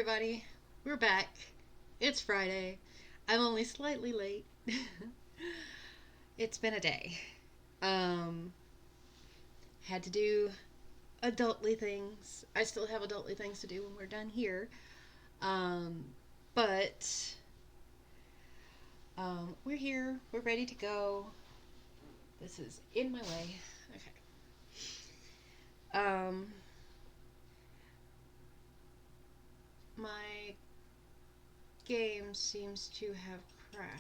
everybody. We're back. It's Friday. I'm only slightly late. It's been a day. Um, had to do adultly things. I still have adultly things to do when we're done here. Um, but we're here. We're ready to go. This is in my way. Okay. My game seems to have crashed.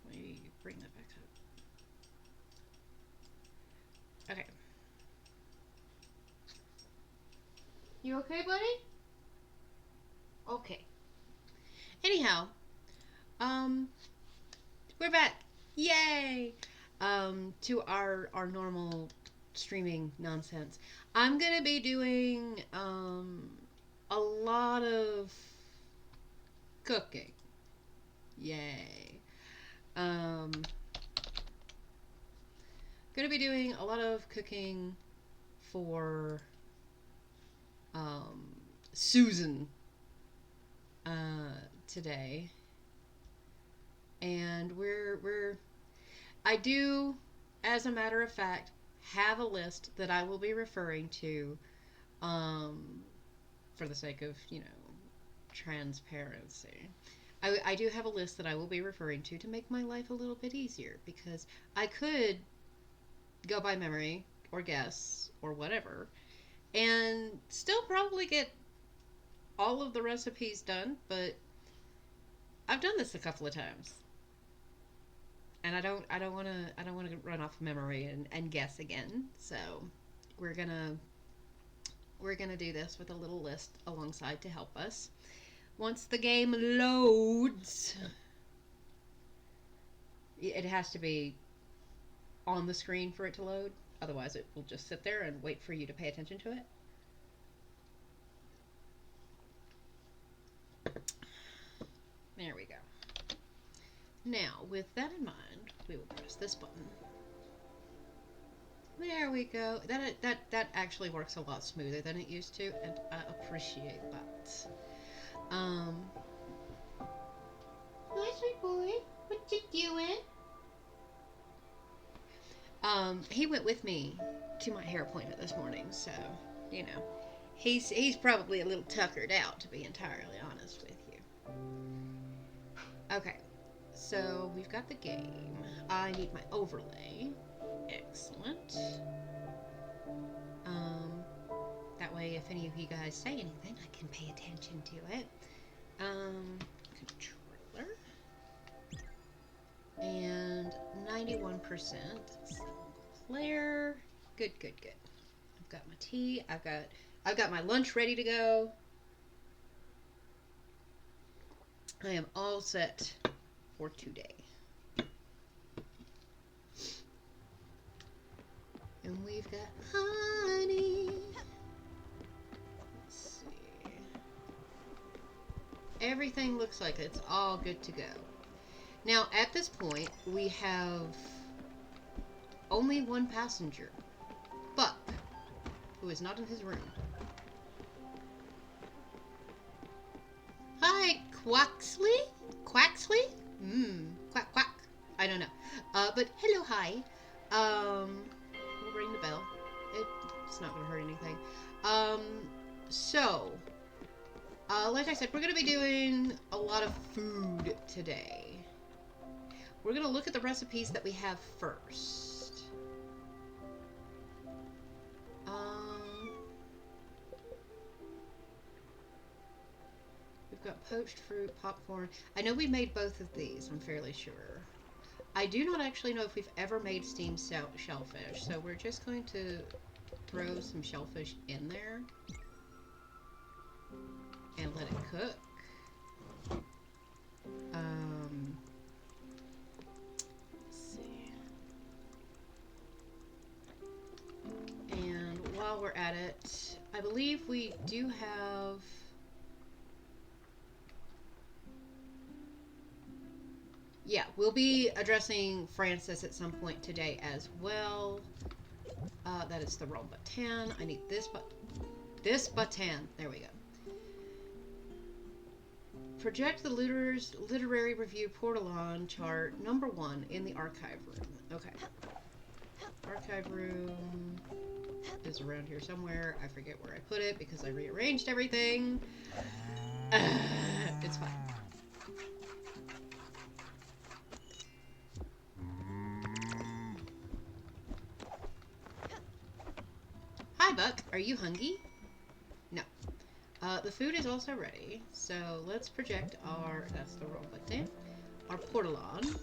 Let me bring that back up. Okay. You okay, buddy? Okay. Anyhow, um, we're back. Yay! To our normal streaming nonsense. I'm gonna be doing a lot of cooking. Yay. Um, gonna be doing a lot of cooking for Susan today, and I do, as a matter of fact, have a list that I will be referring to, for the sake of transparency. I do have a list that I will be referring to make my life a little bit easier, because I could go by memory or guess or whatever and still probably get all of the recipes done, but I've done this a couple of times. And I don't want to run off memory and guess again. So we're gonna we're gonna do this with a little list alongside to help us. Once the game loads, it has to be on the screen for it to load. Otherwise, it will just sit there and wait for you to pay attention to it. There we go. Now, with that in mind, we will press this button. There we go. That actually works a lot smoother than it used to, and I appreciate that. Hi, sweet boy. What you doing? He went with me to my hair appointment this morning, so he's probably a little tuckered out, to be entirely honest with you. Okay. So, we've got the game. I need my overlay. Excellent. That way, if any of you guys say anything, I can pay attention to it. Controller. And 91% single player. Good. I've got my tea. I've got my lunch ready to go. I am all set for today. And we've got honey. Let's see. Everything looks like it's all good to go. Now, at this point, we have only one passenger, Buck, who is not in his room. Hi, Quaxley? Quaxley? Quack, quack. I don't know. But hello, hi. We'll ring the bell. It's not going to hurt anything. So, like I said, we're going to be doing a lot of food today. We're going to look at the recipes that we have first. We've got poached fruit, popcorn. I know we made both of these, I'm fairly sure. I do not actually know if we've ever made steamed shellfish, so we're just going to throw some shellfish in there and let it cook. Let's see. And while we're at it, I believe we do have... Yeah, we'll be addressing Francis at some point today as well. That is the wrong button. I need this button. This button. There we go. Project the looter's literary review portalon chart number 1 in the archive room. Okay. Archive room is around here somewhere. I forget where I put it because I rearranged everything. It's fine. Hi, Buck. Are you hungry? No. The food is also ready, so let's project our, that's the wrong button, our portalon.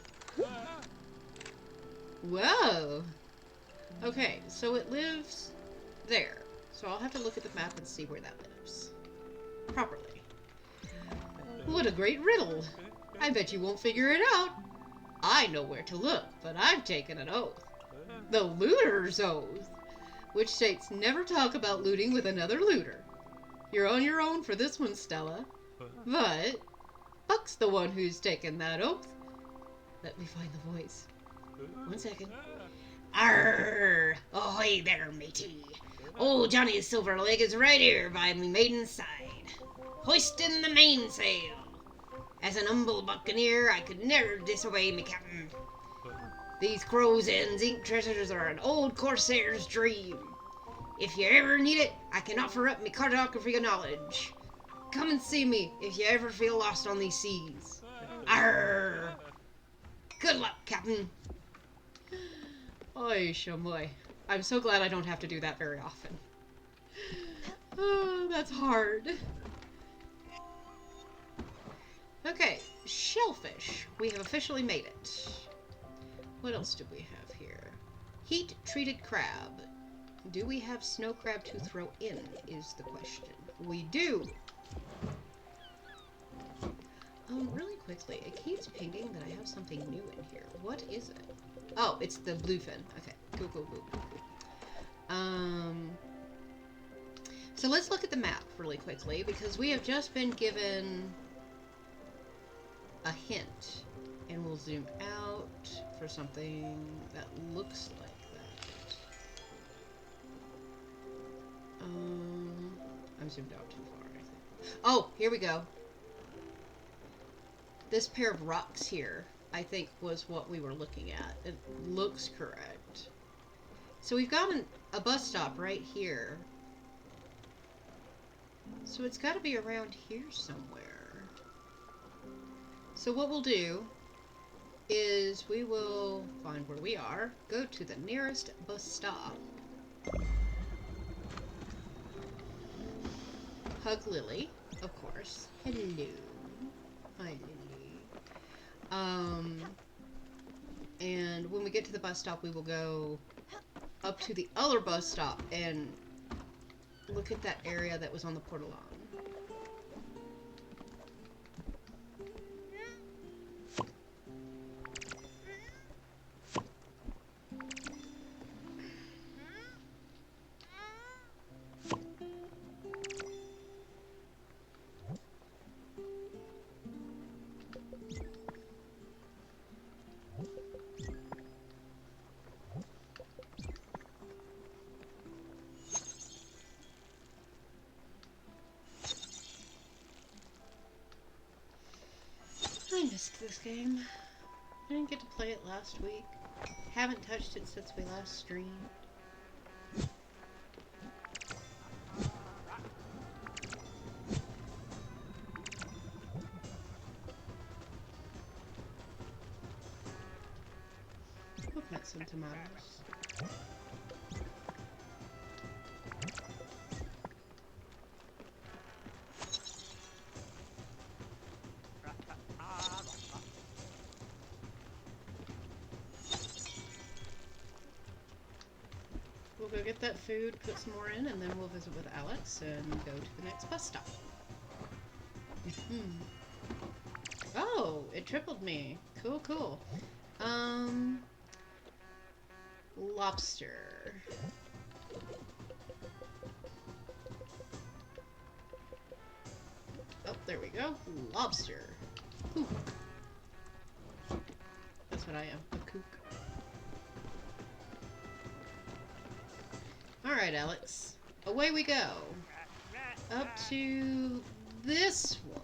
Whoa! Okay, so it lives there. So I'll have to look at the map and see where that lives. Properly. What a great riddle! I bet you won't figure it out. I know where to look, but I've taken an oath. The looter's oath, which states never talk about looting with another looter. You're on your own for this one, Stella. But Buck's the one who's taken that oath. Let me find the voice. 1 second. Arrgh! Ahoy there, matey. Old Johnny Silverleg is right here by me maiden's side, hoisting the mainsail. As an humble buccaneer, I could never disobey me captain. These crow's ends ink treasures are an old corsair's dream. If you ever need it, I can offer up me cartography knowledge. Come and see me if you ever feel lost on these seas. Arrgh! Good luck, Captain. Oy, shamoy. I'm so glad I don't have to do that very often. Oh, that's hard. Okay, shellfish. We have officially made it. What else do we have here? Heat-treated crab. Do we have snow crab to throw in, is the question. We do! Really quickly, it keeps pinging that I have something new in here. What is it? Oh, it's the bluefin. Okay, cool. So let's look at the map really quickly, because we have just been given a hint. And we'll zoom out for something that looks like that. I'm zoomed out too far, I think. Oh, here we go. This pair of rocks here, I think, was what we were looking at. It looks correct. So we've got a bus stop right here. So it's got to be around here somewhere. So what we'll do is we will find where we are, go to the nearest bus stop, hug Lily, of course. Hello. Hi, Lily. And when we get to the bus stop, we will go up to the other bus stop and look at that area that was on the portalon. I missed this game. I didn't get to play it last week. Haven't touched it since we last streamed. We'll plant some tomatoes. We'll go get that food, put some more in, and then we'll visit with Alex and go to the next bus stop. Oh, it tripled me. Cool. Lobster. Oh, there we go. Lobster. Kook. That's what I am, a kook. Alright, Alex. Away we go. up to this one,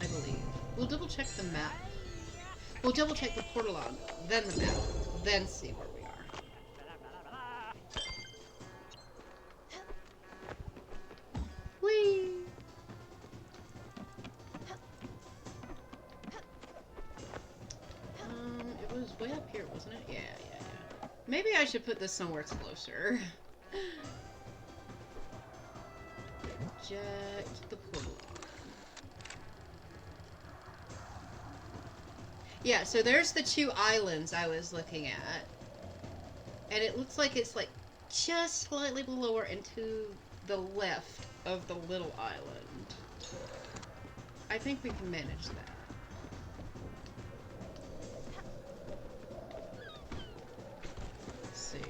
I believe. We'll double check the map. We'll double check the portal log, then the map, then see where we are. Whee! It was way up here, wasn't it? Yeah. Maybe I should put this somewhere closer. Reject the portal log. Yeah, so there's the two islands I was looking at. And it looks like it's like just slightly below or into the left of the little island. I think we can manage that. Let's see.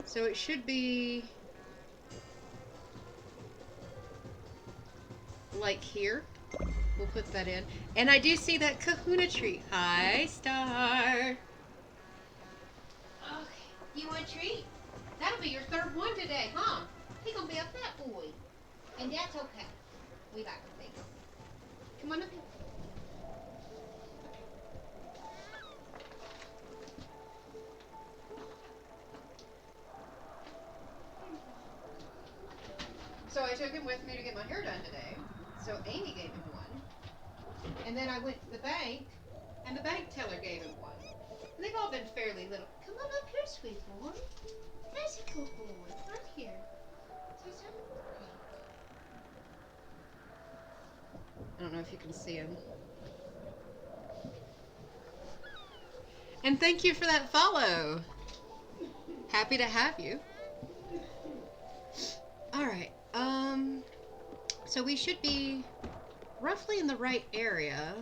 So it should be like here. We'll put that in. And I do see that kahuna tree. Hi, Star. Okay. You want a treat? That'll be your third one today, huh? He's gonna be a fat boy. And that's okay. We like the big. Come on up here. So I took him with me to get my hair done today. So Amy gave him one. And then I went to the bank, and the bank teller gave him one. And they've all been fairly little. Come on up here, sweet boy. There's a good boy. Right here. I don't know if you can see him. And thank you for that follow. Happy to have you. Alright, so we should be roughly in the right area.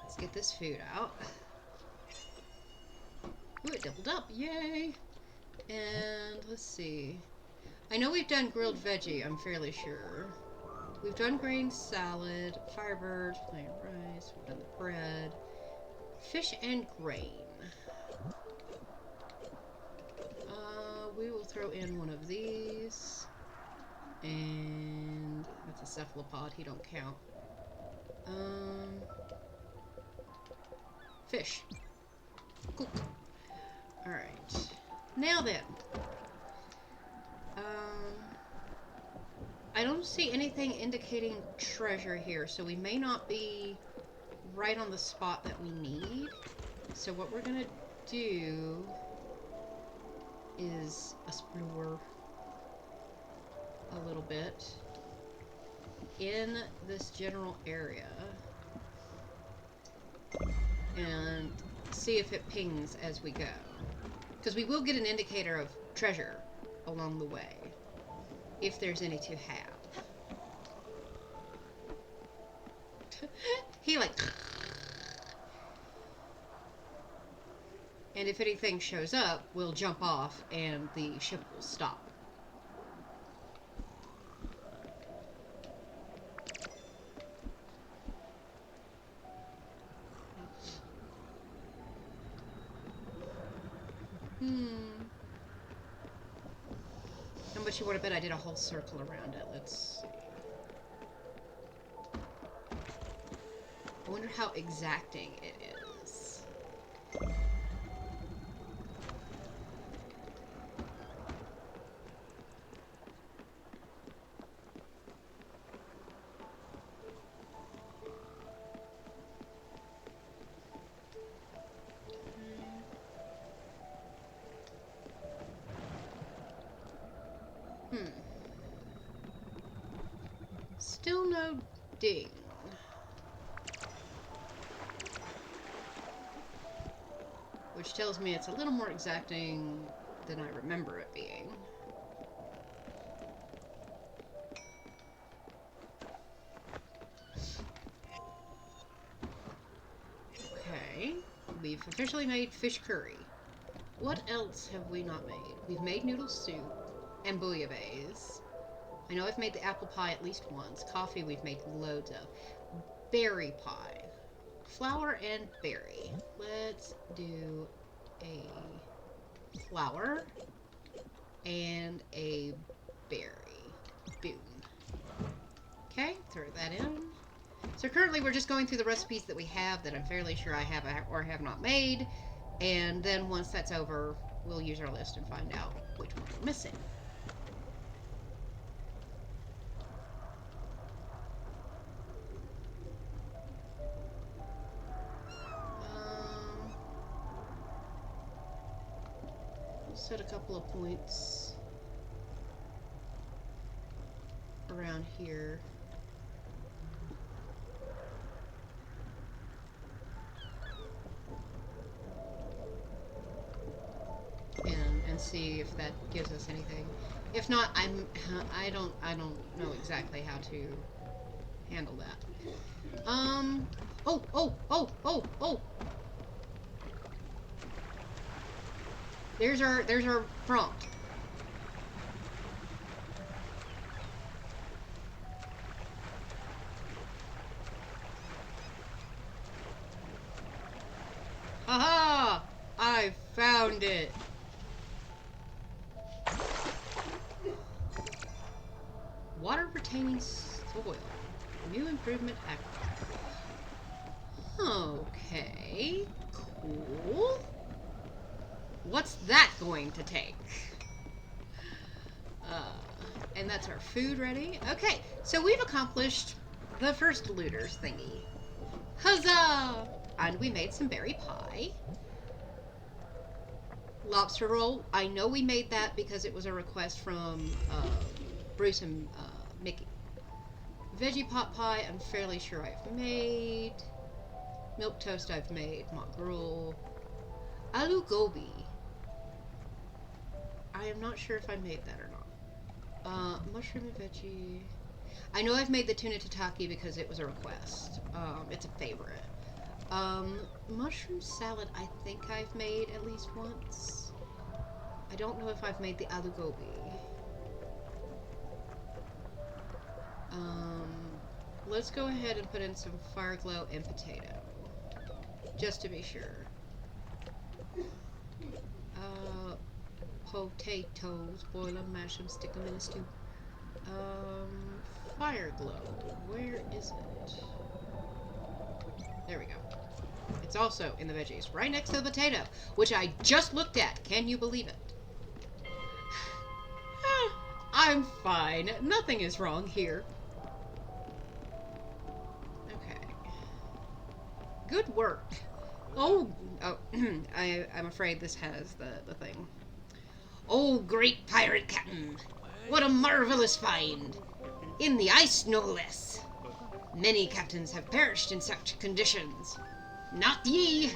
Let's get this food out. Ooh, it doubled up, yay! And let's see. I know we've done grilled veggie, I'm fairly sure. We've done grain salad, firebird, plain rice, we've done the bread, fish and grain. We will throw in one of these, and that's a cephalopod, he don't count. Fish. Cool. Alright. Now then. I don't see anything indicating treasure here, so we may not be right on the spot that we need. So what we're gonna do is explore a little bit in this general area and see if it pings as we go, because we will get an indicator of treasure along the way if there's any to have. He like, and if anything shows up, we'll jump off and the ship will stop. How much you want to bet I did a whole circle around it? Let's see. I wonder how exacting it is. Still no ding. Which tells me it's a little more exacting than I remember it being. Okay, we've officially made fish curry. What else have we not made? We've made noodle soup and bouillabaisse. I know I've made the apple pie at least once. Coffee we've made loads of. Berry pie. Flour and berry. Let's do a flour and a berry. Boom. Okay, throw that in. So currently we're just going through the recipes that we have that I'm fairly sure I have or have not made. And then once that's over, we'll use our list and find out which ones we're missing. We'll set a couple of points around here. And see if that gives us anything. If not, I don't know exactly how to handle that. Oh. There's our prompt. Haha! I found it. Water retaining soil. New improvement active. Okay. Cool. What's that going to take? And that's our food ready. Okay, so we've accomplished the first looters thingy. Huzzah! And we made some berry pie. Lobster roll. I know we made that because it was a request from Bruce and Mickey. Veggie pot pie, I'm fairly sure I've made. Milk toast I've made. Mock gruel. Aloo gobi. I am not sure if I made that or not. Mushroom and veggie. I know I've made the tuna tataki because it was a request. It's a favorite. Mushroom salad I think I've made at least once. I don't know if I've made the aloo gobi. Let's go ahead and put in some fire glow and potato. Just to be sure. Potatoes, boil them, mash them, stick them in a stew. Fire glow. Where is it? There we go. It's also in the veggies, right next to the potato, which I just looked at. Can you believe it? I'm fine. Nothing is wrong here. Okay. Good work. Oh, I'm afraid this has the thing. Oh, great pirate captain! What a marvelous find! In the ice, no less! Many captains have perished in such conditions. Not ye!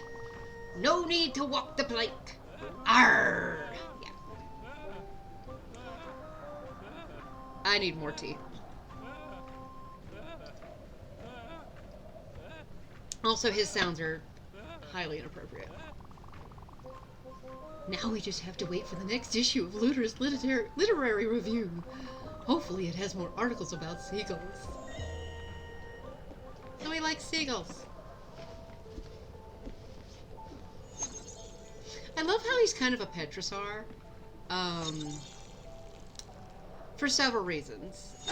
No need to walk the plank! Arr! Yeah. I need more tea. Also, his sounds are highly inappropriate. Now we just have to wait for the next issue of Looter's literary review. Hopefully it has more articles about seagulls. So we like seagulls. I love how he's kind of a Petrosaur. For several reasons.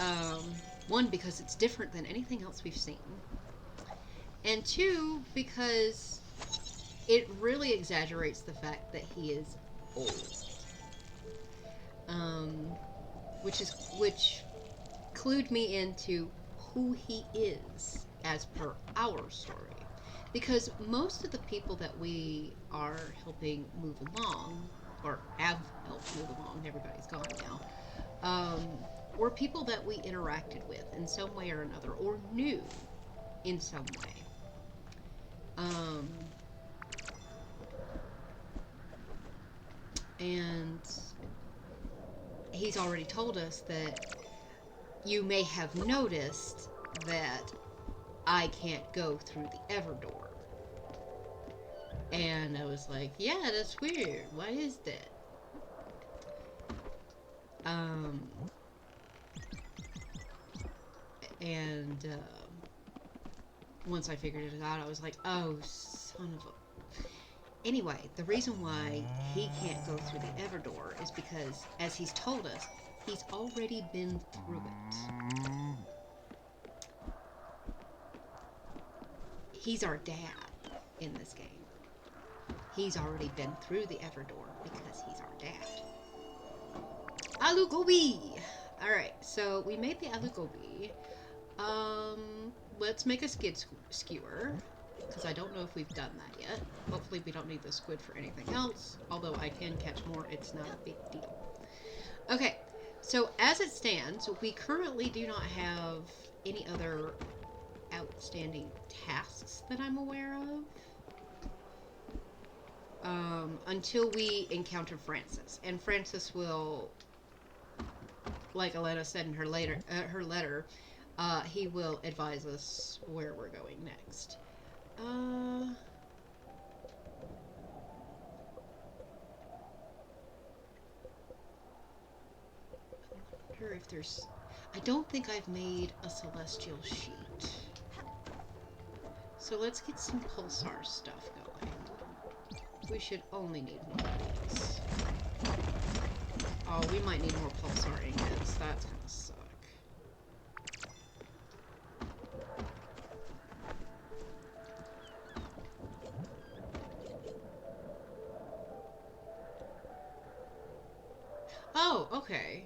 One, because it's different than anything else we've seen. And two, because it really exaggerates the fact that he is old. Which clued me into who he is as per our story. Because most of the people that we are helping move along, or have helped move along, everybody's gone now, were people that we interacted with in some way or another, or knew in some way. And he's already told us that you may have noticed that I can't go through the Everdoor. And I was like, yeah, that's weird. Why is that? Once I figured it out, I was like, oh, son of a... Anyway, the reason why he can't go through the Everdoor is because, as he's told us, he's already been through it. he's our dad in this game. He's already been through the Everdor because he's our dad. Aloo gobi! Alright, so we made the aloo gobi. Let's make a skid skewer. Because I don't know if we've done that yet. Hopefully we don't need the squid for anything else. Although I can catch more, it's not a big deal. Okay, so as it stands, we currently do not have any other outstanding tasks that I'm aware of. Until we encounter Francis. And Francis will, like Elena said in her letter, he will advise us where we're going next. I wonder if there's... I don't think I've made a celestial sheet. So let's get some pulsar stuff going. We should only need one of these. Oh, we might need more pulsar ingots. That's gonna suck. Oh, okay.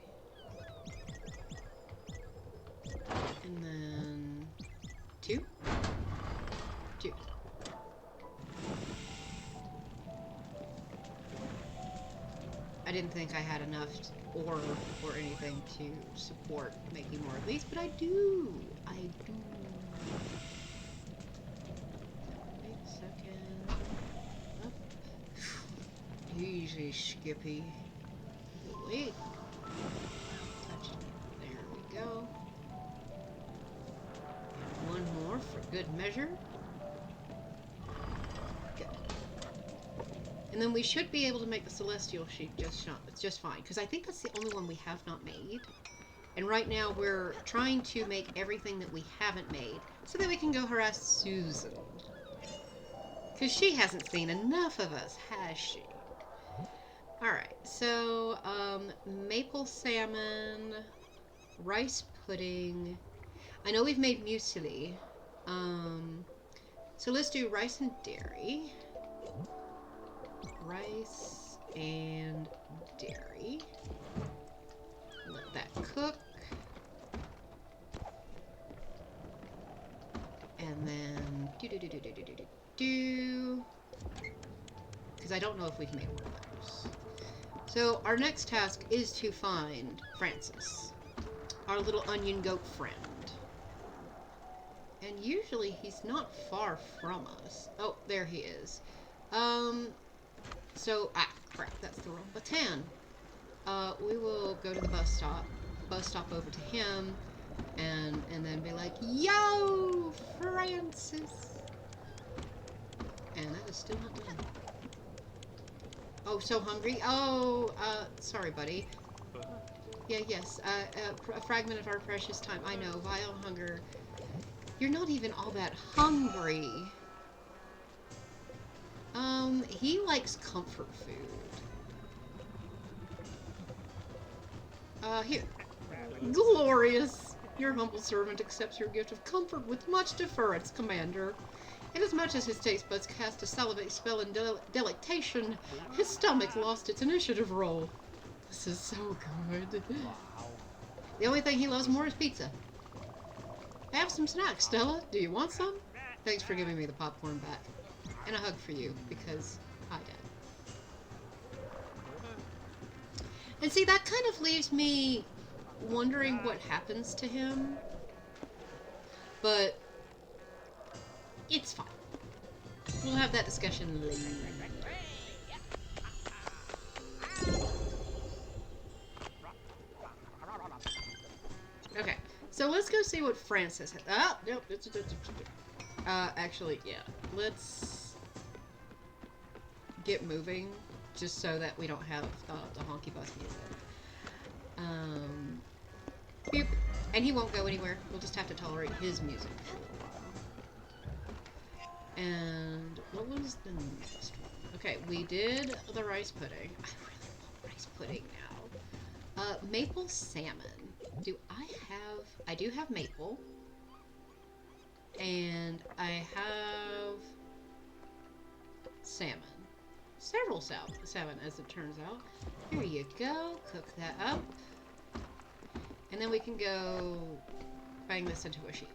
And then... two? Two. I didn't think I had enough ore or anything to support making more of these, but I do! I do. Wait a second. Up. Easy, Skippy. Wait. Touch it. There we go. And one more for good measure. Good. And then we should be able to make the celestial sheet just fine, because I think that's the only one we have not made. And right now we're trying to make everything that we haven't made so that we can go harass Susan. Because she hasn't seen enough of us, has she? Alright, so, maple salmon, rice pudding. I know we've made muesli. So let's do rice and dairy. Rice and dairy. Let that cook. And then because I don't know if we can make one of those. So our next task is to find Francis, our little onion goat friend. And usually he's not far from us. Oh, there he is. So, crap, that's the wrong button. We will go to the bus stop over to him, and then be like, yo, Francis! And that is still not done. Oh, so hungry? Oh, sorry, buddy. Yeah, yes, a fragment of our precious time. I know, vile hunger. You're not even all that hungry. He likes comfort food. Here. Glorious! Your humble servant accepts your gift of comfort with much deference, Commander. Inasmuch as his taste buds cast a salivate spell in delectation, his stomach lost its initiative roll. This is so good. The only thing he loves more is pizza. Have some snacks, Stella. Do you want some? Thanks for giving me the popcorn back. And a hug for you, because I did. And see, that kind of leaves me wondering what happens to him. But it's fine. We'll have that discussion later. Okay, so let's go see what Francis has. Oh, nope. Actually, yeah. Let's get moving, just so that we don't have the honky bus music. Boop. And he won't go anywhere. We'll just have to tolerate his music for a while. And what was the next one? Okay, we did the rice pudding. I really want rice pudding now. Maple salmon. I do have maple. And I have salmon. Several salmon, as it turns out. Here you go. Cook that up. And then we can go bang this into a sheet.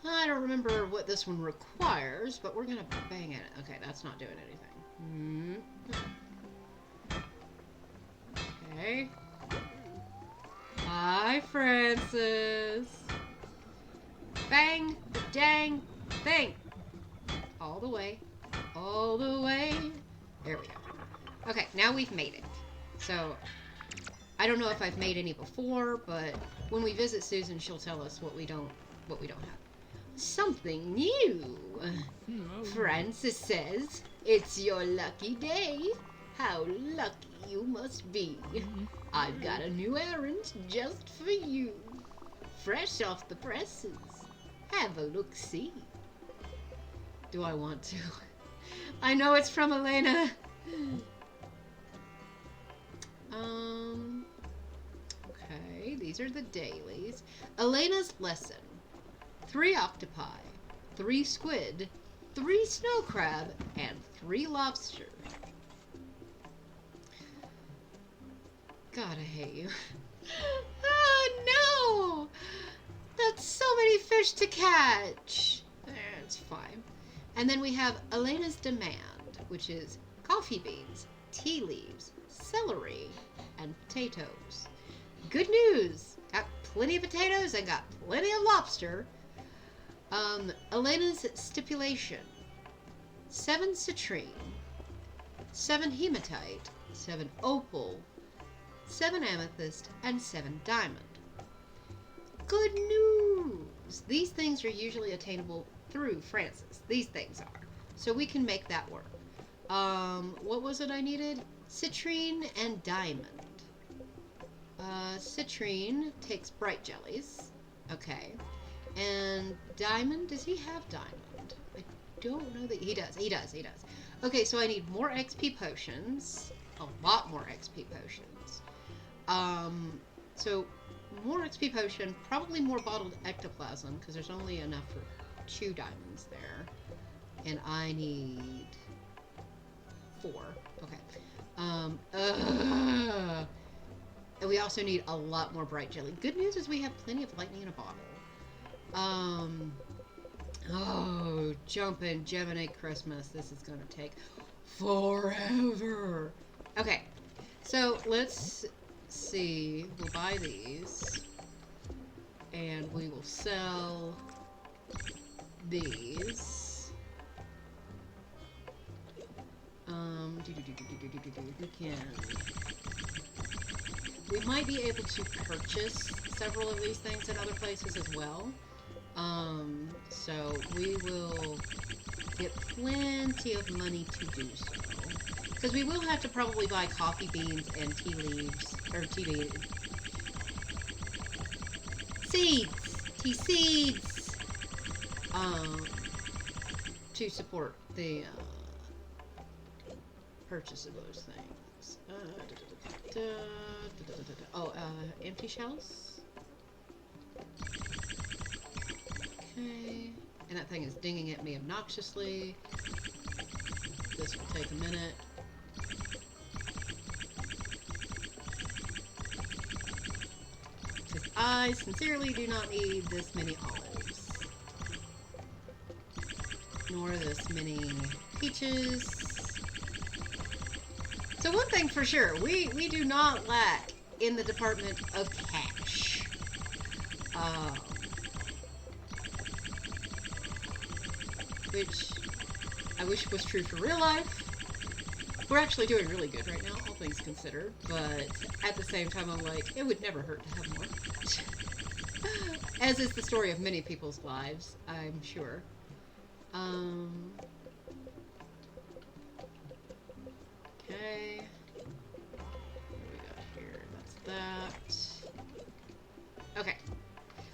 I don't remember what this one requires, but we're going to bang it. Okay, that's not doing anything. Okay. Hi, Francis. Bang, dang, bang. All the way. All the way. There we go. Okay, now we've made it. So, I don't know if I've made any before, but when we visit Susan, she'll tell us what we don't have. Something new. Francis says, it's your lucky day. How lucky you must be. I've got a new errand just for you. Fresh off the presses. Have a look-see. Do I want to? I know it's from Elena. Okay, these are the dailies. Elena's lesson. 3 octopi, 3 squid, 3 snow crab, and 3 lobster. God, I hate you. Oh, no! That's so many fish to catch. It's fine. And then we have Elena's demand, which is coffee beans, tea leaves, celery, and potatoes. Good news! Got plenty of potatoes and got plenty of lobster. Elena's stipulation. 7 citrine, 7 hematite, 7 opal, 7 amethyst, and 7 diamond. Good news! These things are usually attainable through Francis. These things are. So we can make that work. What was it I needed? Citrine and diamond. Citrine takes bright jellies. Okay. And diamond, does he have diamond? I don't know that he does. He does. Okay, so I need more XP potions. A lot more XP potions. So more XP potion, probably more bottled ectoplasm, because there's only enough for 2 diamonds there. And I need 4. Okay. And we also need a lot more bright jelly. Good news is we have plenty of lightning in a bottle. Oh, jumpin' Gemini Christmas. This is gonna take forever. Okay, so let's see. We'll buy these. And we will sell these. We might be able to purchase several of these things in other places as well. So we will get plenty of money to do so. Because we will have to probably buy coffee beans and tea leaves, or tea leaves. Seeds! Tea seeds! To support the, purchase of those things. Empty shells? Okay. And that thing is dinging at me obnoxiously. This will take a minute. Because I sincerely do not need this many olives. Nor this many peaches. So one thing for sure, we do not lack in the department of cash. Which I wish was true for real life. We're actually doing really good right now, all things considered, but at the same time I'm like, it would never hurt to have more. As is the story of many people's lives, I'm sure. Okay. What do we got here? That's that. Okay.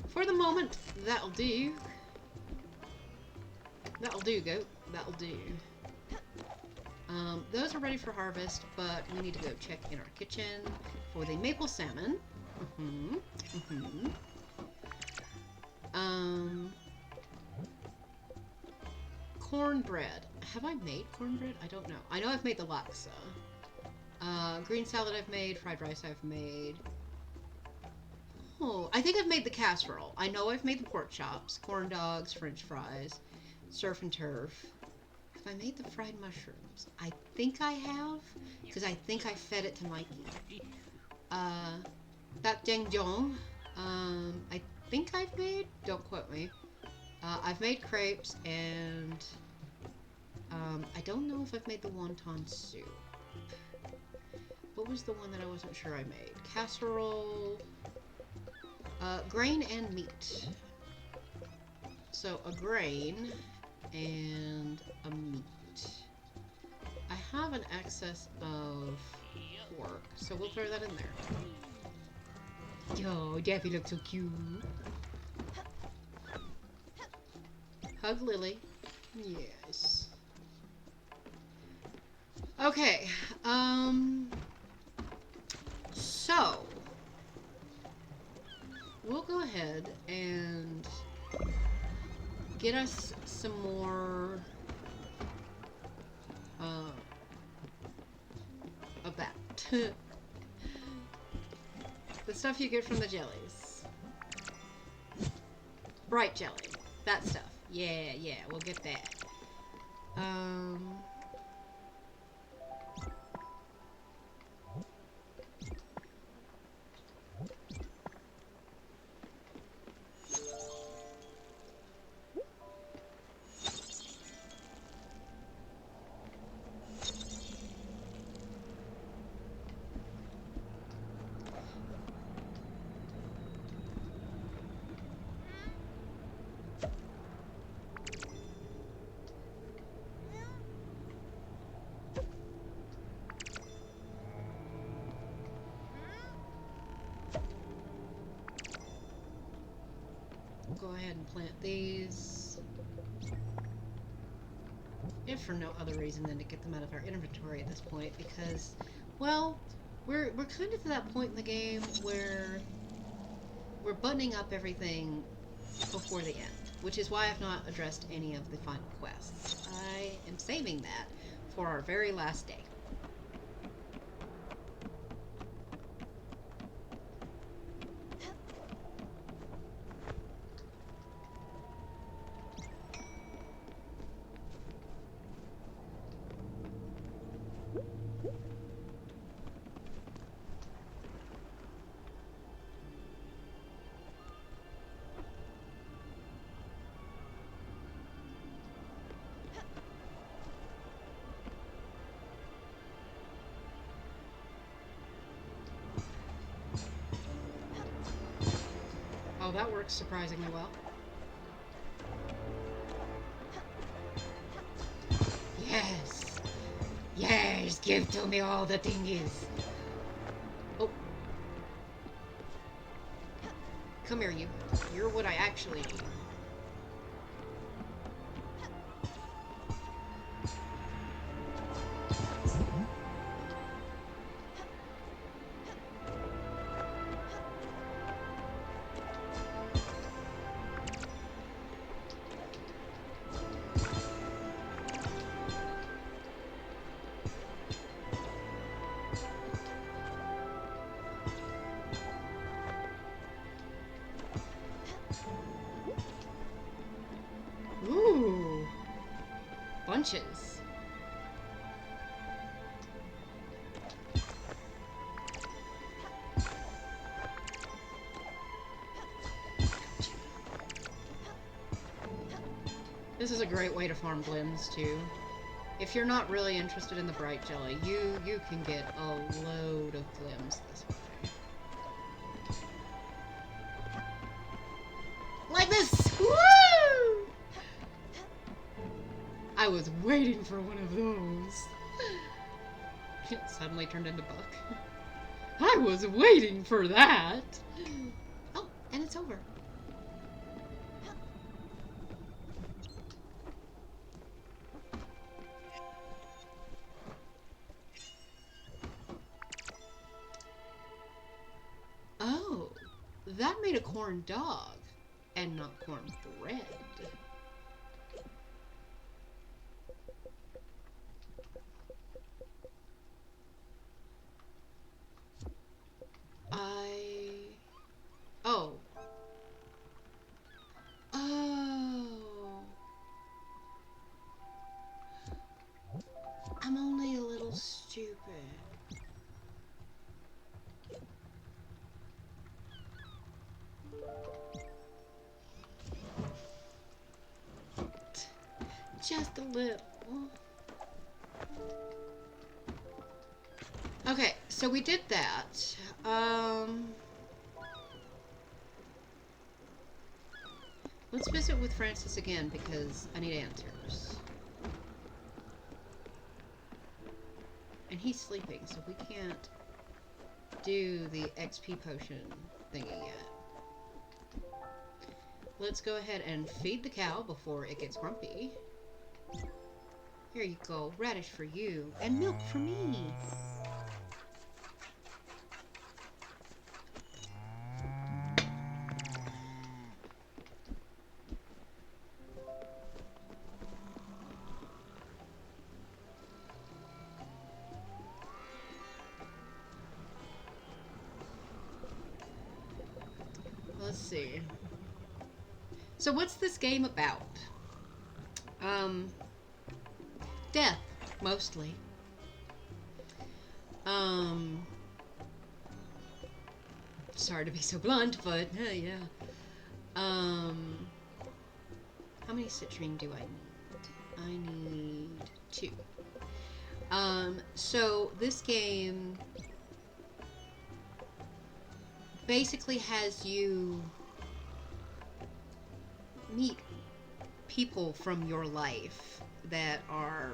For the moment, that'll do. That'll do, goat. That'll do. Those are ready for harvest, but we need to go check in our kitchen for the maple salmon. cornbread. Have I made cornbread? I don't know. I know I've made the laksa. Green salad I've made. Fried rice I've made. Oh, I think I've made the casserole. I know I've made the pork chops, corn dogs, french fries, surf and turf. Have I made the fried mushrooms? I think I have, because I think I fed it to Mikey. That ding dong. I think I've made. Don't quote me. I've made crepes, and I don't know if I've made the wonton soup. What was the one that I wasn't sure I made? Casserole, grain and meat. So a grain and a meat. I have an excess of pork, so we'll throw that in there. Yo, Daffy looks so cute. Hug Lily. Yes. Okay, so we'll go ahead and get us some more of that. The stuff you get from the jellies. Bright jelly. That stuff. Yeah, we'll get that. Go ahead and plant these. If for no other reason than to get them out of our inventory at this point, because, well, we're kind of to that point in the game where we're buttoning up everything before the end, which is why I've not addressed any of the final quests. I am saving that for our very last day. Oh, that works surprisingly well. Yes! Yes! Give to me all the thingies! Oh. Come here, you. You're what I actually need. Ooh. Bunches. This is a great way to farm glims, too. If you're not really interested in the bright jelly, you can get a load of glims this way. Like this! Woo! I was waiting for one of those. It suddenly turned into Buck. I was waiting for that! Oh, and it's over. Oh, that made a corn dog, and not corn bread. Just a little. Okay, so we did that. Let's visit with Francis again because I need answers. And he's sleeping, so we can't do the XP potion thingy yet. Let's go ahead and feed the cow before it gets grumpy. Here you go, radish for you, and milk for me. Let's see. So what's this game about? Death, mostly. Sorry to be so blunt, but yeah. How many citrine do I need? I need 2. So this game basically has you meet people from your life that are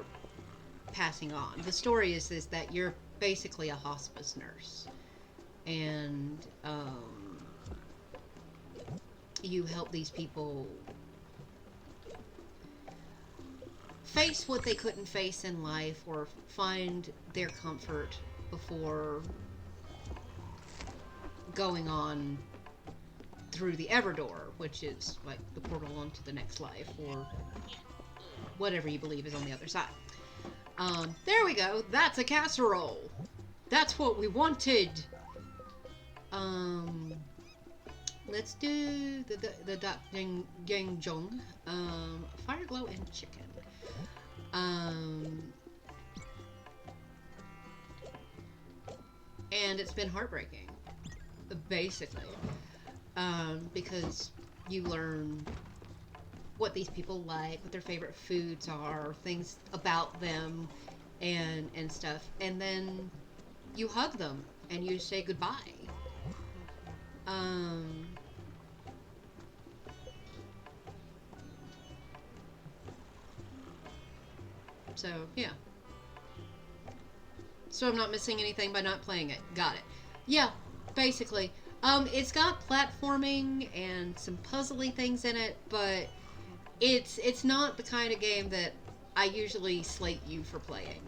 passing on. The story is that you're basically a hospice nurse, and you help these people face what they couldn't face in life, or find their comfort before going on through the Everdoor, which is like the portal onto the next life, or whatever you believe is on the other side. There we go. That's a casserole. That's what we wanted. Let's do the dak jong, fire glow and chicken. And it's been heartbreaking, basically, because you learn what these people like, what their favorite foods are, things about them, and stuff, and then you hug them and you say goodbye. So yeah. So I'm not missing anything by not playing it. Got it. Yeah, basically. It's got platforming and some puzzly things in it, but it's not the kind of game that I usually slate you for playing.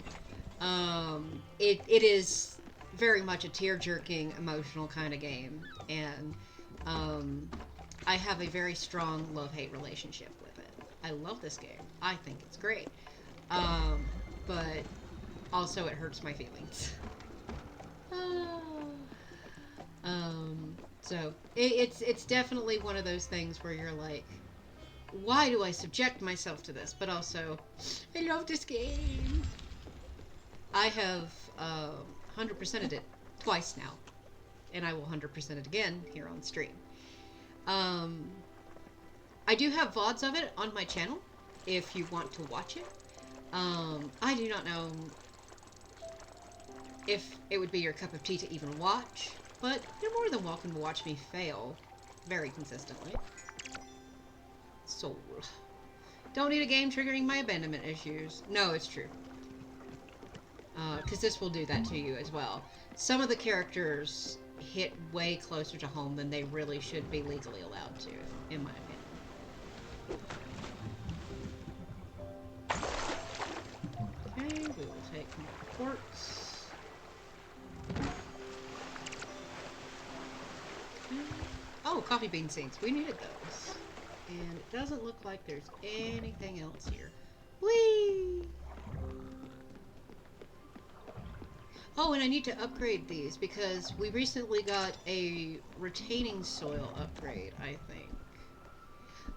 It is very much a tear-jerking, emotional kind of game, and I have a very strong love-hate relationship with it. I love this game. I think it's great. But also it hurts my feelings. So it's definitely one of those things where you're like, why do I subject myself to this? But also, I love this game. I have 100%ed it twice now, and I will 100% it again here on stream. I do have VODs of it on my channel if you want to watch it. I do not know if it would be your cup of tea to even watch, but you're more than welcome to watch me fail very consistently. Soul. Don't need a game triggering my abandonment issues. No, it's true. Because this will do that to you as well. Some of the characters hit way closer to home than they really should be legally allowed to, in my opinion. Okay, we will take more quartz. Okay. Oh, coffee bean seeds. We needed those. And it doesn't look like there's anything else here. Whee! Oh, and I need to upgrade these because we recently got a retaining soil upgrade, I think.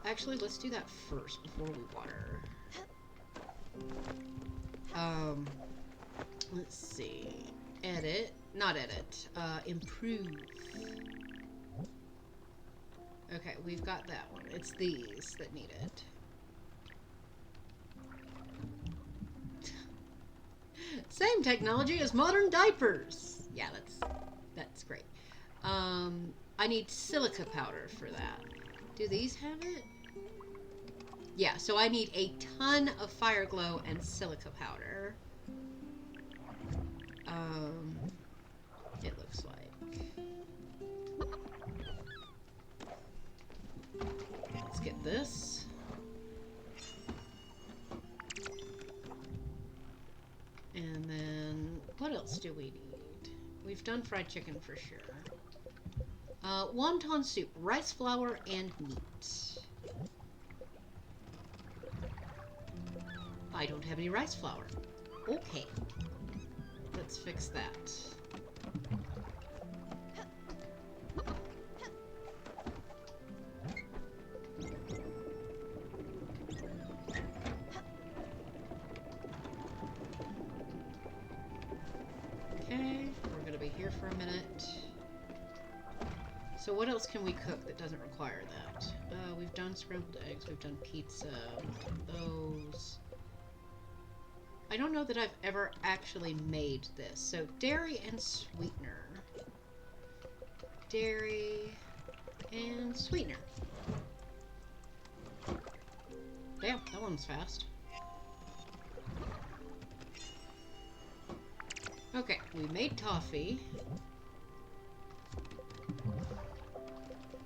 Actually, let's do that first before we water. Let's see. Edit. Not edit. Improve. Okay, we've got that one. It's these that need it. same technology as modern diapers. Yeah, that's great. I need silica powder for that. Do these have it? Yeah, so I need a ton of fire glow and silica powder. It looks like. Let's get this. And then, what else do we need? We've done fried chicken for sure. Wonton soup, rice flour, and meat. I don't have any rice flour. Okay. Let's fix that. Okay, we're gonna be here for a minute. So what else can we cook that doesn't require that? We've done scrambled eggs, we've done pizza, those. I don't know that I've ever actually made this. So dairy and sweetener. Dairy and sweetener. Damn, that one's fast. Okay, we made toffee.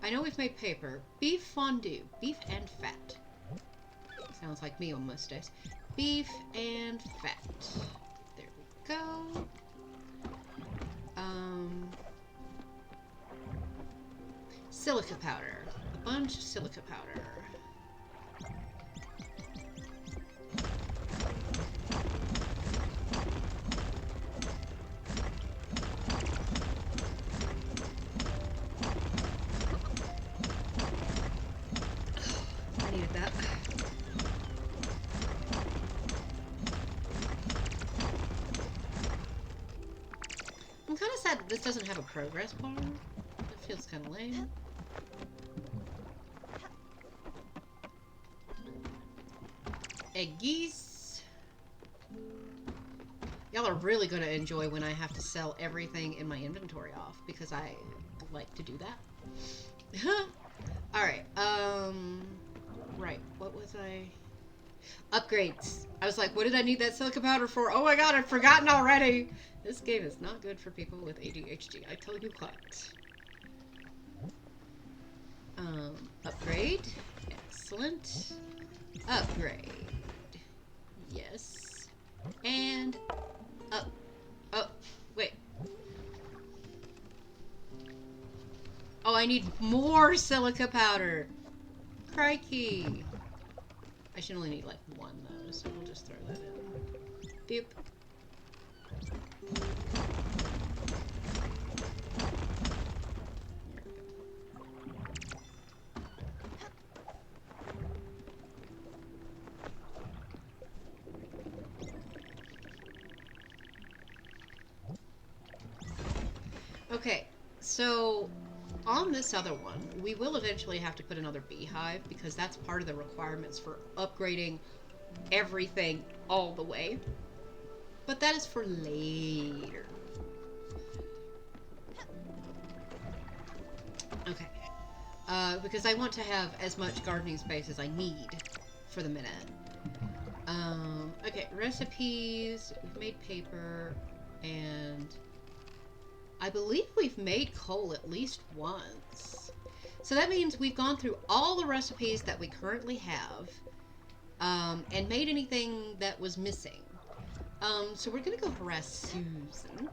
I know we've made paper. Beef fondue. Beef and fat. Sounds like me on most days. Beef and fat. There we go. Silica powder. A bunch of silica powder. I needed that. I'm kind of sad that this doesn't have a progress bar. It feels kind of lame. Eggies. Y'all are really going to enjoy when I have to sell everything in my inventory off, because I like to do that. Alright, right, what was I... Upgrades. I was like, what did I need that silica powder for? Oh my god, I've forgotten already! This game is not good for people with ADHD, I tell you what. Upgrade. Excellent. Upgrade. Yes. And up. Oh, wait. Oh, I need more silica powder. Crikey. I should only need like one though, so we'll just throw that in. Boop. Okay, so on this other one, we will eventually have to put another beehive because that's part of the requirements for upgrading everything all the way. But that is for later. Okay. Because I want to have as much gardening space as I need for the minute. Okay, recipes. We've made paper, and I believe we've made coal at least once. So that means we've gone through all the recipes that we currently have, and made anything that was missing. So we're gonna go harass Susan.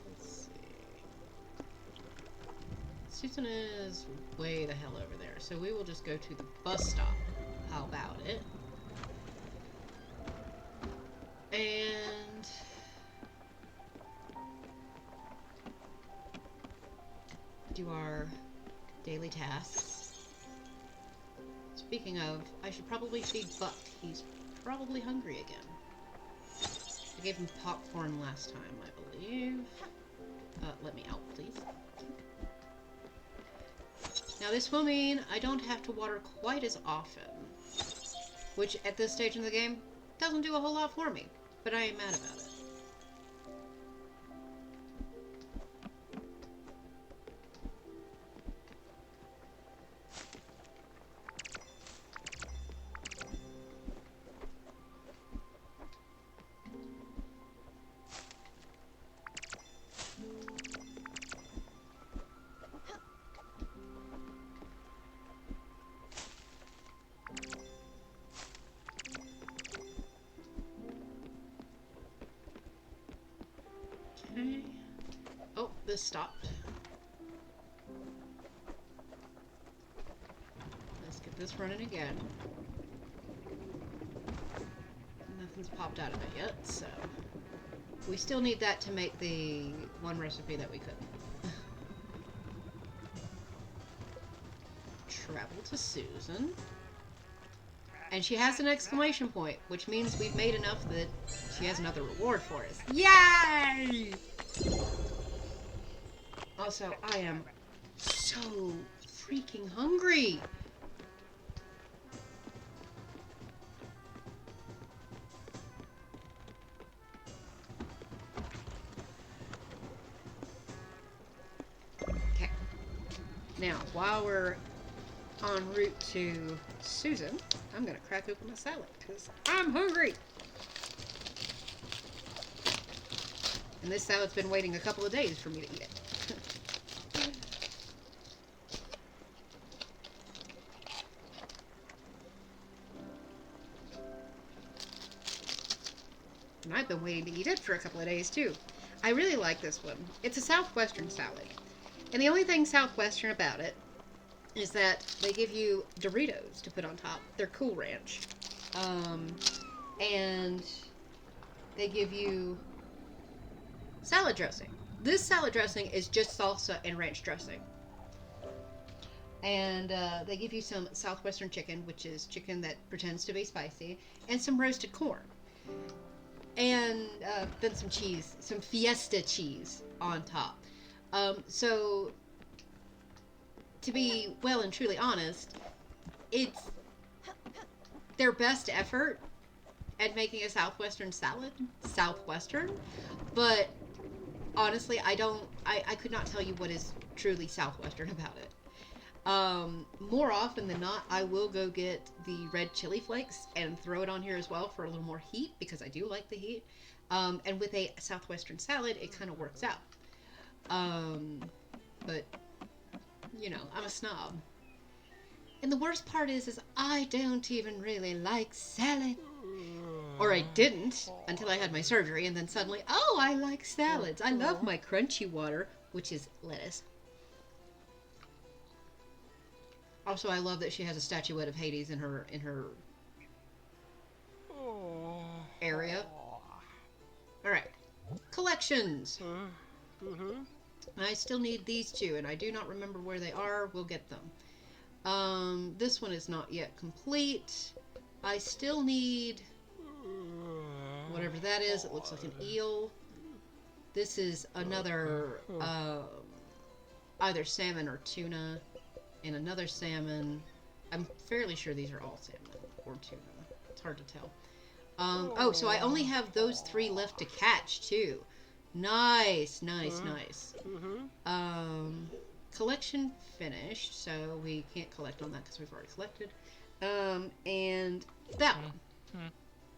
Let's see. Susan is way the hell over there, so we will just go to the bus stop. How about it? And do our daily tasks. Speaking of, I should probably feed Buck. He's probably hungry again. I gave him popcorn last time, I believe. Let me out, please. Now this will mean I don't have to water quite as often. which at this stage in the game doesn't do a whole lot for me, but I ain't mad about it. Okay. Oh, this stopped. Let's get this running again. Nothing's popped out of it yet, so... We still need that to make the one recipe that we couldn't. Travel to Susan. And she has an exclamation point, which means we've made enough that she has another reward for us. Yay! Also, I am so freaking hungry. Okay. Now, while we're en route to Susan, I'm gonna crack open a salad because I'm hungry. And this salad's been waiting a couple of days for me to eat it. And I've been waiting to eat it for a couple of days too. I really like this one. It's a southwestern salad. And the only thing southwestern about it is that they give you Doritos to put on top. They're Cool Ranch. And they give you salad dressing. This salad dressing is just salsa and ranch dressing. And they give you some southwestern chicken, which is chicken that pretends to be spicy, and some roasted corn. And then some cheese, some Fiesta cheese on top. So, to be well and truly honest, it's their best effort at making a southwestern salad southwestern, but honestly, I could not tell you what is truly southwestern about it. More often than not, I will go get the red chili flakes and throw it on here as well for a little more heat, because I do like the heat. And with a southwestern salad, it kind of works out. But, you know, I'm a snob. And the worst part is I don't even really like salad. Or I didn't until I had my surgery, and then suddenly, oh, I like salads. I love my crunchy water, which is lettuce. Also, I love that she has a statuette of Hades in her area. Alright. Collections. I still need these two, and I do not remember where they are. We'll get them. This one is not yet complete. I still need whatever that is. It looks like an eel. This is another either salmon or tuna. And another salmon. I'm fairly sure these are all salmon or tuna. It's hard to tell. Oh, so I only have those 3 left to catch, too. Nice, nice, nice. Collection finished, so we can't collect on that because we've already collected. And that one.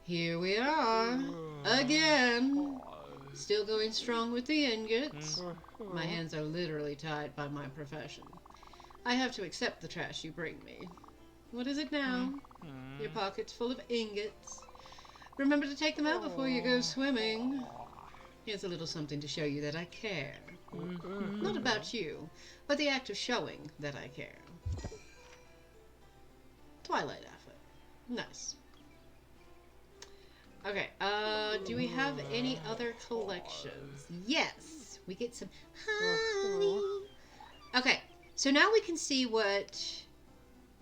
Here we are. Again. Still going strong with the ingots. My hands are literally tied by my profession. I have to accept the trash you bring me. What is it now? Your pocket's full of ingots. Remember to take them out before you go swimming. Here's a little something to show you that I care. Not about you, but the act of showing that I care. Twilight outfit. Nice. Okay, do we have any other collections? Yes! We get some honey. Okay. So now we can see what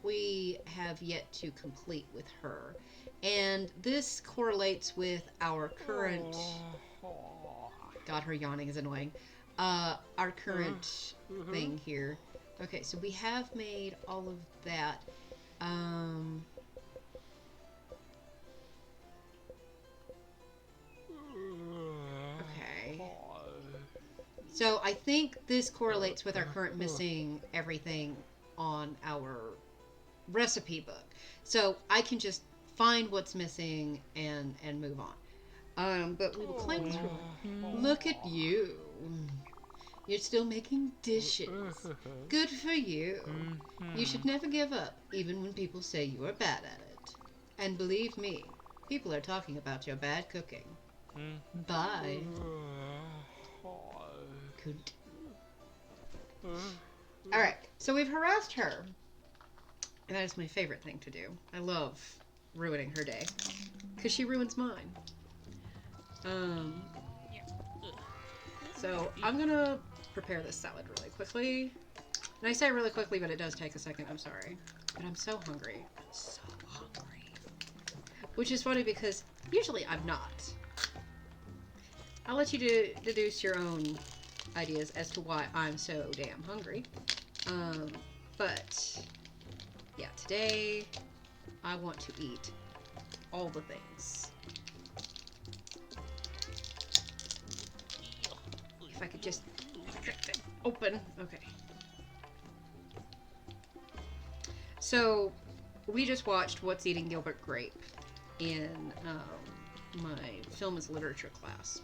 we have yet to complete with her. And this correlates with our current... God, her yawning is annoying. Our current thing here. Okay, so we have made all of that. So I think this correlates with our current missing everything on our recipe book. So I can just find what's missing and move on. But we will claim this real quick. Look at you. You're still making dishes. Good for you. You should never give up, even when people say you are bad at it. And believe me, people are talking about your bad cooking. Bye. Coot. Alright, so we've harassed her. And that is my favorite thing to do. I love ruining her day. Because she ruins mine. So I'm gonna prepare this salad really quickly. And I say really quickly, but it does take a second. I'm sorry. But I'm so hungry. So hungry. Which is funny because usually I'm not. I'll let you deduce your own ideas as to why I'm so damn hungry. But yeah, today I want to eat all the things. If I could just open. Okay. So we just watched What's Eating Gilbert Grape in my film as literature class.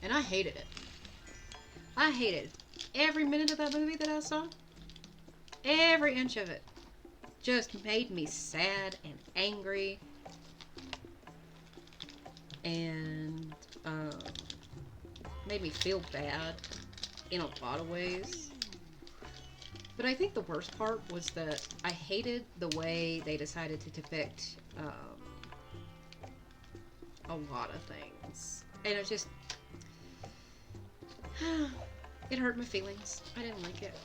And I hated it. I hated every minute of that movie that I saw. Every inch of it. Just made me sad and angry. And made me feel bad in a lot of ways. But I think the worst part was that I hated the way they decided to depict a lot of things. And it just... it hurt my feelings. I didn't like it.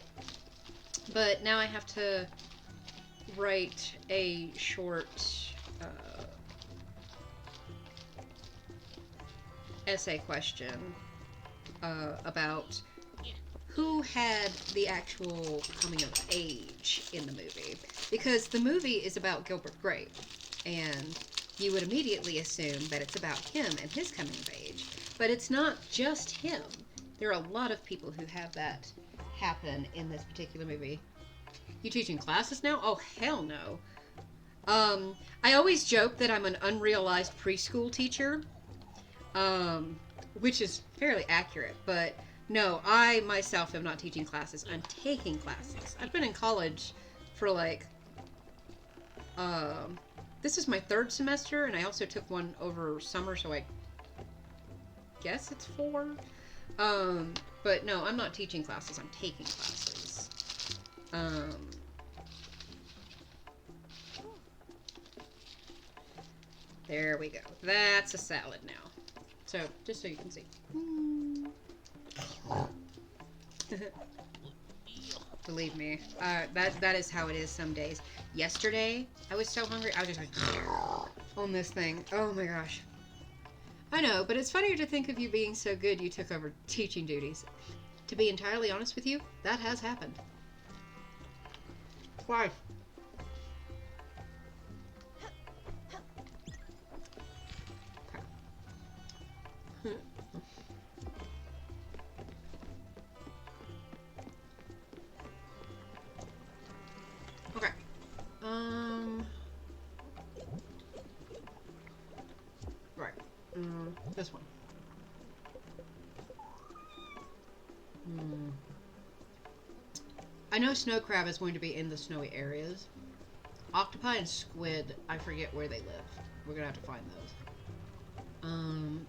But now I have to write a short essay question about who had the actual coming of age in the movie. Because the movie is about Gilbert Grape, and you would immediately assume that it's about him and his coming of age. But it's not just him. There are a lot of people who have that happen in this particular movie. You teaching classes now? Oh, hell no. I always joke that I'm an unrealized preschool teacher, which is fairly accurate, but no, I myself am not teaching classes. I'm taking classes. I've been in college for like, this is my third semester, and I also took one over summer, so I guess it's 4. But no, I'm not teaching classes, I'm taking classes. There we go. That's a salad now. So, just so you can see. Believe me, that is how it is some days. Yesterday, I was so hungry, I was just like, on this thing. Oh my gosh. I know, but it's funnier to think of you being so good you took over teaching duties. To be entirely honest with you, that has happened. Why? Okay. Right. This one. I know snow crab is going to be in the snowy areas. Octopi and squid, I forget where they live. We're gonna have to find those.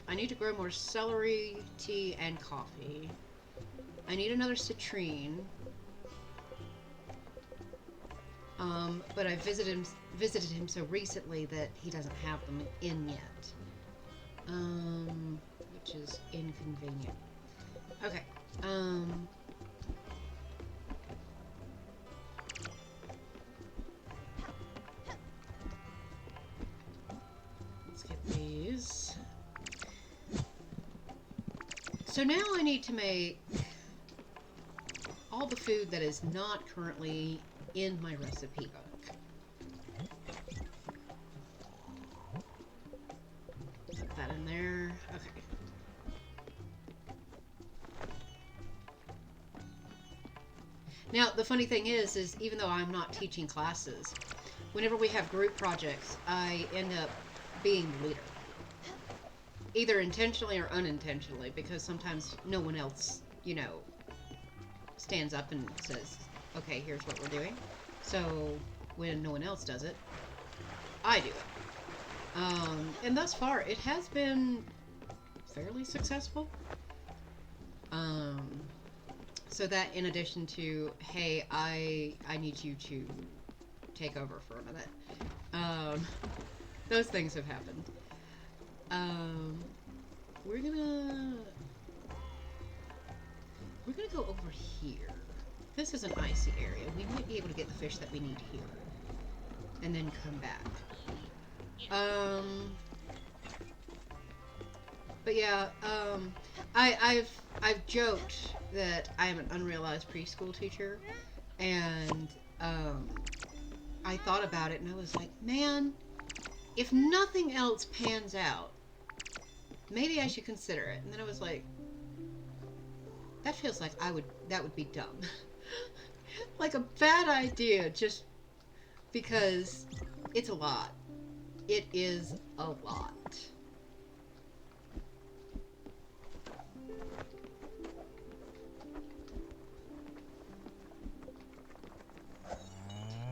I need to grow more celery, tea, and coffee. I need another citrine. But I visited him so recently that he doesn't have them in yet. Which is inconvenient. Okay. Let's get these. So now I need to make all the food that is not currently in my recipe book. Put that in there. Okay. Now, the funny thing is even though I'm not teaching classes, whenever we have group projects, I end up being the leader. Either intentionally or unintentionally, because sometimes no one else, stands up and says, okay, here's what we're doing. So when no one else does it, I do it. And thus far, it has been fairly successful. So that in addition to, hey, I need you to take over for a minute. Those things have happened. We're gonna go over here. This is an icy area. We might be able to get the fish that we need here. And then come back. But yeah, I've joked that I am an unrealized preschool teacher, and I thought about it and I was like, man, if nothing else pans out, maybe I should consider it. And then I was like, that feels like that would be dumb. Like a bad idea, just because it's a lot. It is a lot.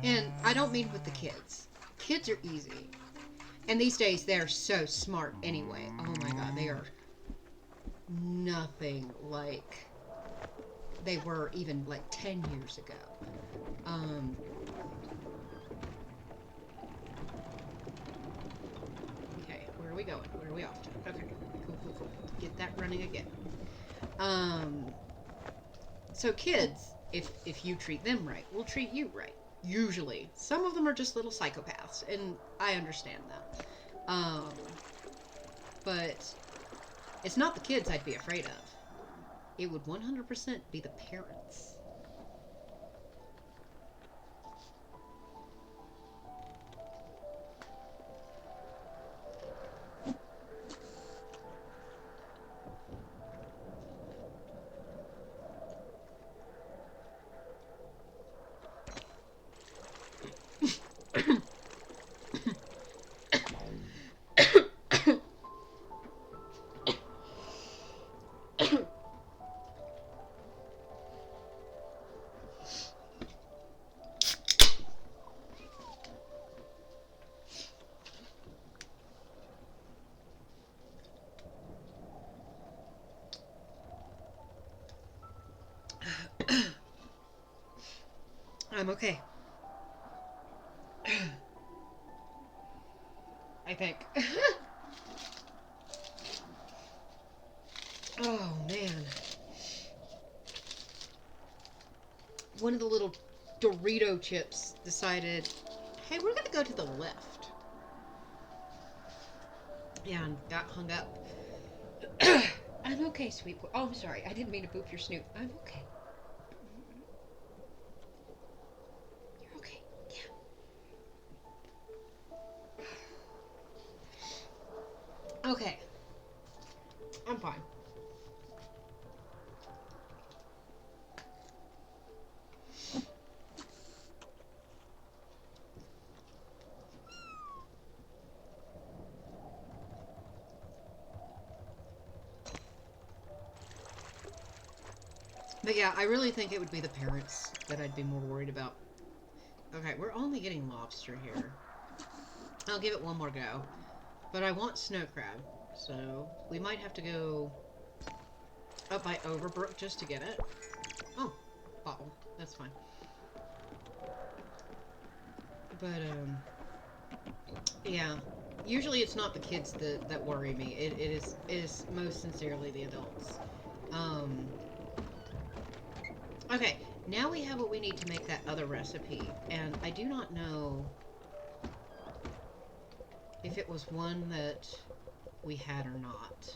And I don't mean with the kids. Kids are easy. And these days, they're so smart anyway. Oh my god, they are nothing like they were even like 10 years ago. Okay, where are we going? Where are we off to? Okay, cool. Get that running again. So kids, if you treat them right, will treat you right. Usually. Some of them are just little psychopaths, and I understand that. But it's not the kids I'd be afraid of. It would 100% be the parents. I'm okay. I think. Oh, man. One of the little Dorito chips decided, hey, we're going to go to the left. Yeah, and got hung up. I'm okay, sweet boy. Oh, I'm sorry. I didn't mean to boop your snoot. I'm okay. You're okay. Yeah. Okay. I'm fine. But yeah, I really think it would be the parents that I'd be more worried about. Okay, we're only getting lobster here. I'll give it one more go. But I want snow crab, so we might have to go up by Overbrook just to get it. Oh, bottle. That's fine. But, yeah. Usually it's not the kids that worry me. It is most sincerely the adults. Okay, now we have what we need to make that other recipe, and I do not know if it was one that we had or not.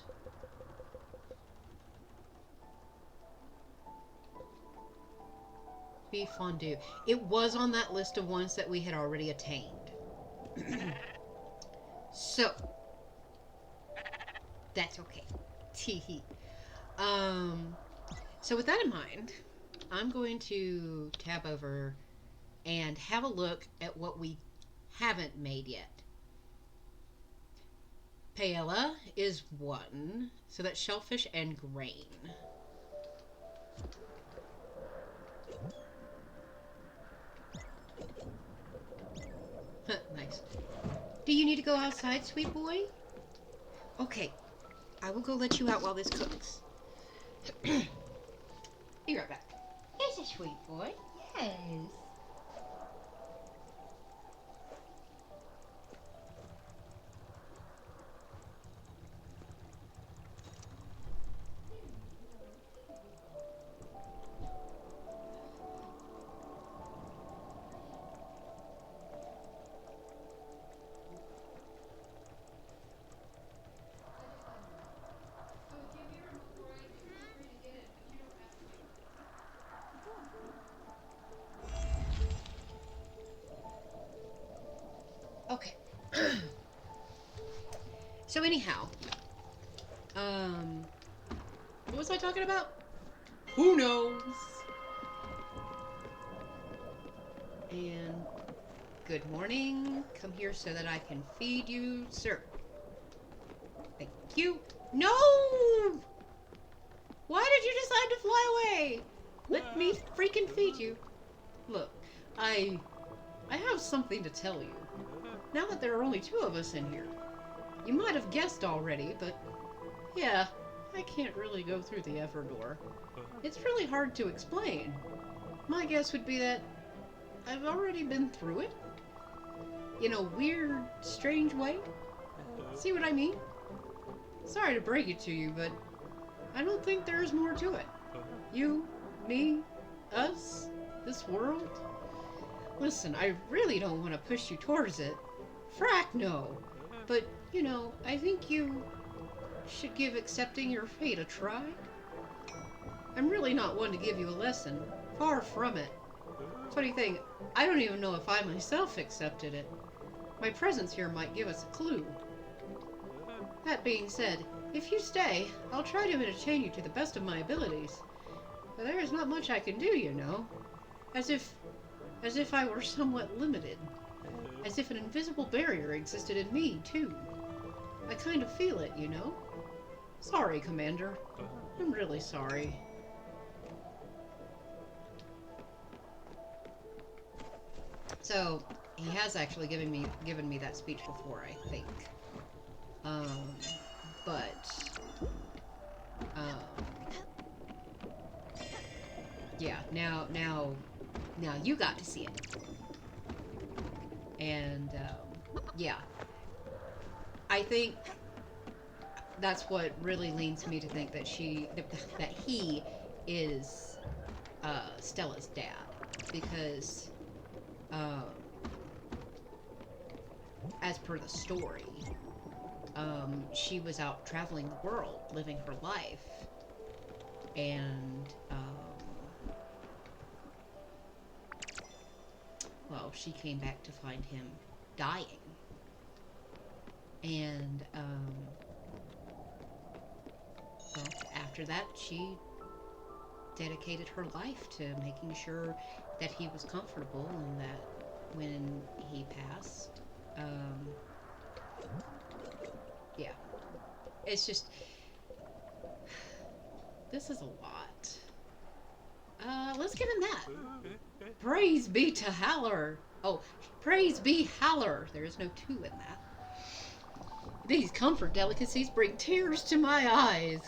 Beef fondue. It was on that list of ones that we had already attained. So, that's okay. Teehee. So with that in mind, I'm going to tab over and have a look at what we haven't made yet. Paella is 1, so that's shellfish and grain. Nice. Do you need to go outside, sweet boy? Okay, I will go let you out while this cooks. Be right back. Yes, a sweet boy. Yes. Okay. So anyhow, what was I talking about? Who knows? And good morning. Come here so that I can feed you, sir. Thank you. No! Why did you decide to fly away? Let me freaking feed you. Look, I have something to tell you. Now that there are only 2 of us in here. You might have guessed already, but yeah, I can't really go through the ever door. It's really hard to explain. My guess would be that I've already been through it. In a weird, strange way. See what I mean? Sorry to break it to you, but I don't think there's more to it. You, me, us, this world. Listen, I really don't want to push you towards it. Frack no. But, you know, I think you should give accepting your fate a try. I'm really not one to give you a lesson. Far from it. Funny thing, I don't even know if I myself accepted it. My presence here might give us a clue. That being said, if you stay, I'll try to entertain you to the best of my abilities. But there is not much I can do, you know. As if I were somewhat limited. As if an invisible barrier existed in me, too. I kind of feel it, you know? Sorry, Commander. I'm really sorry. So, he has actually given me that speech before, I think. Yeah, now you got to see it. And, yeah. I think that's what really leads me to think that that he is, Stella's dad. Because, as per the story, she was out traveling the world, living her life. And, well, she came back to find him dying. And, well, after that, she dedicated her life to making sure that he was comfortable and that when he passed, yeah. It's just, this is a lot. Let's give him that. Praise be to Haller. Oh, praise be Haller. There is no 2 in that. These comfort delicacies bring tears to my eyes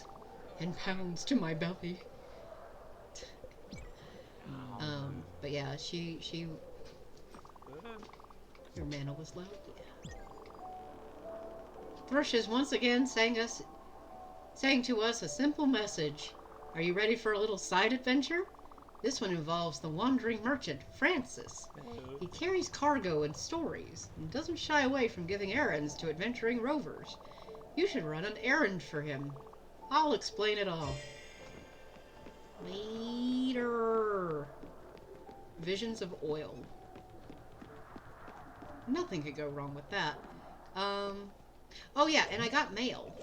and pounds to my belly. But yeah, she your mana was low. Yeah. Thrushes once again sang to us a simple message. Are you ready for a little side adventure? This one involves the wandering merchant, Francis. He carries cargo and stories, and doesn't shy away from giving errands to adventuring rovers. You should run an errand for him. I'll explain it all. Later. Visions of oil. Nothing could go wrong with that. Oh yeah, and I got mail.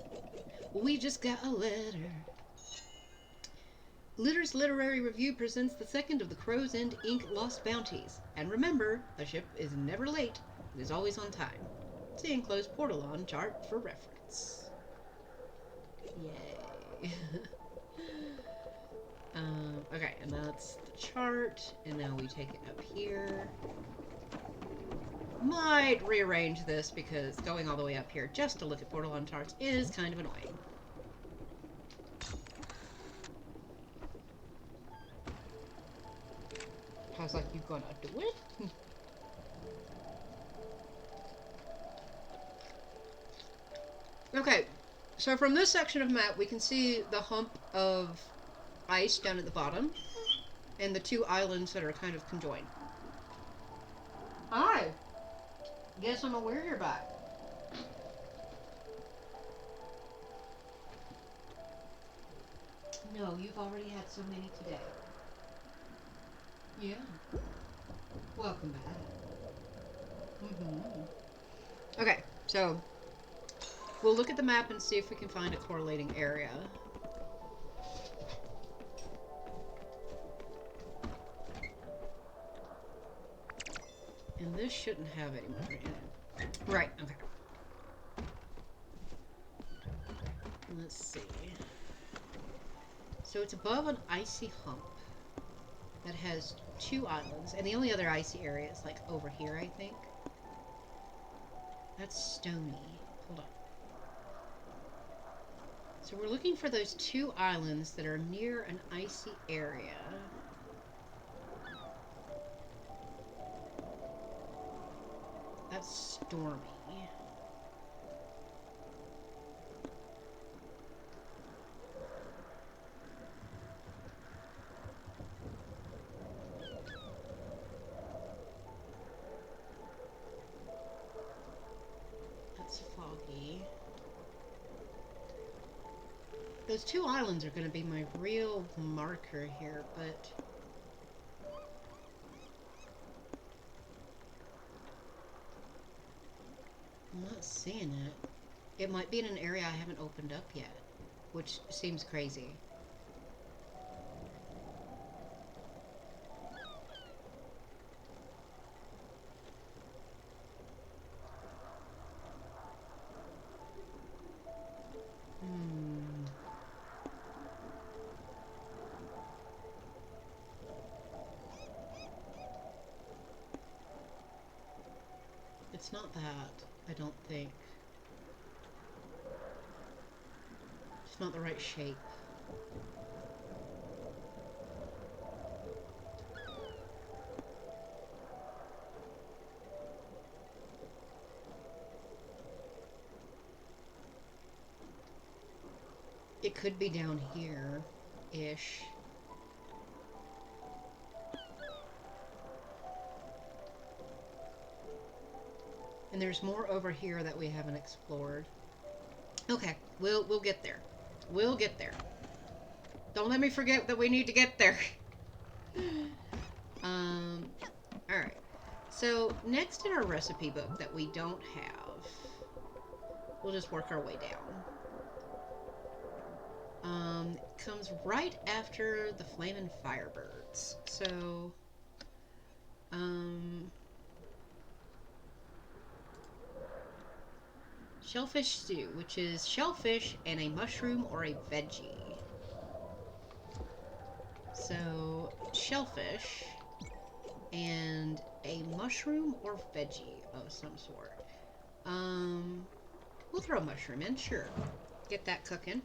We just got a letter. Litter's Literary Review presents the second of the Crow's End Inc. Lost Bounties. And remember, a ship is never late, it is always on time. See enclosed portalon chart for reference. Yay. Okay, and that's the chart, and now we take it up here. Might rearrange this because going all the way up here just to look at portalon charts is kind of annoying. I was like, you gonna do it? Okay, so from this section of map, we can see the hump of ice down at the bottom, and the two islands that are kind of conjoined. Hi! Guess I'm aware you're back. No, you've already had so many today. Yeah. Welcome back. Okay, so we'll look at the map and see if we can find a correlating area. And this shouldn't have any more in it. Right, okay. Let's see. So it's above an icy hump that has two islands, and the only other icy area is like over here, I think. That's stony. Hold on. So we're looking for those two islands that are near an icy area. That's stormy. That's foggy. Those two islands are going to be my real marker here, but I'm not seeing it. It might be in an area I haven't opened up yet, which seems crazy. It's not that, I don't think. It's not the right shape. It could be down here-ish. And there's more over here that we haven't explored. Okay, we'll get there. We'll get there. Don't let me forget that we need to get there. Alright. So, next in our recipe book that we don't have, we'll just work our way down. It comes right after the Flamin' Firebirds. So, shellfish stew, which is shellfish and a mushroom or a veggie. So, shellfish and a mushroom or veggie of some sort. We'll throw a mushroom in, sure. Get that cooking.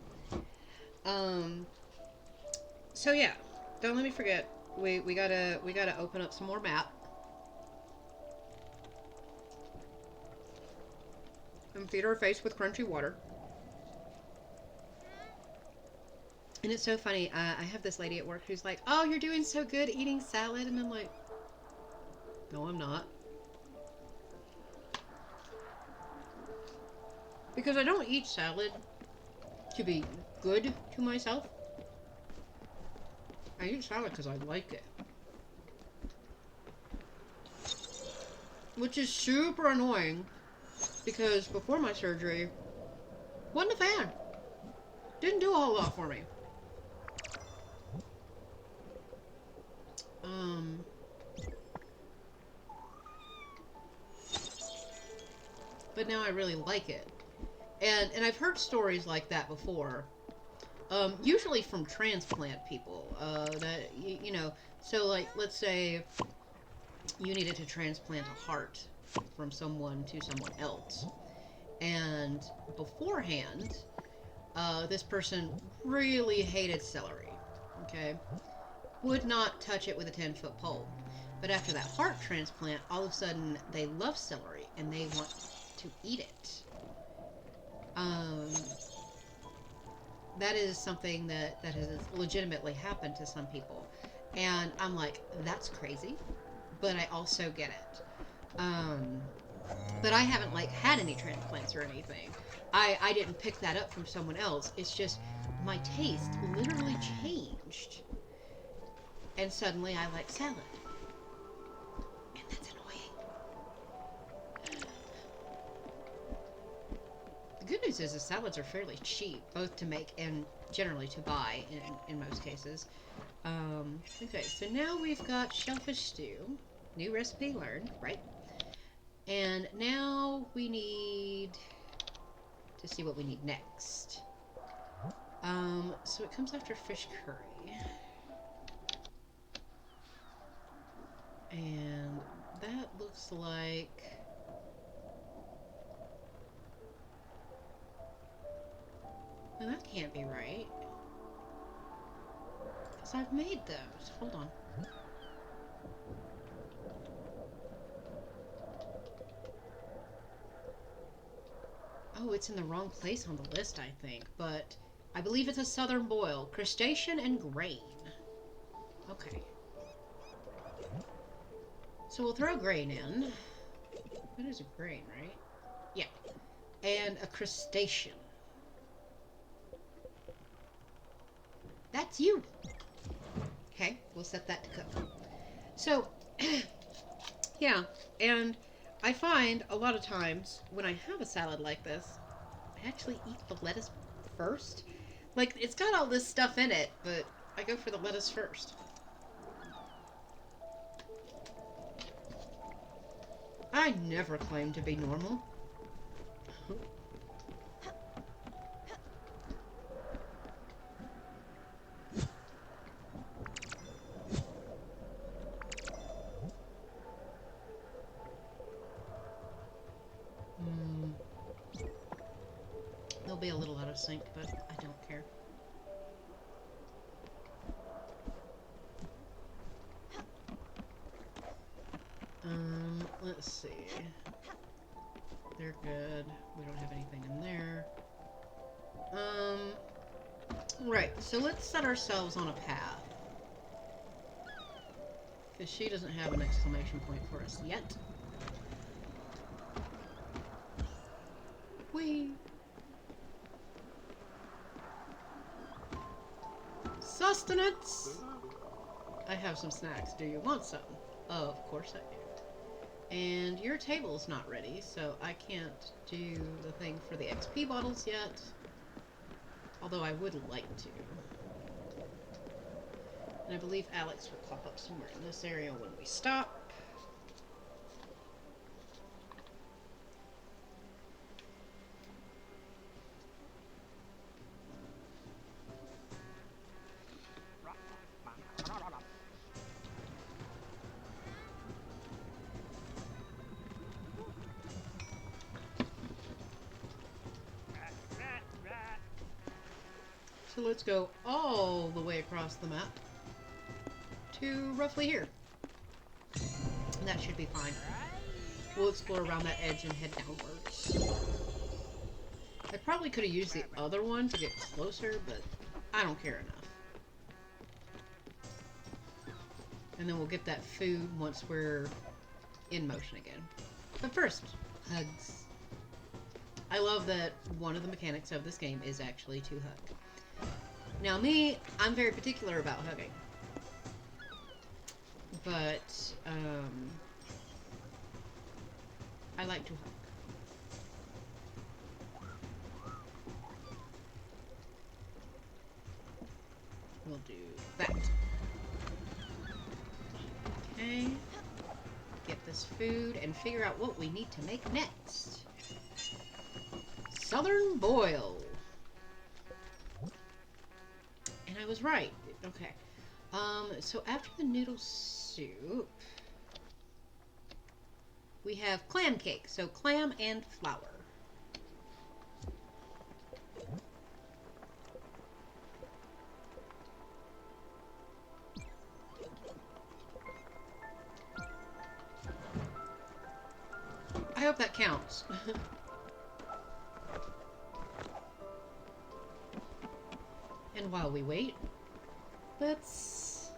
So yeah, don't let me forget. We gotta open up some more map. And feed our face with crunchy water. And it's so funny, I have this lady at work who's like, oh, you're doing so good eating salad. And I'm like, no, I'm not. Because I don't eat salad to be good to myself. I eat salad because I like it. Which is super annoying. Because before my surgery, wasn't a fan. Didn't do a whole lot for me. but now I really like it. And I've heard stories like that before. Usually from transplant people. That you know, so like let's say you needed to transplant a heart from someone to someone else, and beforehand, this person really hated celery. Okay, would not touch it with a 10-foot pole. But after that heart transplant, all of a sudden they love celery and they want to eat it. Um, that is something that has legitimately happened to some people. And I'm like, that's crazy, but I also get it. Um, but I haven't like had any transplants or anything. I didn't pick that up from someone else. It's just my taste literally changed, and suddenly I like salad, and that's annoying. The good news is the salads are fairly cheap, both to make and generally to buy in most cases. Okay, so now we've got shellfish stew. New recipe learned, right? And now we need to see what we need next. So it comes after fish curry. And that looks like... Now that can't be right. Because I've made those. Hold on. Oh, it's in the wrong place on the list, I think. But I believe it's a southern boil. Crustacean and grain. Okay. So we'll throw grain in. That is a grain, right? Yeah. And a crustacean. That's you. Okay, we'll set that to cook. So, yeah, and I find a lot of times when I have a salad like this, I actually eat the lettuce first. Like, it's got all this stuff in it, but I go for the lettuce first. I never claim to be normal. They'll be a little out of sync, but I don't care. Let's see. They're good. We don't have anything in there. Right, so let's set ourselves on a path. Because she doesn't have an exclamation point for us yet. Whee! Sustenance! I have some snacks. Do you want some? Oh, of course I do. And your table's not ready, so I can't do the thing for the XP bottles yet. Although I would like to. And I believe Alex will pop up somewhere in this area when we stop. So let's go all the way across the map to roughly here. And that should be fine. We'll explore around that edge and head downwards. I probably could have used the other one to get closer, but I don't care enough. And then we'll get that food once we're in motion again. But first, hugs. I love that one of the mechanics of this game is actually to hug. Now me, I'm very particular about hugging. But, I like to hug. We'll do that. Okay. Get this food and figure out what we need to make next. Southern boil. And I was right. Okay. So after the noodle soup, we have clam cake. So clam and flour. I hope that counts. And while we wait, let's...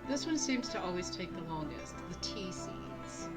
This one seems to always take the longest, the tea seeds.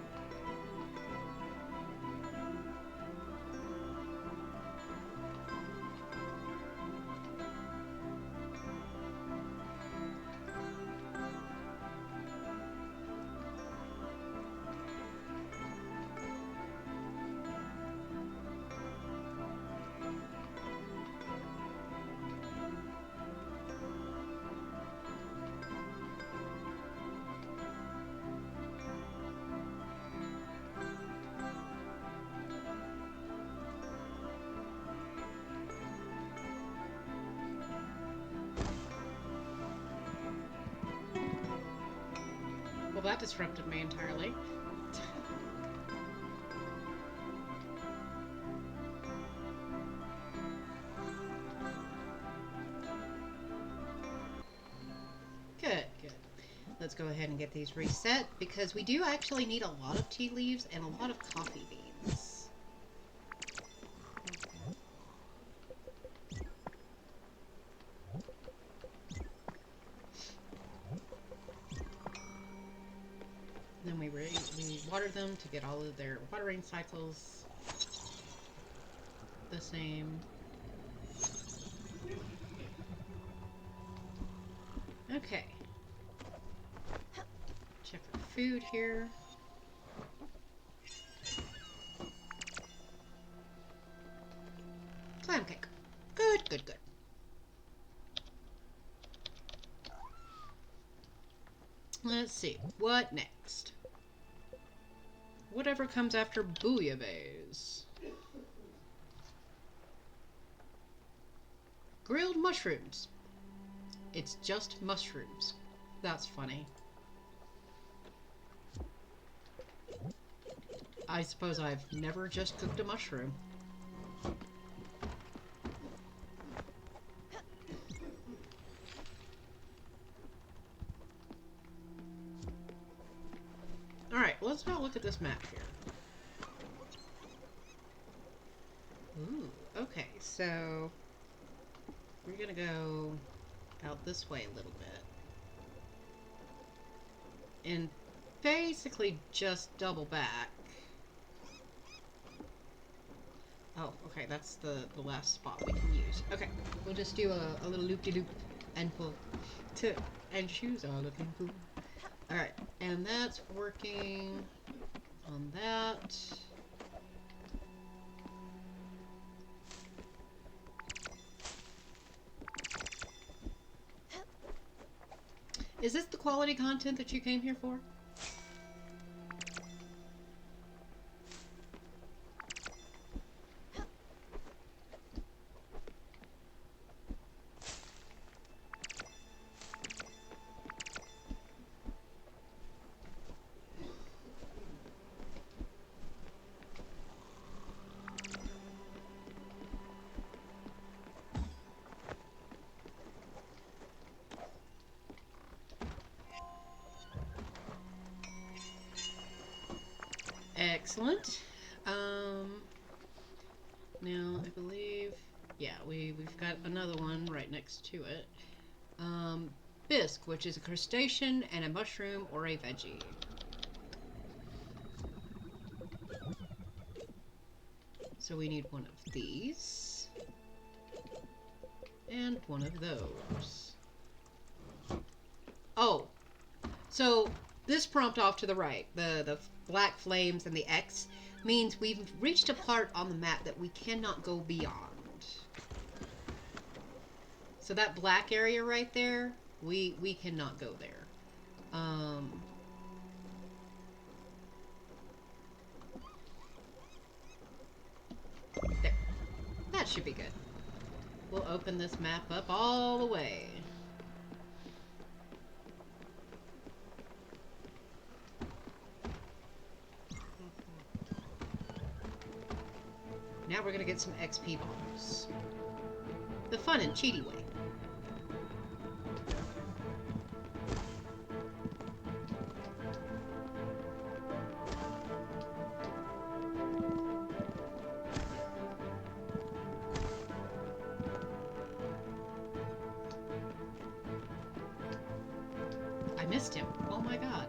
Well, that disrupted me entirely. Good, good. Let's go ahead and get these reset because we do actually need a lot of tea leaves and a lot of coffee beans. Then we water them to get all of their watering cycles the same. Okay. Check our food here. Clam cake. Good, good, good. Let's see. What next? Whatever comes after bouillabaisse. Grilled mushrooms. It's just mushrooms. That's funny. I suppose I've never just cooked a mushroom. Alright, let's now look at this map here. Ooh, okay, so we're gonna go out this way a little bit. And basically just double back. Oh, okay, that's the last spot we can use. Okay, we'll just do a little loop-de-loop and pull. And shoes are looking cool. Alright, and that's working on that. Is this the quality content that you came here for? Excellent. Now, I believe... Yeah, we've got another one right next to it. Bisque, which is a crustacean and a mushroom or a veggie. So we need one of these. And one of those. Oh, so this prompt off to the right, the black flames and the X, means we've reached a part on the map that we cannot go beyond. So that black area right there, we cannot go there. There. That should be good. We'll open this map up all the way. Now we're gonna get some XP bombs. The fun and cheaty way. I missed him. Oh my god.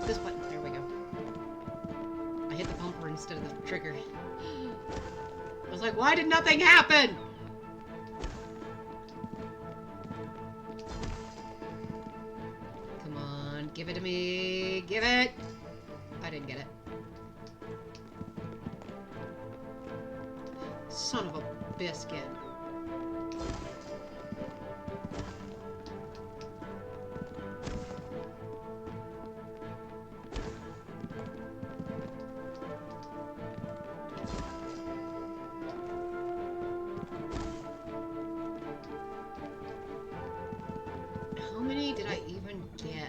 This button. There we go. I hit the bumper instead of the trigger. I was like, why did nothing happen? Come on, give it to me. Give it. I didn't get it. Son of a biscuit. How many did I even get?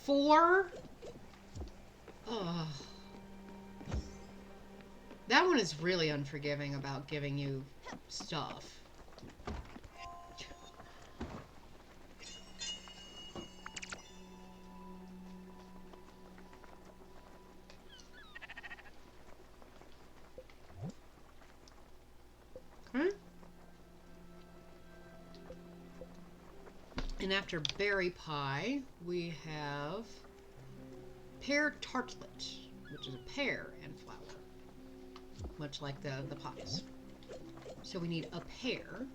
Four? Ugh. That one is really unforgiving about giving you stuff. And after berry pie, we have pear tartlet, which is a pear and flour, much like the pies. So we need a pear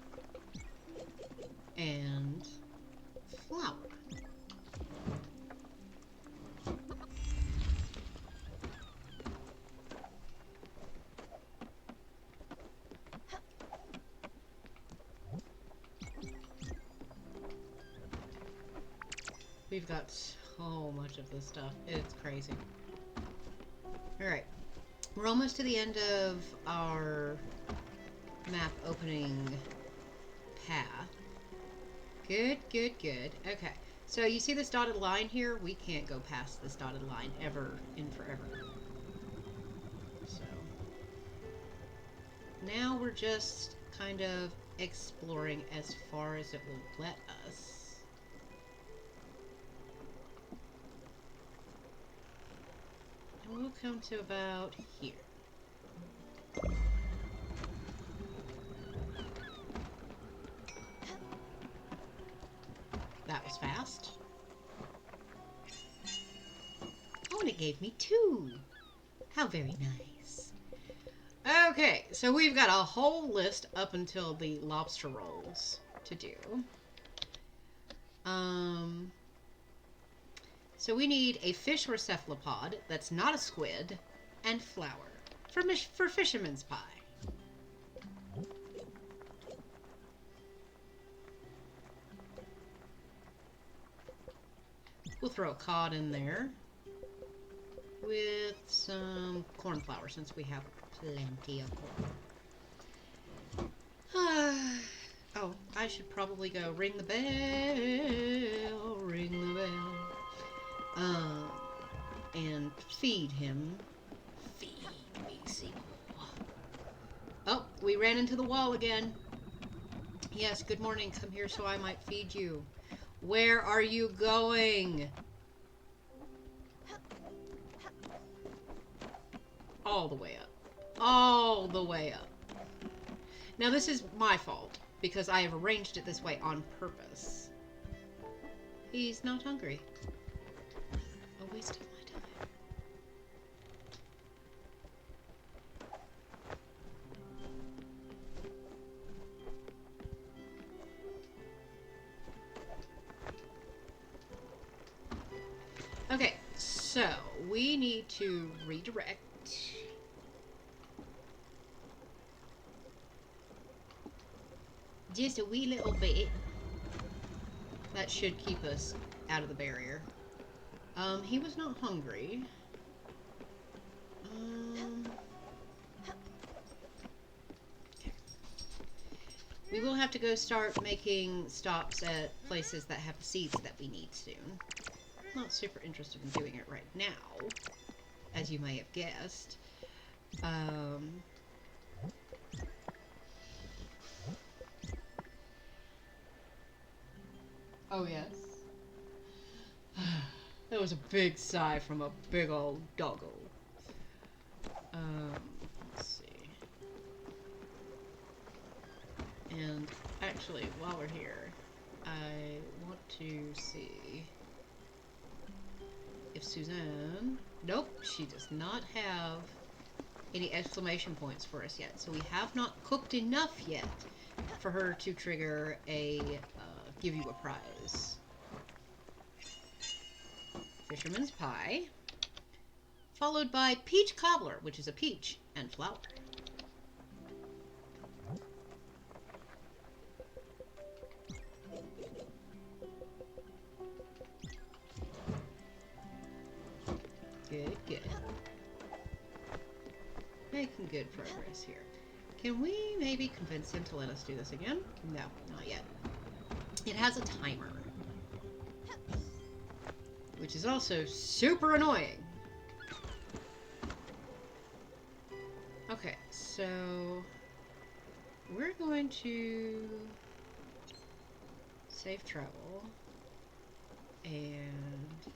and flour. We've got so much of this stuff. It's crazy. Alright. We're almost to the end of our map opening path. Good, good, good. Okay. So you see this dotted line here? We can't go past this dotted line ever in forever. So now we're just kind of exploring as far as it will let us. We'll come to about here. That was fast. Oh, and it gave me 2. How very nice. Okay, so we've got a whole list up until the lobster rolls to do. So we need a fish or cephalopod that's not a squid, and flour for fisherman's pie. We'll throw a cod in there with some corn flour since we have plenty of corn. Oh, I should probably go ring the bell, ring the bell. And feed him We ran into the wall again. Yes, good morning. Come here so I might feed you. Where are you going? All the way up. All the way up. Now this is my fault, because I have arranged it this way on purpose. He's not hungry. A waste of my time. Okay, so we need to redirect. Just a wee little bit. That should keep us out of the barrier. He was not hungry. Okay. We will have to go start making stops at places that have the seeds that we need soon. Not super interested in doing it right now, as you may have guessed. Oh, yes. That was a big sigh from a big old doggo. Let's see. And actually, while we're here, I want to see if Suzanne... Nope, she does not have any exclamation points for us yet. So we have not cooked enough yet for her to trigger a give you a prize. Fisherman's pie, followed by peach cobbler, which is a peach and flour. Good, good. Making good progress here. Can we maybe convince him to let us do this again? No, not yet. It has a timer, which is also super annoying. Okay, so we're going to save travel and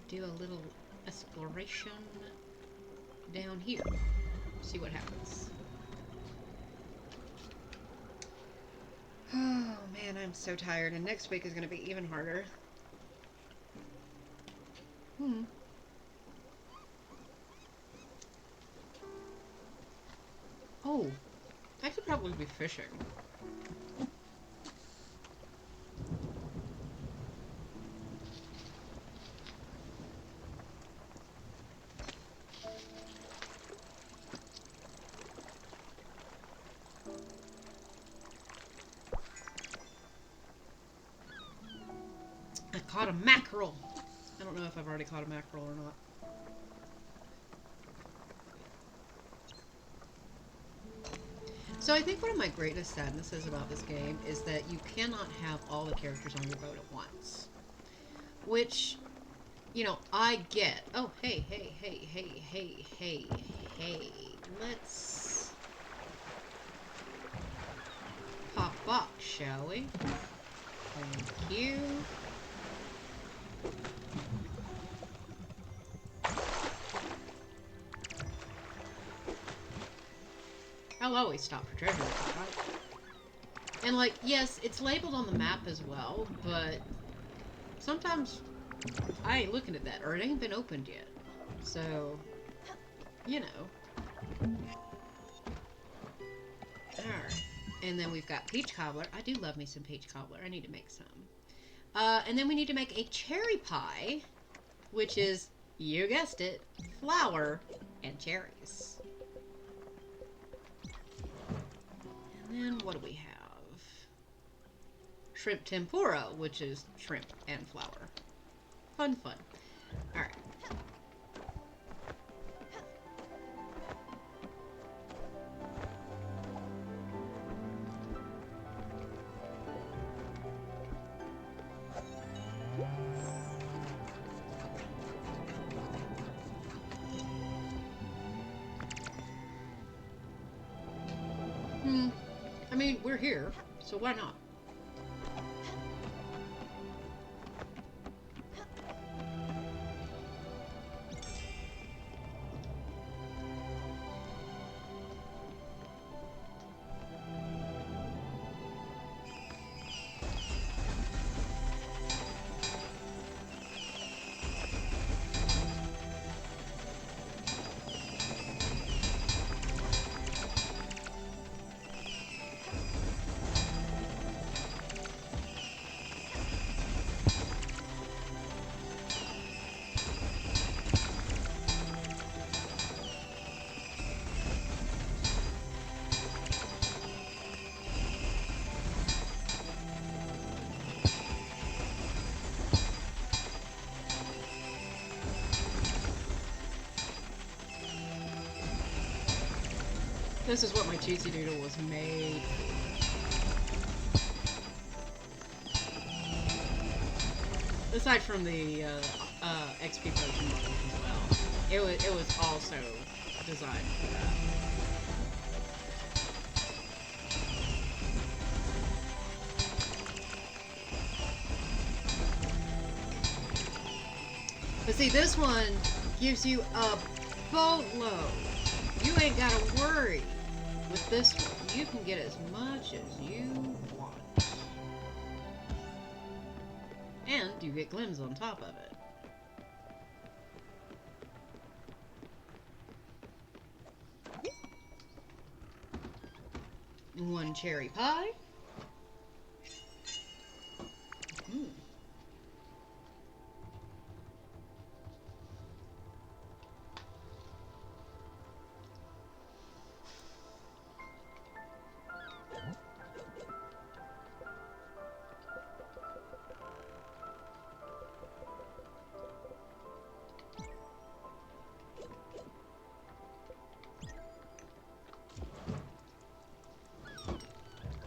do a little exploration down here. See what happens. Oh man, I'm so tired, and next week is going to be even harder. Oh, I could probably be fishing. I caught a mackerel. I don't know if I've already caught a mackerel or not. So I think one of my greatest sadnesses about this game is that you cannot have all the characters on your boat at once. Which, you know, I get. Oh, hey. Let's pop box, shall we? Thank you. I'll always stop for treasure, right? And like, yes, it's labeled on the map as well, but sometimes I ain't looking at that, or it ain't been opened yet. So, you know. Alright. And then we've got peach cobbler. I do love me some peach cobbler. I need to make some. And then we need to make a cherry pie, which is, you guessed it, flour and cherries. And then what do we have? Shrimp tempura, which is shrimp and flour. Fun. Alright. I mean, we're here, so why not? This is what my cheesy doodle was made for. Aside from the XP potion model as well, it was also designed for that. But see, this one gives you a boatload. You ain't gotta worry with this one. You can get as much as you want. And you get glims on top of it. One cherry pie.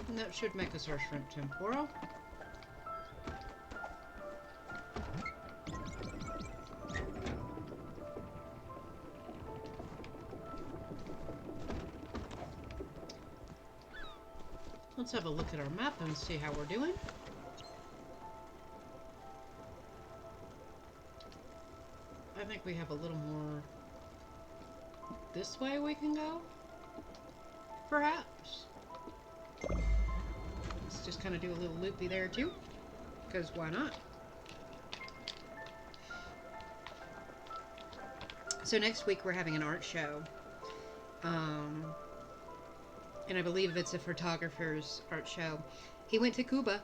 And that should make us our shrimp tempura. Let's have a look at our map and see how we're doing. I think we have a little more this way we can go, perhaps. Let's just kind of do a little loopy there too, because why not? So next week we're having an art show. And I believe it's a photographer's art show. He went to Cuba.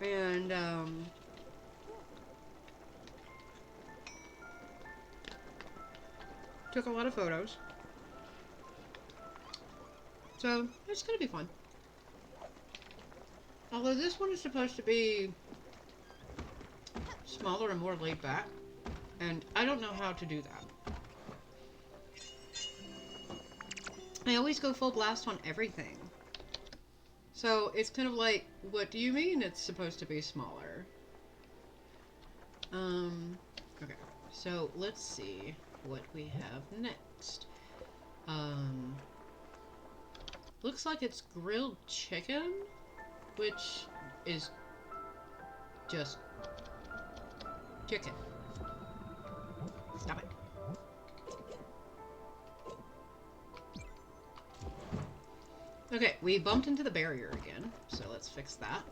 And, took a lot of photos. So, it's gonna be fun. Although this one is supposed to be smaller and more laid back. And I don't know how to do that. I always go full blast on everything. So it's kind of like, what do you mean it's supposed to be smaller? Okay, so let's see what we have next. Looks like it's grilled chicken, which is just chicken. Stop it. Okay, we bumped into the barrier again, so let's fix that.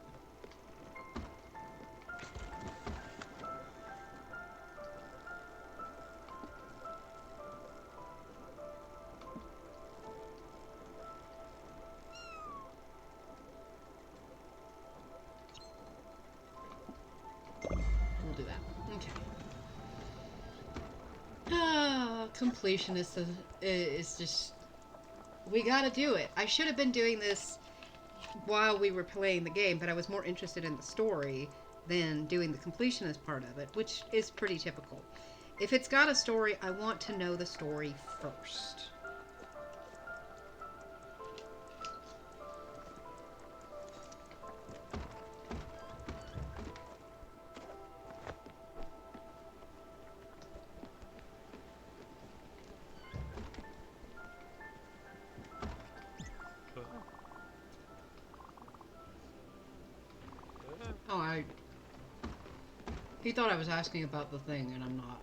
We'll do that. Okay. Completion is just... We gotta do it. I should have been doing this while we were playing the game, but I was more interested in the story than doing the completionist part of it, which is pretty typical. If it's got a story, I want to know the story first. He thought I was asking about the thing, and I'm not.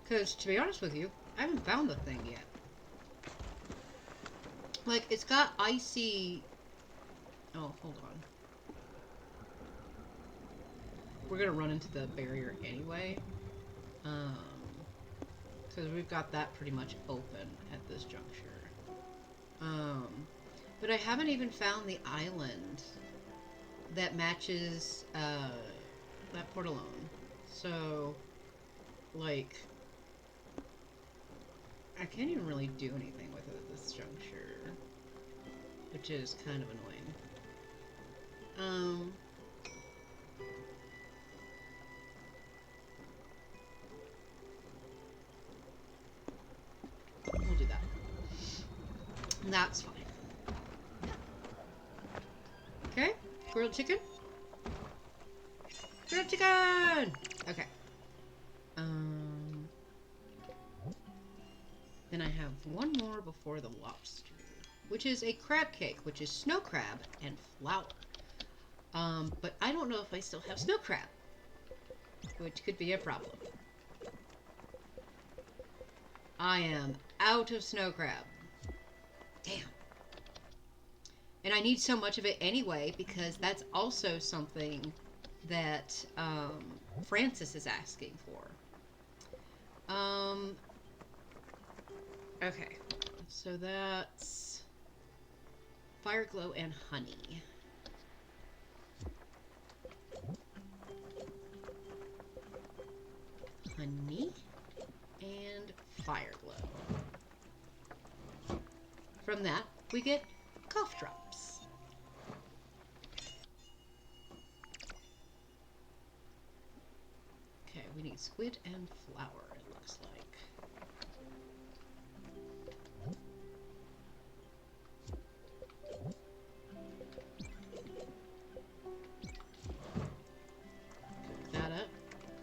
Because, to be honest with you, I haven't found the thing yet. Like, it's got icy... Oh, hold on. We're gonna run into the barrier anyway. Because we've got that pretty much open at this juncture. But I haven't even found the island that matches, that portalone. So, like... I can't even really do anything with it at this juncture, which is kind of annoying. We'll do that. That's fine. Okay, grilled chicken. Grilled chicken! Okay. Then I have one more before the lobster, which is a crab cake, which is snow crab and flour. But I don't know if I still have snow crab, which could be a problem. I am out of snow crab. Damn. And I need so much of it anyway, because that's also something that Francis is asking for. Okay, so that's fire glow and honey. Honey and fire glow. From that, we get cough drops. Okay, we need squid and flour, it looks like.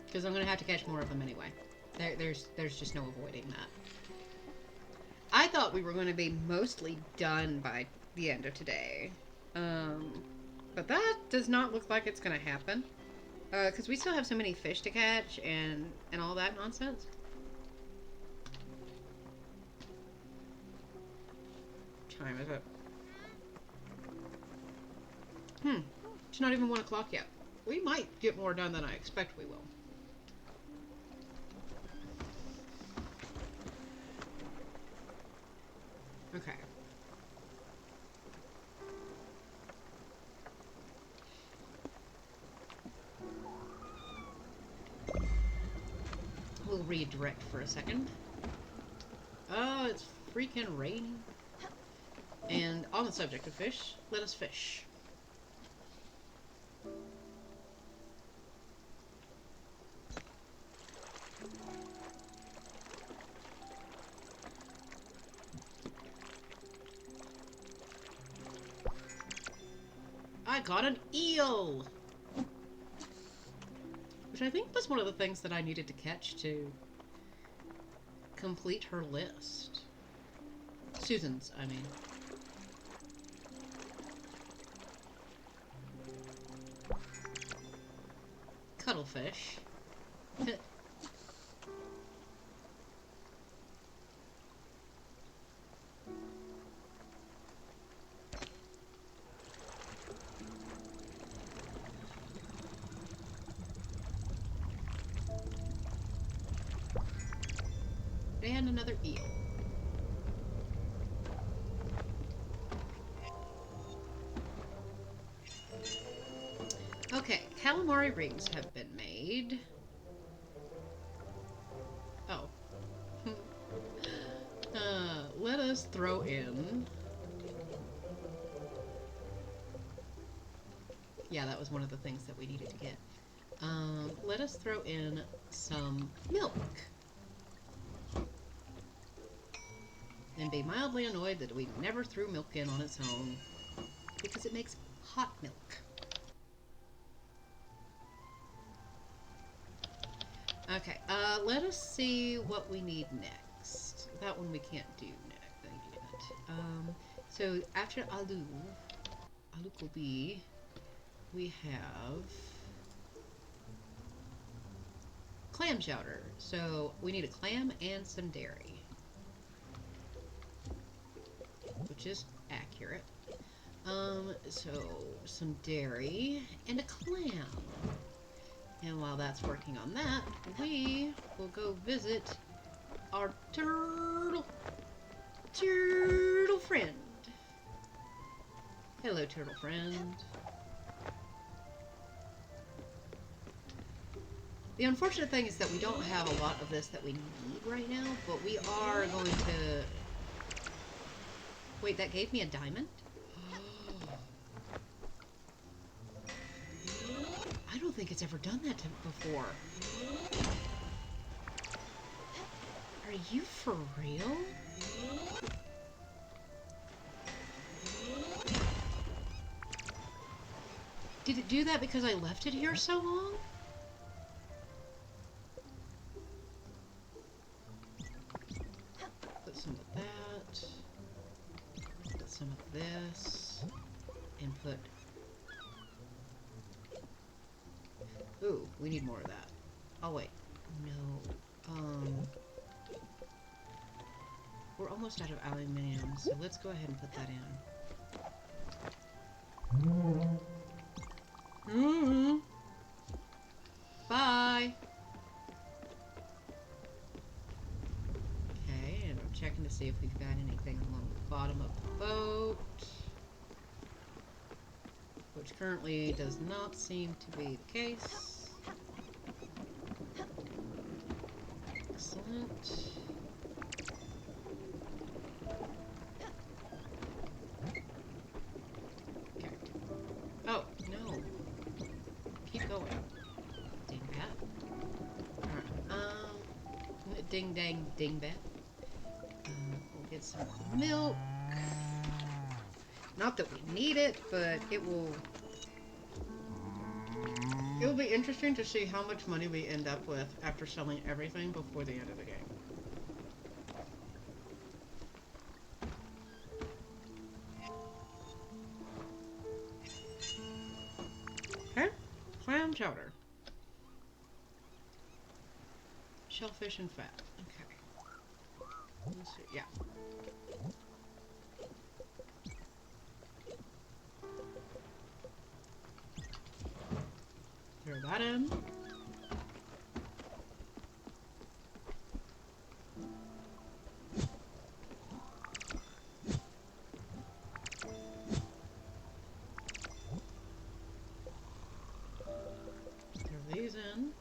Because I'm going to have to catch more of them anyway. There's just no avoiding that. I thought we were going to be mostly done by the end of today. But that does not look like it's going to happen. Because we still have so many fish to catch and all that nonsense. What time is it? It's not even 1 o'clock yet. We might get more done than I expect we will. Okay. We'll redirect for a second. Oh, it's freaking raining. And on the subject of fish, let us fish. I got an eel! Which I think was one of the things that I needed to catch to complete her list. Susan's, I mean. Cuttlefish. And another eel. Okay, calamari rings have been made. Oh. Let us throw in... Yeah, that was one of the things that we needed to get. Let us throw in some milk. And be mildly annoyed that we never threw milk in on its own, because it makes hot milk. Okay, let us see what we need next. That one we can't do next yet. So after aloo gobi, we have clam chowder. So we need a clam and some dairy, which is accurate. So some dairy and a clam. And while that's working on that, we will go visit our turtle friend. Hello, turtle friend. The unfortunate thing is that we don't have a lot of this that we need right now, but we are going to... Wait, that gave me a diamond? I don't think it's ever done that before. Are you for real? Did it do that because I left it here so long? Put some of that. Put some of this. And put... Ooh, we need more of that. Oh, wait. No. We're almost out of aluminium, so let's go ahead and put that in. Bye! Okay, and I'm checking to see if we've got anything along the bottom of the boat. Which currently does not seem to be the case. Excellent. Okay. Oh, no. Keep going. Dingbat. Alright, ding dang dingbat. We'll get some milk. Not that we need it, but it will be interesting to see how much money we end up with after selling everything before the end of the game. Okay, clam chowder. Shellfish and fat. Okay. Let's see. Yeah. Throw that in. Throw these in.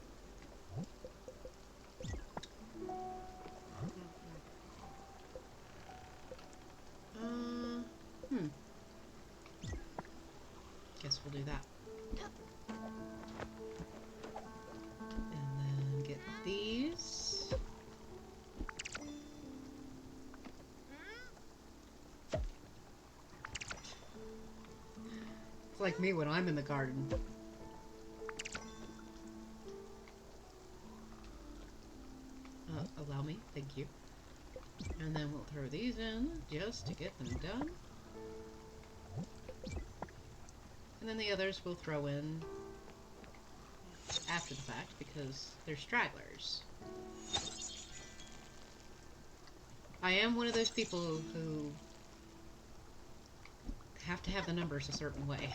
Guess we'll do that. And then get these. It's like me when I'm in the garden. Allow me, thank you. And then we'll throw these in just to get them done. And then the others we'll throw in after the fact because they're stragglers. I am one of those people who have to have the numbers a certain way.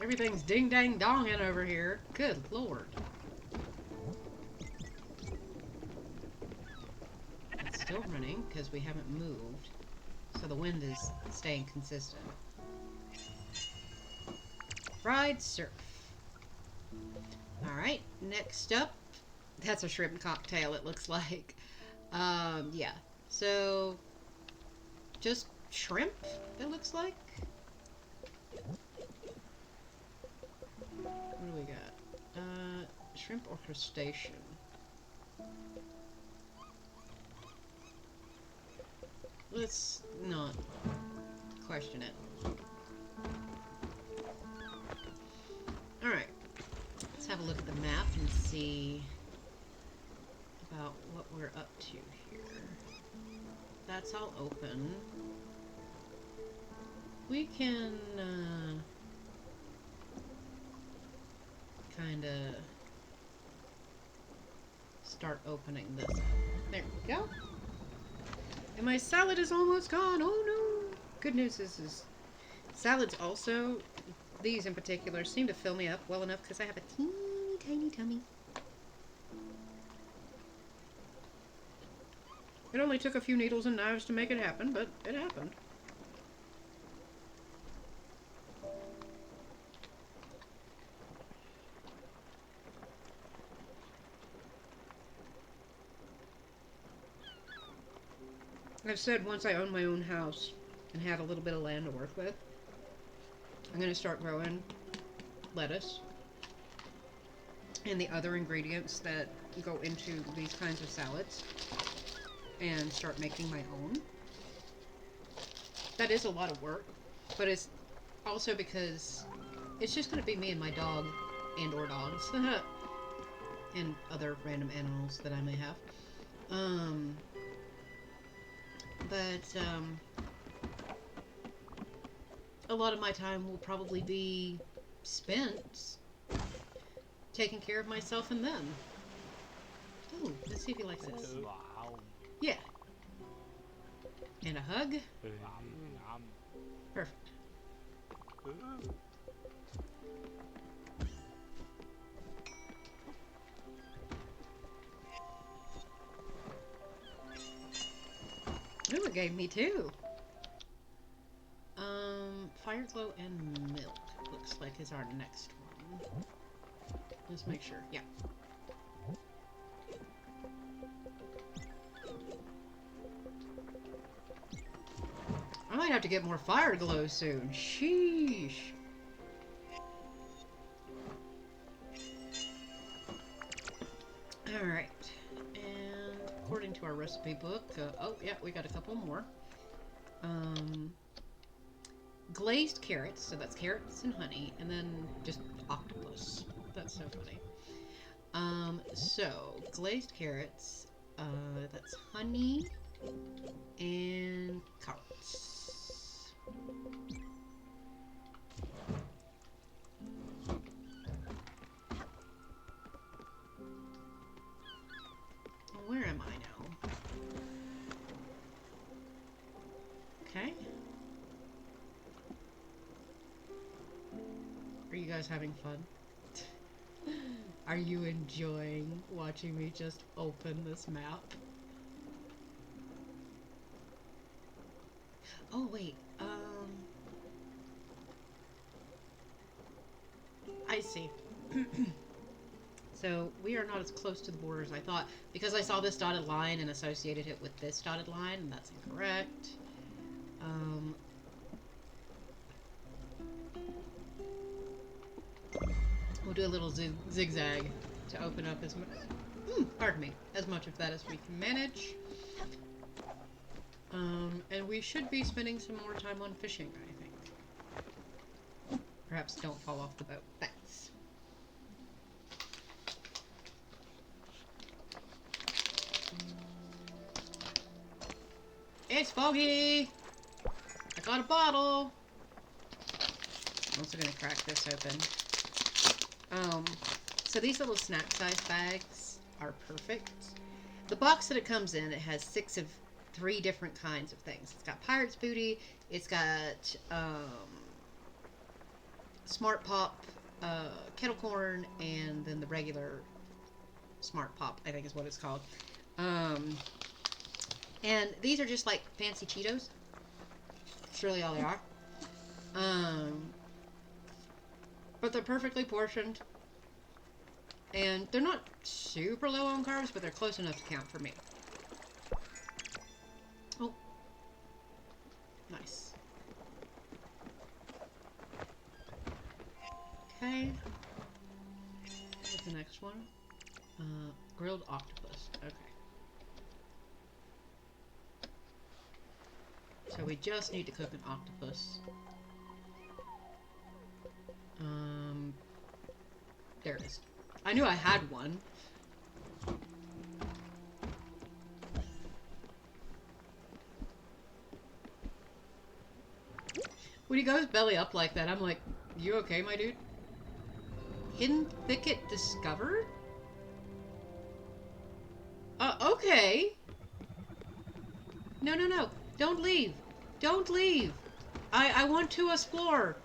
Everything's ding-dang-donging over here. Good lord. It's still running because we haven't moved. So the wind is staying consistent. Fried surf. Alright, next up. That's a shrimp cocktail, it looks like. Yeah. So, just shrimp, it looks like. What do we got? Shrimp or crustacean? Let's not question it. Alright. Let's have a look at the map and see about what we're up to here. That's all open. We can, kinda start opening this up. There we go. And my salad is almost gone. Oh no! Good news is salads also, these in particular, seem to fill me up well enough because I have a teeny tiny tummy. It only took a few needles and knives to make it happen, but it happened. I've said once I own my own house and have a little bit of land to work with, I'm going to start growing lettuce and the other ingredients that go into these kinds of salads and start making my own. That is a lot of work, but it's also because it's just going to be me and my dog and or dogs and other random animals that I may have. A lot of my time will probably be spent taking care of myself and them. Ooh, let's see if he likes this. Yeah. And a hug. Perfect. Ooh, it gave me two. Fire glow and milk looks like is our next one. Let's make sure. Yeah. I might have to get more fire glow soon. Sheesh. Alright. And according to our recipe book, oh yeah, we got a couple more. Glazed carrots, so that's carrots and honey, and then just octopus. That's so funny. So glazed carrots, that's honey and carrots. Where am I now? Okay. Are you guys having fun? Are you enjoying watching me just open this map? Oh wait, I see. So we are not as close to the border as I thought, because I saw this dotted line and associated it with this dotted line, and that's incorrect. We'll do a little zigzag to open up as much, pardon me, as much of that as we can manage. And we should be spending some more time on fishing, I think. Perhaps don't fall off the boat. Thanks. It's foggy! I got a bottle! I'm also gonna crack this open. So these little snack size bags are perfect. The box that it comes in, it has 6 of 3 different kinds of things. It's got Pirate's Booty, it's got Smart Pop, Kettle Corn, and then the regular Smart Pop, I think is what it's called. And these are just like fancy Cheetos. That's really all they are. But they're perfectly portioned. And they're not super low on carbs, but they're close enough to count for me. Oh. Nice. Okay. What's the next one? Grilled octopus. Okay. So we just need to cook an octopus. There it is. I knew I had one. When he goes belly up like that, I'm like, you okay, my dude? Hidden thicket discovered? Okay. No, no, no. Don't leave. Don't leave. I want to explore.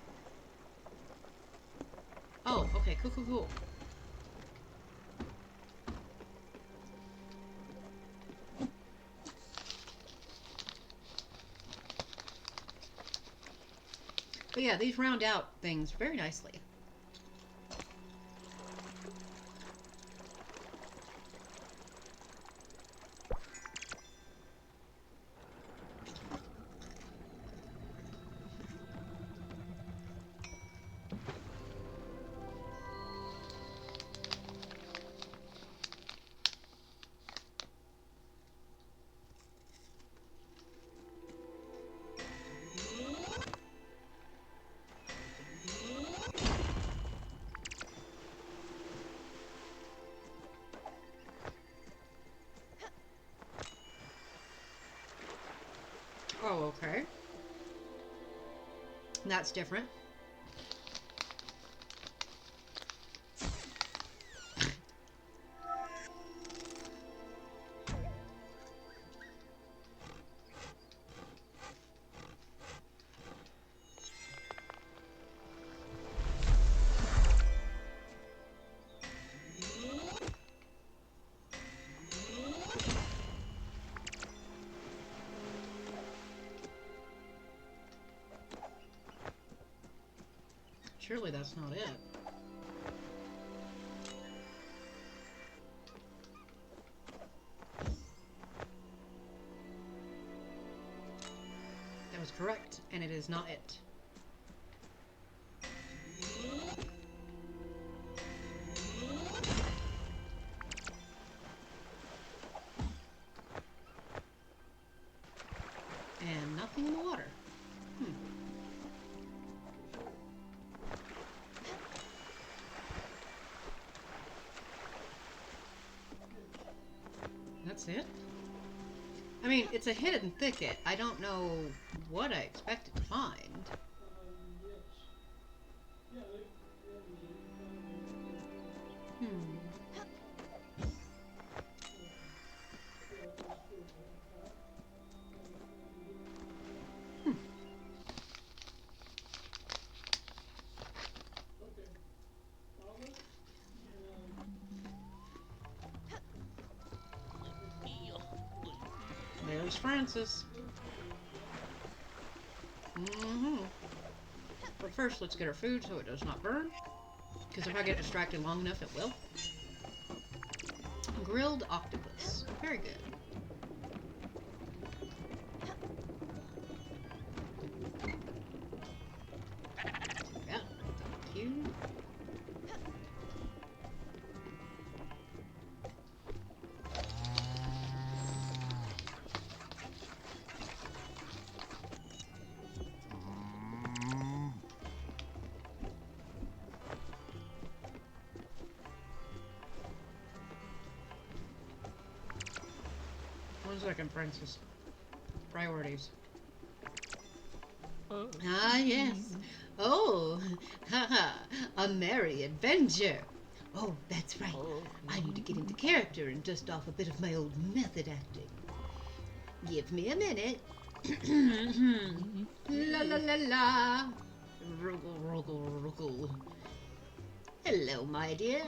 Oh, okay. Cool, cool, cool. But yeah, these round out things very nicely. Oh, okay. That's different. Surely that's not it. That was correct, and it is not it. And nothing in the water. That's it? I mean, it's a hidden thicket. I don't know what I expected to find. There's Francis. But first, let's get our food so it does not burn. Because if I get distracted long enough, it will. Grilled octopus. Very good. Yeah, thank you. 1 second, Francis. Priorities. Ah, yes. Oh, haha, a merry adventure. Oh, that's right. I need to get into character and dust off a bit of my old method acting. Give me a minute. La la la la. Ruggle, ruggle, ruggle. Hello, my dear.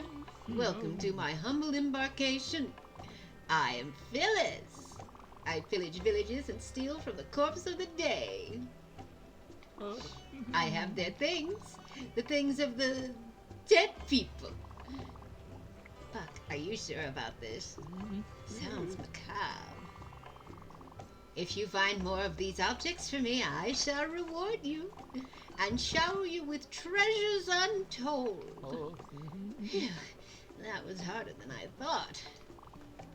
Welcome to my humble embarkation. I am Phyllis. I pillage villages and steal from the corpse of the day. I have their things, the things of the dead people. Buck, are you sure about this? Sounds macabre. If you find more of these objects for me, I shall reward you and shower you with treasures untold. Oh. Phew, that was harder than I thought.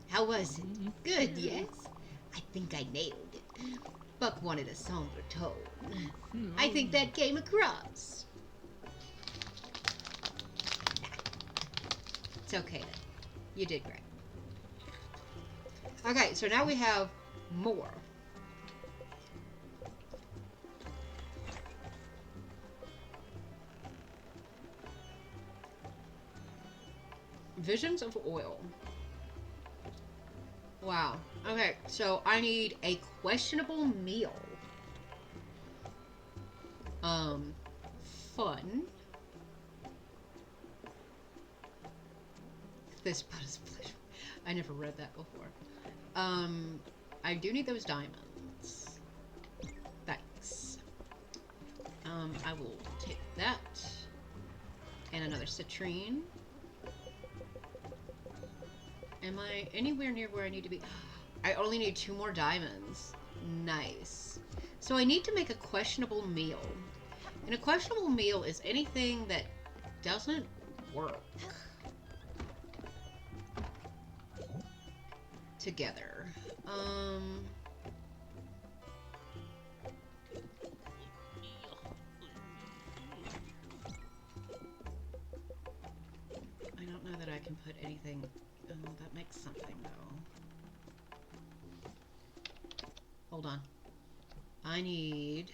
How was it? Good, yes? I think I nailed it. Buck wanted a somber tone. I think that came across. It's okay then. You did great. Okay, so now we have more. Visions of oil. Wow. Okay, so I need a questionable meal. Fun. This bud is pleasure. I never read that before. I do need those diamonds. Thanks. I will take that. And another citrine. Am I anywhere near where I need to be? I only need 2 more diamonds. Nice. So I need to make a questionable meal. And a questionable meal is anything that doesn't work together. I don't know that I can put anything. Oh, that makes something though. Hold on. I need.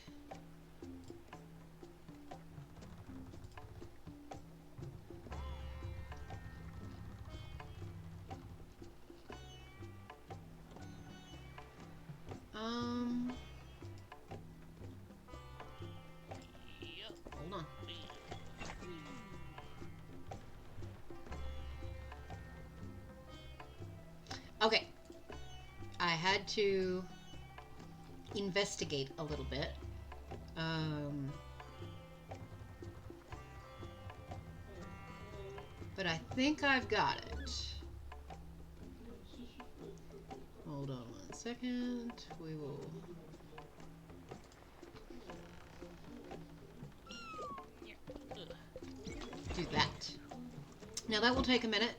Hold on. Okay. I had to investigate a little bit. But I think I've got it. Hold on 1 second. We will. Do that. Now that will take a minute.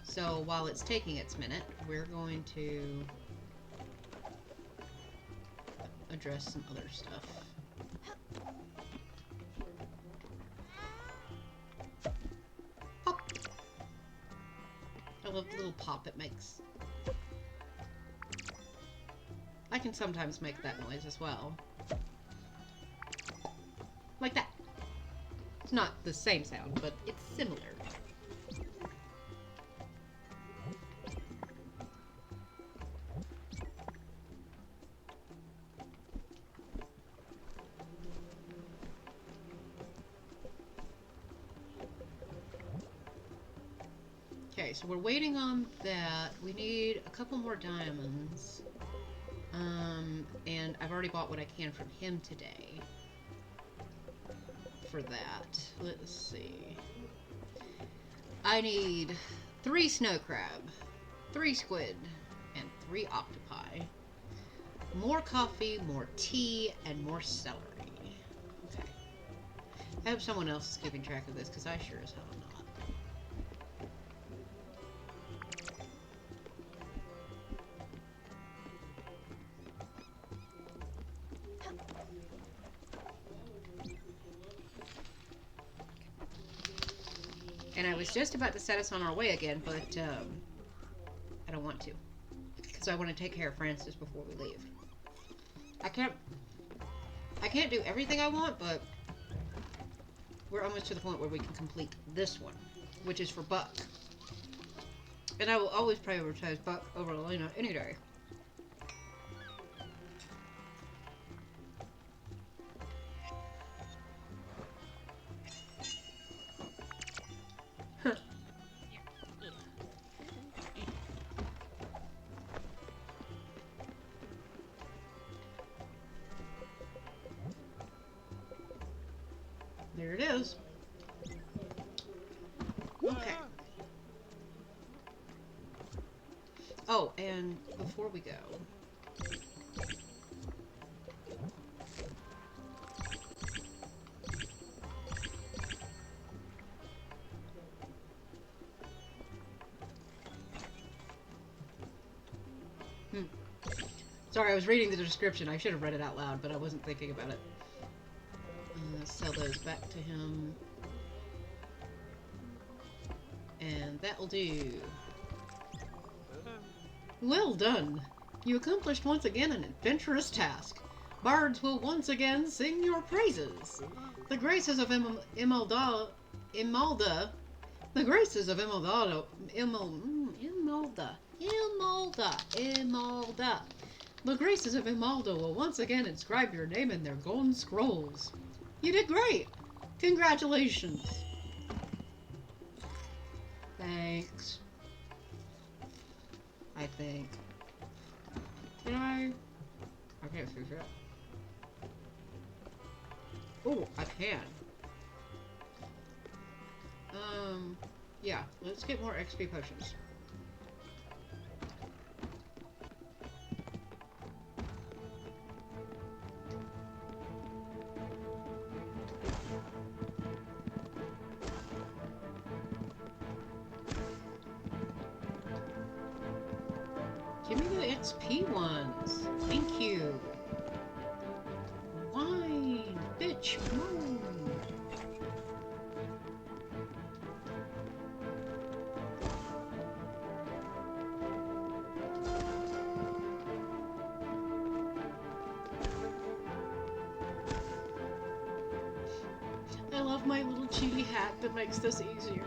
So while it's taking its minute, we're going to address some other stuff. Pop! I love the little pop it makes. I can sometimes make that noise as well. Like that. It's not the same sound, but it's similar. Okay, so we're waiting on that. We need a couple more diamonds. And I've already bought what I can from him today. For that. Let's see. I need 3 snow crab, 3 squid, and 3 octopi. More coffee, more tea, and more celery. Okay. I hope someone else is keeping track of this, because I sure as hell am not. And I was just about to set us on our way again, but I don't want to. Because I want to take care of Francis before we leave. I can't do everything I want, but we're almost to the point where we can complete this one, which is for Buck. And I will always prioritize Buck over Elena any day. There it is. Okay. Oh, and before we go, Hmm. Sorry, I was reading the description. I should have read it out loud, but I wasn't thinking about it. Sell those back to him. And that'll do. Well done! You accomplished once again an adventurous task. Bards will once again sing your praises. The graces of Imelda, the graces of Imelda. The graces of Imelda will once again inscribe your name in their golden scrolls. You did great! Congratulations! Thanks. I think. Can I? I can't see that. Oh, I can. Yeah, let's get more XP potions. Give me the XP ones. Thank you. Wine, bitch, move. I love my little cheaty hat that makes this easier.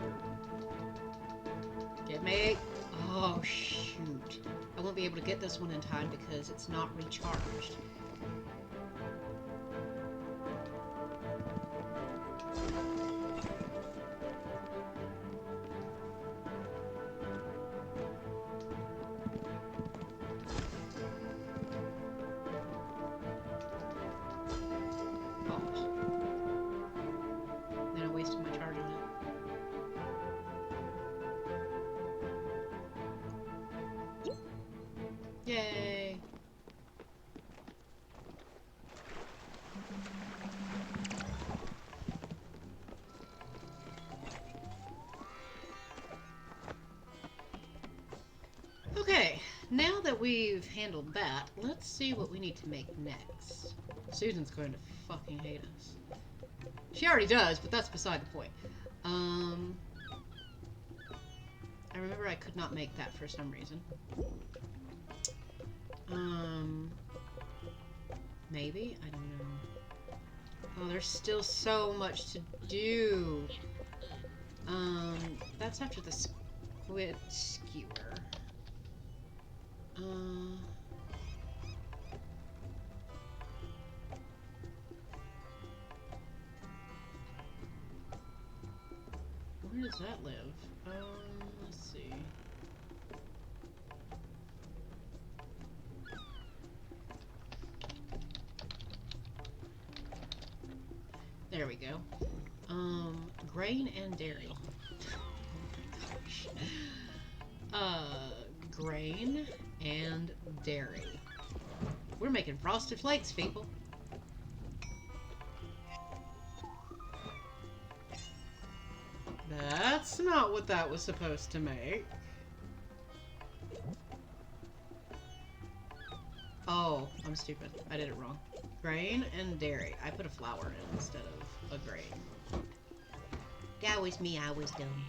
Get me. Oh, shoot. I won't be able to get this one in time because it's not recharged. Oh. Then I wasted my charge on it. Yay! Okay, now that we've handled that, let's see what we need to make next. Susan's going to fucking hate us. She already does, but that's beside the point. I remember I could not make that for some reason. Maybe? I don't know. Oh, there's still so much to do. That's after the squid skewer. Where does that live? Let's see. There we go. Grain and dairy. Oh my gosh. Grain and dairy. We're making frosted flakes, people. That's not what that was supposed to make. Oh, I'm stupid. I did it wrong. Grain and dairy. I put a flour in instead of a grain. That was me. I was dumb.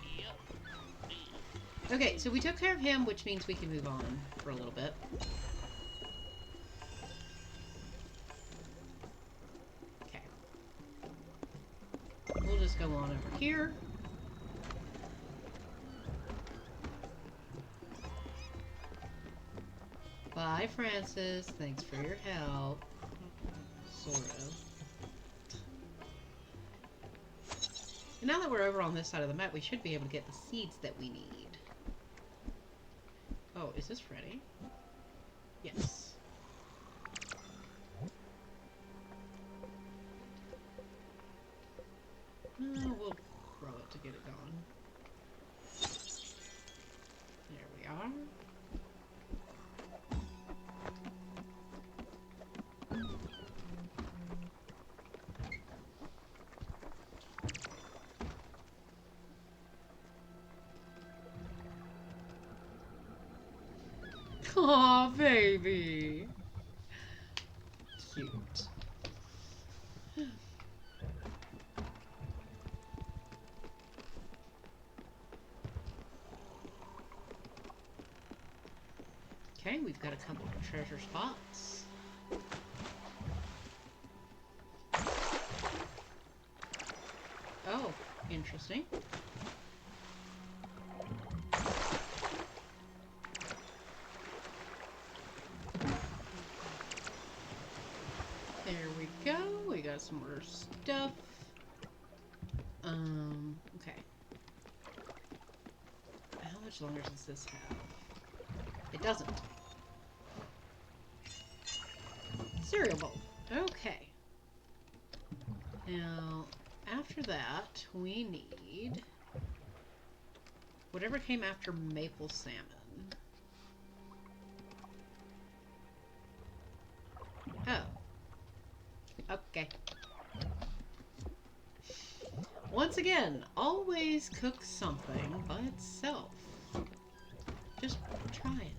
Okay, so we took care of him, which means we can move on for a little bit. Okay. We'll just go on over here. Bye, Francis. Thanks for your help. Sort of. And now that we're over on this side of the map, we should be able to get the seeds that we need. Oh, is this ready? Yes. We'll grow it to get it going. There we are. Aw, baby. Cute. Okay, we've got a couple of treasure spots. Oh, interesting. There we go. We got some more stuff. Okay. How much longer does this have? It doesn't. Cereal bowl. Okay. Now, after that, we need whatever came after maple salmon. Oh. Okay. Once again, always cook something by itself. Just try it.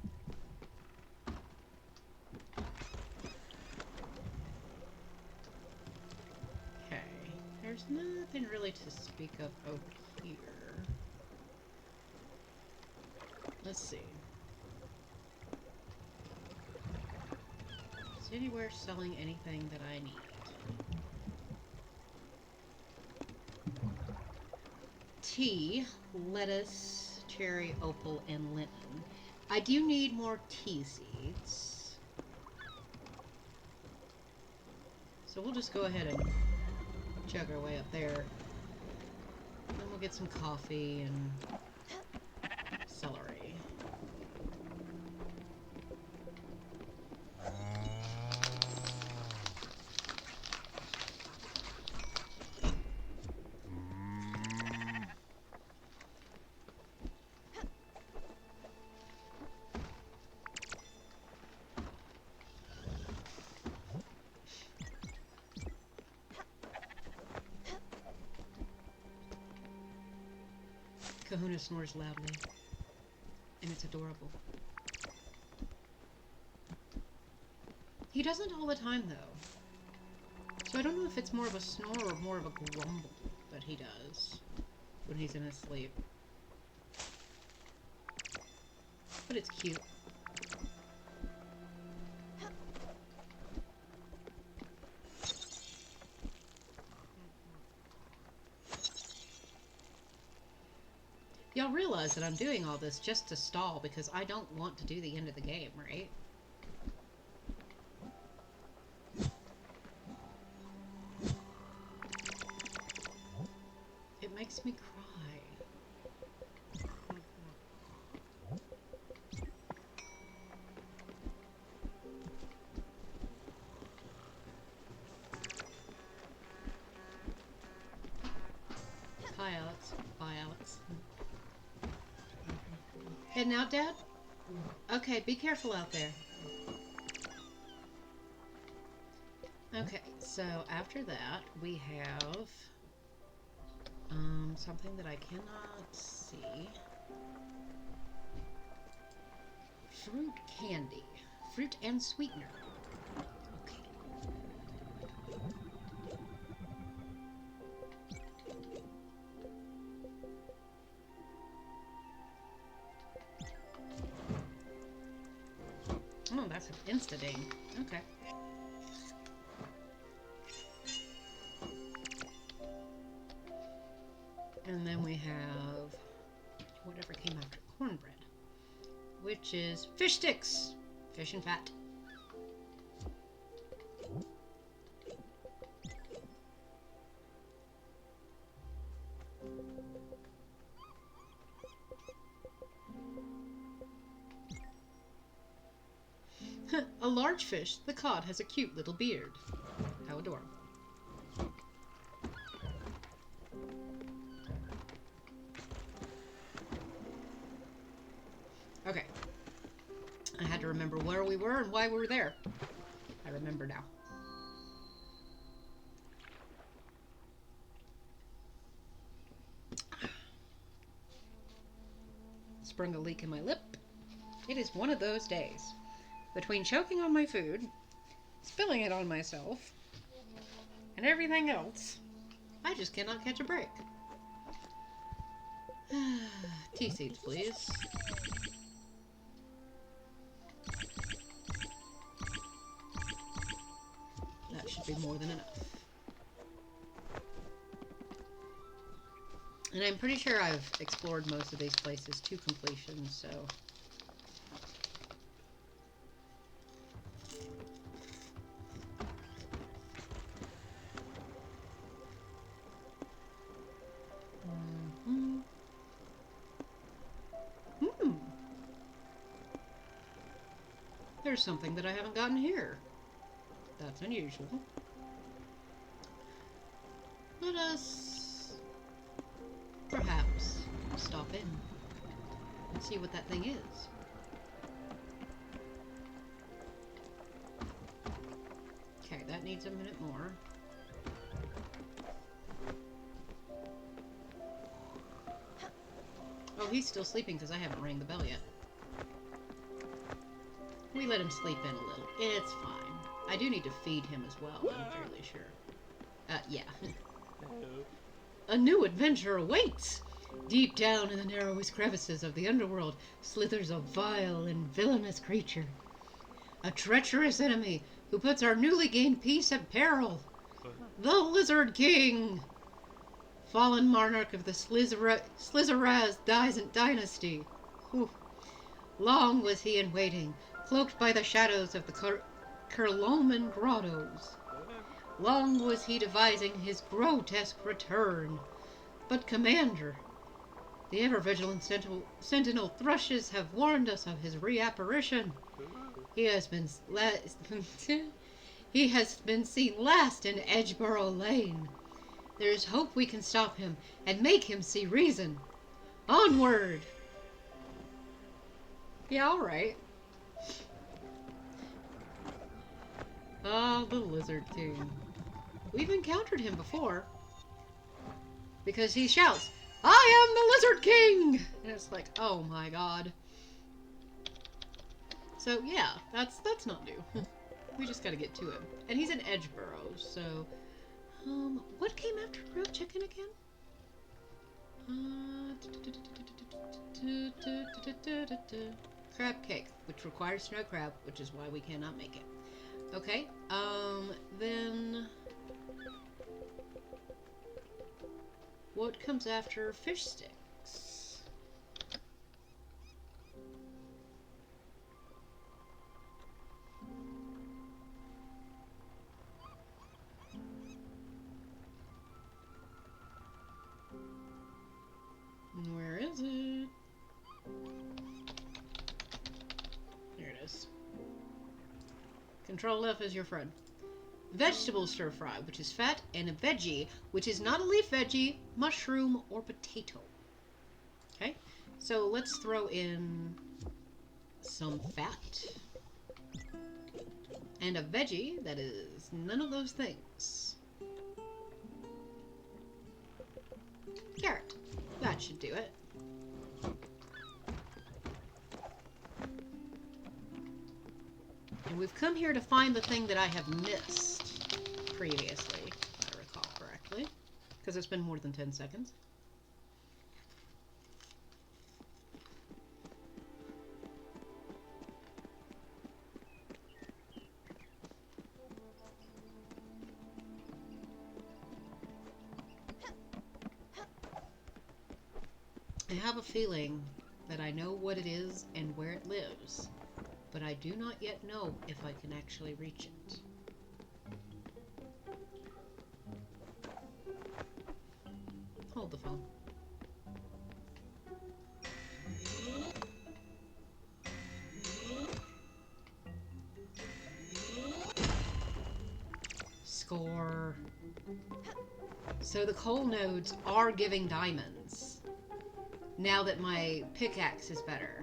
Okay, there's nothing really to speak of over here. Let's see. Is anywhere selling anything that I need? Tea, lettuce, cherry, opal, and linen. I do need more tea seeds. So we'll just go ahead and chug our way up there. Then we'll get some coffee and celery. Kahuna snores loudly, and it's adorable. He doesn't all the time, though. So I don't know if it's more of a snore or more of a grumble that he does when he's in his sleep. But it's cute. Y'all realize that I'm doing all this just to stall because I don't want to do the end of the game, right? It makes me cry. Hi, Alex. Bye, Alex. Heading out, Dad? Okay, be careful out there. Okay, so after that, we have something that I cannot see. Fruit candy. Fruit and sweetener. Okay. Oh, that's an insta-ding. Okay. And then we have whatever came after cornbread, which is fish sticks. Fish and fat. A large fish, the cod has a cute little beard. How adorable. Okay. I had to remember where we were and why we were there. I remember now. Sprung a leak in my lip. It is one of those days. Between choking on my food, spilling it on myself, and everything else, I just cannot catch a break. Tea seeds, please. That should be more than enough. And I'm pretty sure I've explored most of these places to completion, so... There's something that I haven't gotten here. That's unusual. Let us perhaps stop in and see what that thing is. Okay, that needs a minute more. Oh, he's still sleeping because I haven't rang the bell yet. We let him sleep in a little. It's fine. I do need to feed him as well, I'm fairly sure. Yeah. A new adventure awaits! Deep down in the narrowest crevices of the underworld slithers a vile and villainous creature. A treacherous enemy who puts our newly gained peace at peril. The Lizard King! Fallen monarch of the Slizaraz dynasty. Whew. Long was he in waiting, cloaked by the shadows of the Kurloman grottos. Long was he devising his grotesque return. But, Commander, the ever-vigilant sentinel thrushes have warned us of his reapparition. He has been seen last in Edgeborough Lane. There is hope we can stop him and make him see reason. Onward! Yeah, alright. Ah, the Lizard King. We've encountered him before. Because he shouts, "I am the Lizard King!" And it's like, oh my god. So yeah, that's not new. We just gotta get to him. And he's in Edgeborough, so... what came after grilled chicken again? Crab cake, which requires snow crab, which is why we cannot make it. Okay, then... what comes after fish sticks? Where is it? There it is. Control F is your friend. Vegetable stir fry, which is fat, and a veggie, which is not a leaf veggie, mushroom, or potato. Okay, so let's throw in some fat. And a veggie that is none of those things. Carrot. That should do it. And we've come here to find the thing that I have missed previously, if I recall correctly, because it's been more than 10 seconds. I have a feeling that I know what it is and where it lives, but I do not yet know if I can actually reach it. Hold the phone. Score. So the coal nodes are giving diamonds. Now that my pickaxe is better.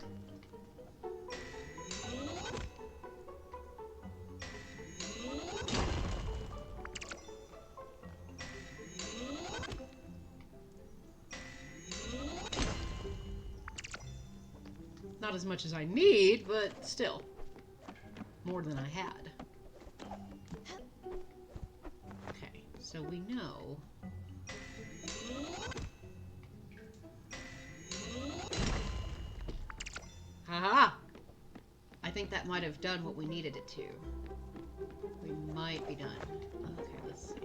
Not Not as much as I need, but still. More than I had. Okay, so we know... Haha! I think that might have done what we needed it to. We might be done. Okay, let's see.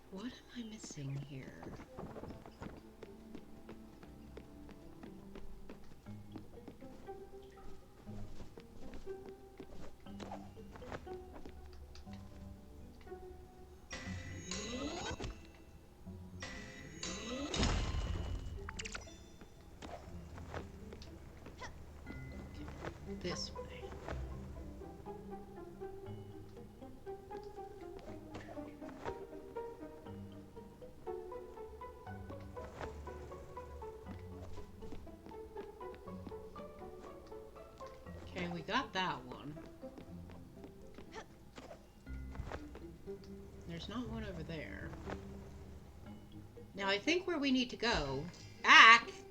What am I missing here? This way. Okay, we got that one. There's not one over there. Now I think where we need to go,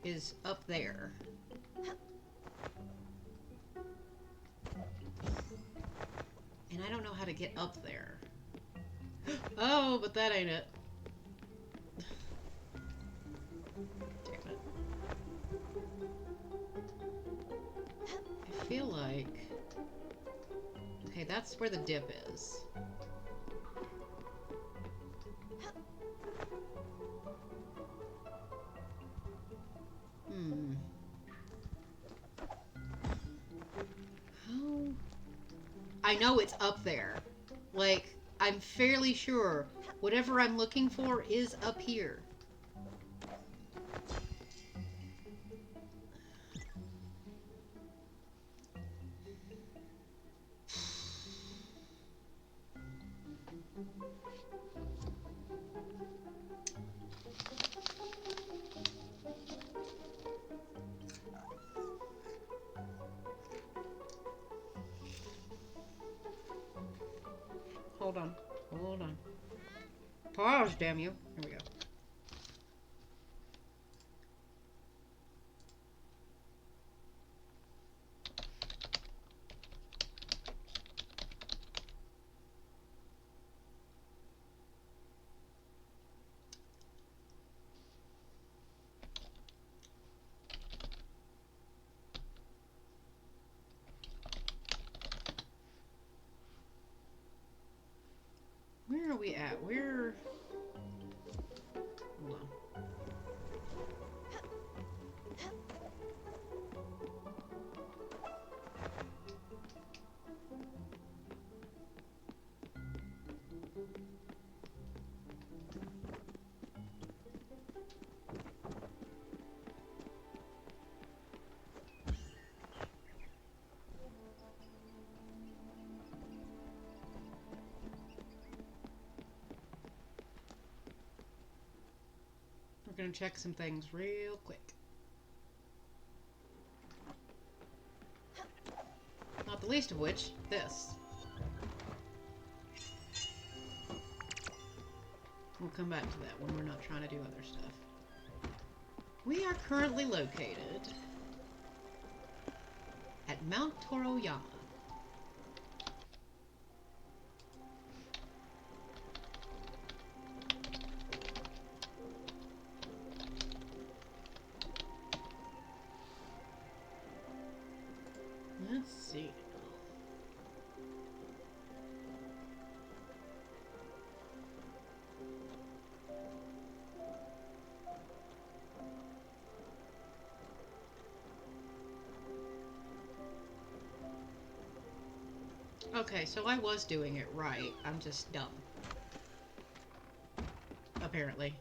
is up there. And I don't know how to get up there. Oh, but that ain't it. Damn it. I feel like... Okay, that's where the dip is. How... I know it's up there. Like, I'm fairly sure whatever I'm looking for is up here. Hold on. Hold on. Pause, damn you. Here we go. Where are we at? Where... Hold on. We're gonna check some things real quick. Not the least of which, this. We'll come back to that when we're not trying to do other stuff. We are currently located at Mount Toroyama. Let's see. Okay, so I was doing it right. I'm just dumb. Apparently.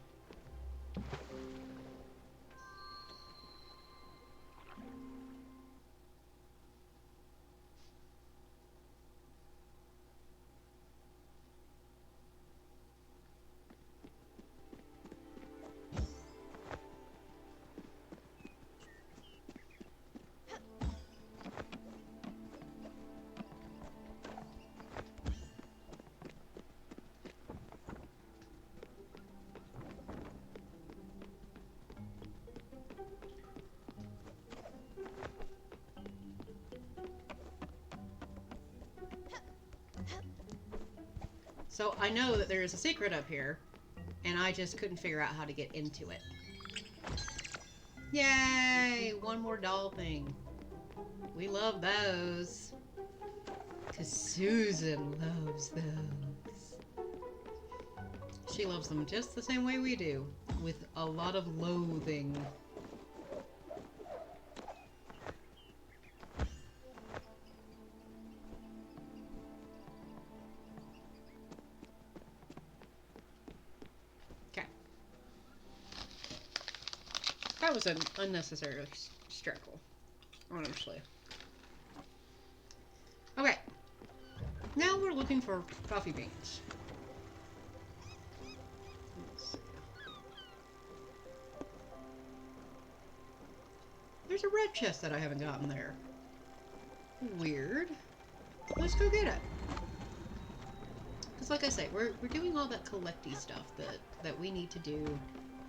So I know that there is a secret up here, and I just couldn't figure out how to get into it. Yay! One more doll thing. We love those. Because Susan loves those. She loves them just the same way we do, with a lot of loathing. Okay. That was an unnecessary struggle, honestly. Okay. Now we're looking for coffee beans. Let's see. There's a red chest that I haven't gotten there. Weird. Let's go get it. Because like I say, we're doing all that collecty stuff that we need to do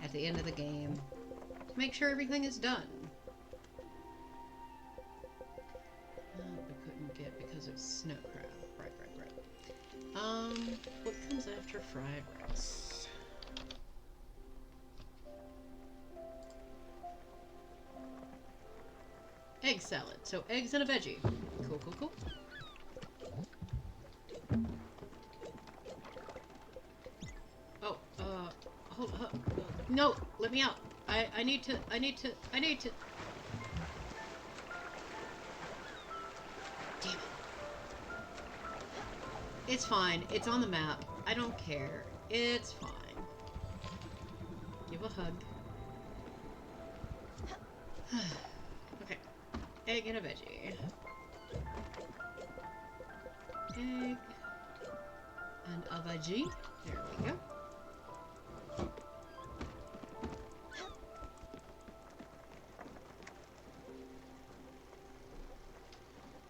at the end of the game to make sure everything is done. We couldn't get because of snow crab. Right. What comes after fried rice? Egg salad. So eggs and a veggie. Cool. Oh, hold up. No, let me out. I need to. Damn it. It's fine. It's on the map. I don't care. It's fine. Give a hug. Okay. Egg and a veggie. Egg and a veggie. There we go.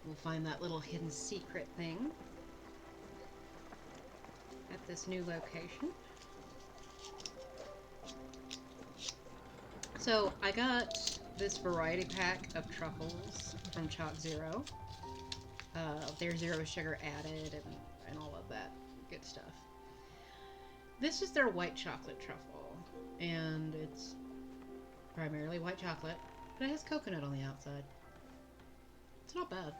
We'll find that little hidden secret thing at this new location. So I got this variety pack of truffles from Chalk Zero. There's zero sugar added and all of that good stuff. This is their white chocolate truffle, and it's primarily white chocolate, but it has coconut on the outside. It's not bad.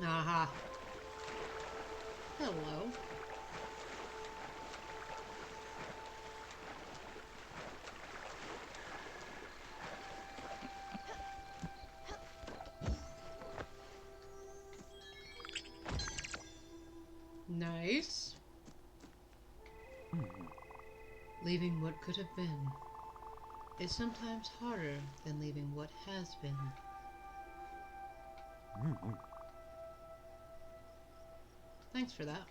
Aha. Hello. Nice. Leaving what could have been is sometimes harder than leaving what has been. Thanks for that.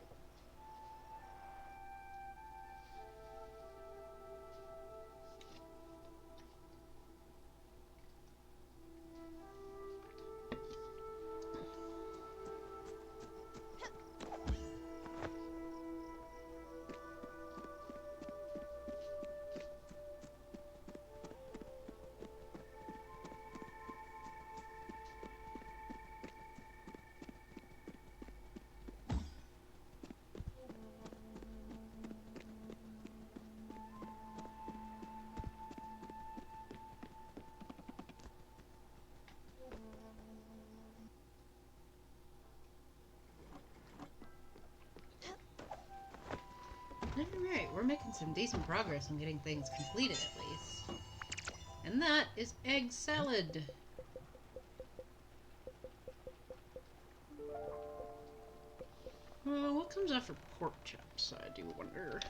Alright, we're making some decent progress on getting things completed at least. And that is egg salad. What comes after pork chops, I do wonder.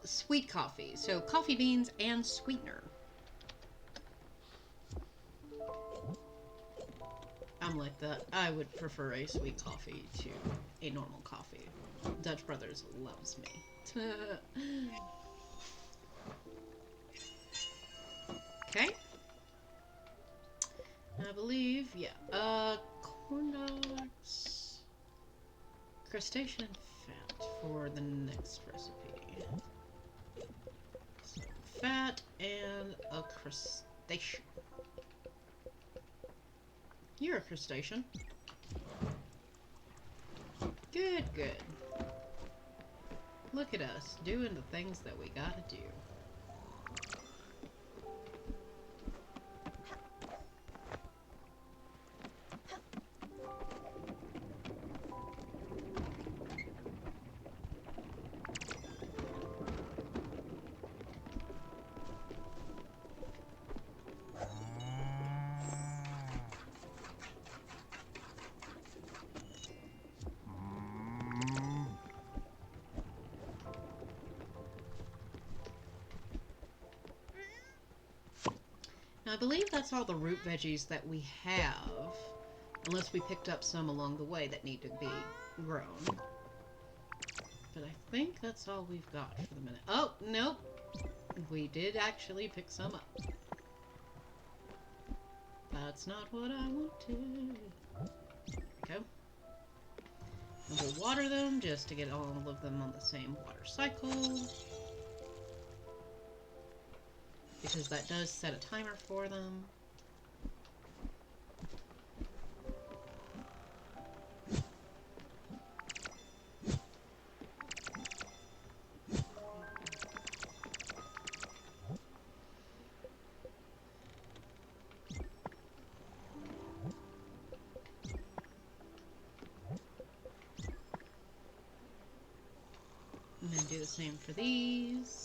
Sweet coffee. So coffee beans and sweetener. I'm like that. I would prefer a sweet coffee to a normal coffee. Dutch Brothers loves me. Okay. I believe, yeah. Corn dogs. Crustacean fat for the next recipe. So fat and a crustacean. You're a crustacean. Good, good. Look at us, doing the things that we gotta do. Now, I believe that's all the root veggies that we have, unless we picked up some along the way that need to be grown. But I think that's all we've got for the minute. Oh, nope. We did actually pick some up. That's not what I wanted. There we go. And we'll water them just to get all of them on the same water cycle. Because that does set a timer for them. And then do the same for these.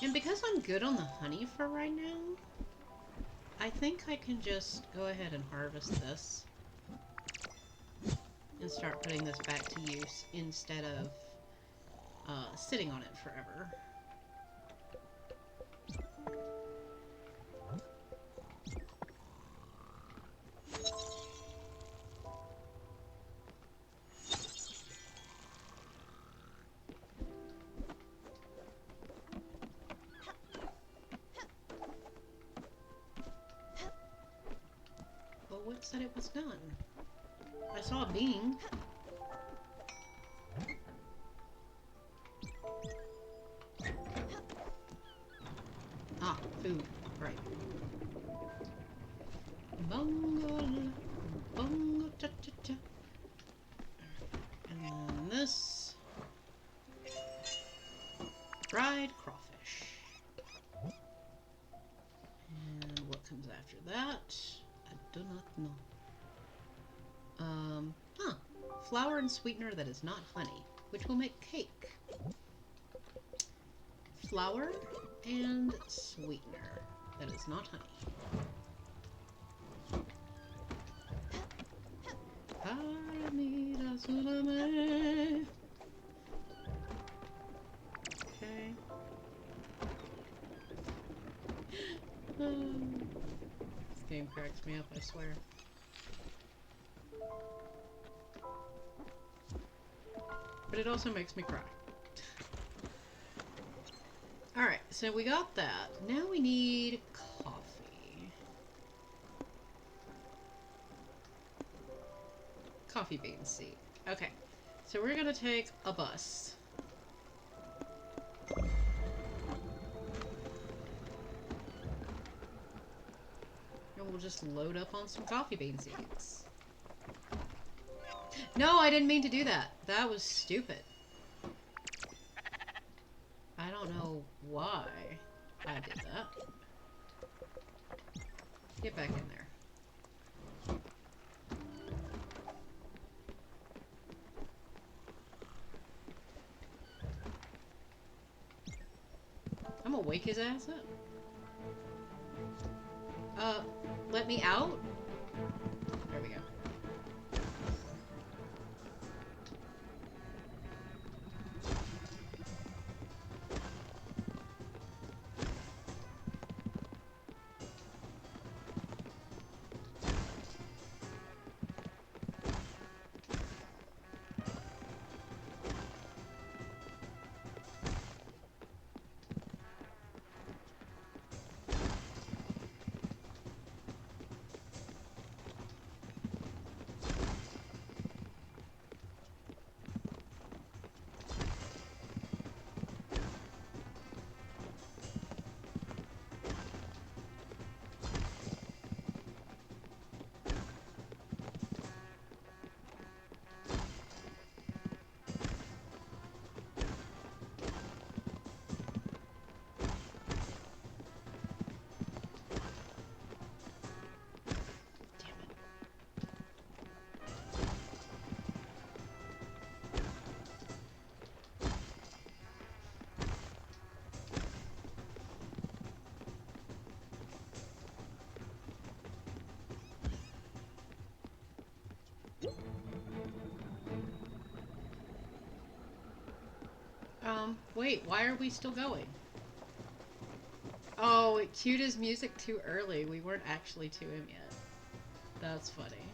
And because I'm good on the honey for right now, I think I can just go ahead and harvest this and start putting this back to use instead of sitting on it forever. What said it was done? I saw a bean. Ah, food. Right. Bongo, bongo, cha cha cha. And then this. Fried crawfish. And what comes after that? I do not know. Flour and sweetener that is not honey, which will make cake. Flour and sweetener that is not honey. Okay. This game cracks me up, I swear. But it also makes me cry. Alright, so we got that. Now we need coffee. Coffee bean seed. Okay, so we're gonna take a bus. And we'll just load up on some coffee bean seeds. No, I didn't mean to do that. That was stupid. I don't know why I did that. Get back in there. I'm gonna wake his ass up. Let me out? Wait, why are we still going? Oh, it cued his music too early. We weren't actually to him yet. That's funny.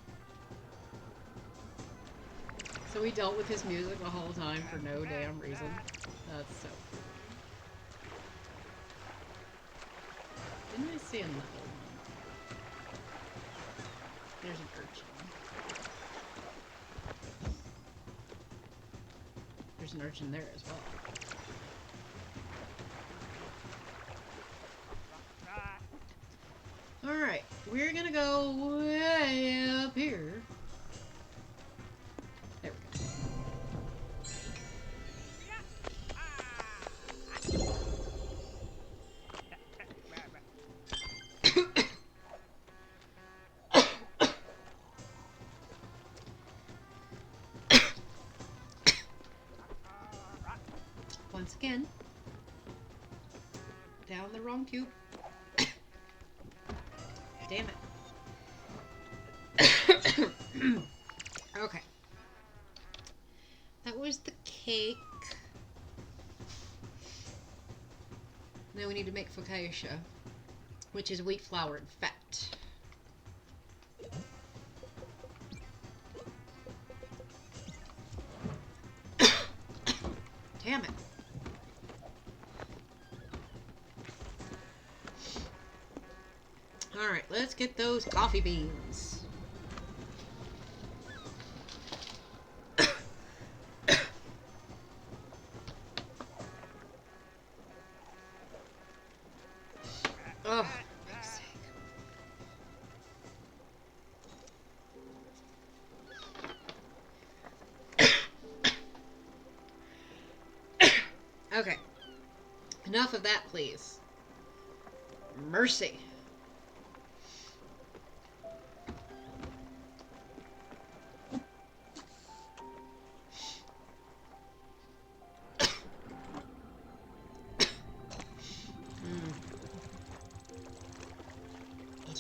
So we dealt with his music the whole time for no damn reason. That's so cool. Didn't I see another one? There's an urchin. There's an urchin there as well. Alright, we're gonna go way up here. There we go. Once again, down the wrong tube. Damn it. Okay. That was the cake. Now we need to make focaccia, which is wheat flour and fat. Damn it. Alright, let's get those coffee beans. Oh, for Christ's sake. Okay. Enough of that, please. Mercy.